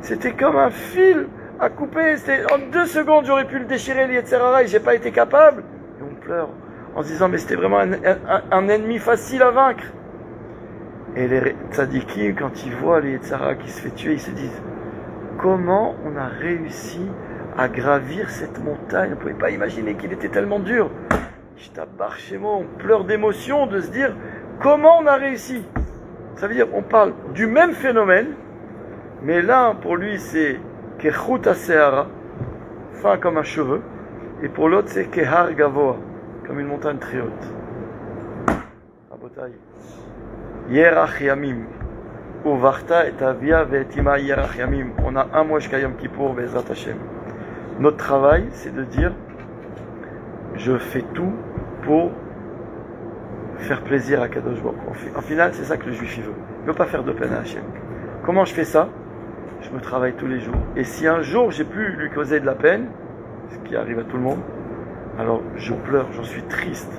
Speaker 2: c'était comme un fil à couper, en 2 secondes j'aurais pu le déchirer, le Yetzirara, et j'ai pas été capable. Et on pleure, en se disant, mais c'était vraiment un ennemi facile à vaincre. Et les tzadikim, quand ils voient le Yetzirara qui se fait tuer, ils se disent, comment on a réussi à gravir cette montagne? On ne pouvait pas imaginer qu'il était tellement dur. Chez moi, on pleure d'émotion de se dire comment on a réussi. Ça veut dire on parle du même phénomène, mais l'un pour lui c'est Kechut Aseara, fin comme un cheveu, et pour l'autre c'est Kehar Gavoa, comme une montagne très haute. Rabotai, Yerach Yamim. Uvarta et Avia ve'etima Yerach Yamim. On a un mois jusqu'à Yom Kippour, Be'ezrat Hashem. Notre travail, c'est de dire, je fais tout pour faire plaisir à Kadosh Baruch Hu. En final, c'est ça que le juif il veut. Il ne veut pas faire de peine à Hashem. Comment je fais ça? Je me travaille tous les jours. Et si un jour j'ai pu lui causer de la peine, ce qui arrive à tout le monde, alors je pleure, j'en suis triste.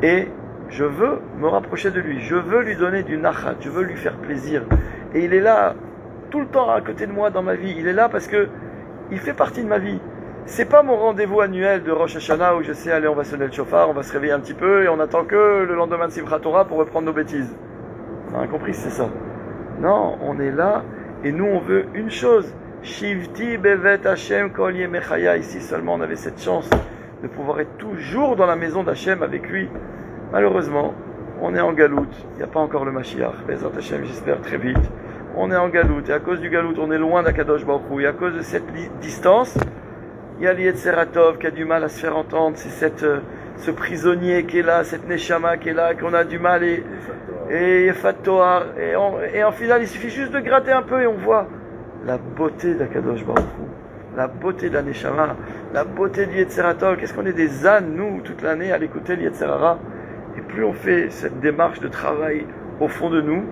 Speaker 2: Et je veux me rapprocher de lui, je veux lui donner du nachat, je veux lui faire plaisir. Et il est là, tout le temps à côté de moi dans ma vie. Il est là parce que il fait partie de ma vie. C'est pas mon rendez-vous annuel de Rosh Hashanah où je sais, allez, on va sonner le chauffard, on va se réveiller un petit peu et on attend que le lendemain de Simchat Torah pour reprendre nos bêtises. On a compris, c'est ça. Non, on est là et nous on veut une chose. Shivti bevet Hashem kol yemechaya. Ici seulement on avait cette chance de pouvoir être toujours dans la maison d'Hachem avec lui. Malheureusement, on est en galoute. Il n'y a pas encore le Mashiach. Bezrat Hashem, j'espère très vite. On est en galoute, et à cause du galoute, on est loin d'Akadosh Baruch Hu. Et à cause de cette distance, il y a l'Yetzeratov qui a du mal à se faire entendre. C'est ce prisonnier qui est là, cette Neshama qui est là, qu'on a du mal, et Yefatoar. Et en final, il suffit juste de gratter un peu et on voit la beauté d'Akadosh Baruch Hu, la beauté de la Neshama, la beauté du Yetzeratov. Qu'est-ce qu'on est des ânes, nous, toute l'année, à l'écouter le Yetzerara. Et plus on fait cette démarche de travail au fond de nous,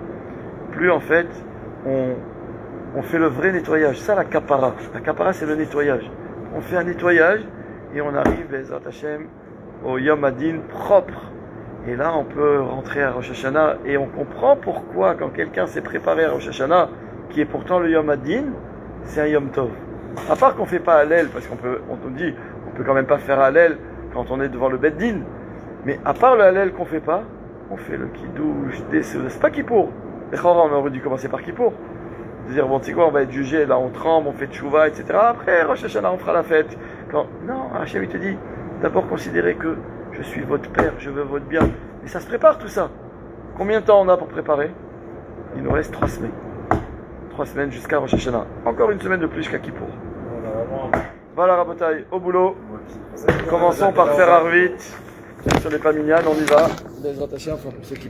Speaker 2: plus en fait, on fait le vrai nettoyage. Ça, la kapara. La kapara, c'est le nettoyage. On fait un nettoyage et on arrive, Bezrat Hashem, au Yom Hadin propre. Et là, on peut rentrer à Rosh Hashanah et on comprend pourquoi, quand quelqu'un s'est préparé à Rosh Hashanah, qui est pourtant le Yom Hadin, c'est un Yom Tov. À part qu'on ne fait pas Hallel, parce on nous dit, on peut quand même pas faire Hallel quand on est devant le Beth Din. Mais à part le Hallel qu'on ne fait pas, on fait le Kiddush, c'est pas Kippour. Les Chora, on aurait dû commencer par Kippour. Dire, bon, tu sais quoi, on va être jugé, là on tremble, on fait Tchouva, etc. Après, Rosh Hashanah, on fera la fête. Non, Hachem, il te dit, d'abord considérez que je suis votre père, je veux votre bien. Et ça se prépare tout ça. Combien de temps on a pour préparer? Il nous reste 3 semaines. 3 semaines jusqu'à Rosh Hashanah. Encore une semaine de plus qu'à Kippour. Voilà, Rabotai, au boulot. Commençons par faire Arvit. Si on n'est pas mignonne, on y va. Bezrat Hashem, pour ceux qui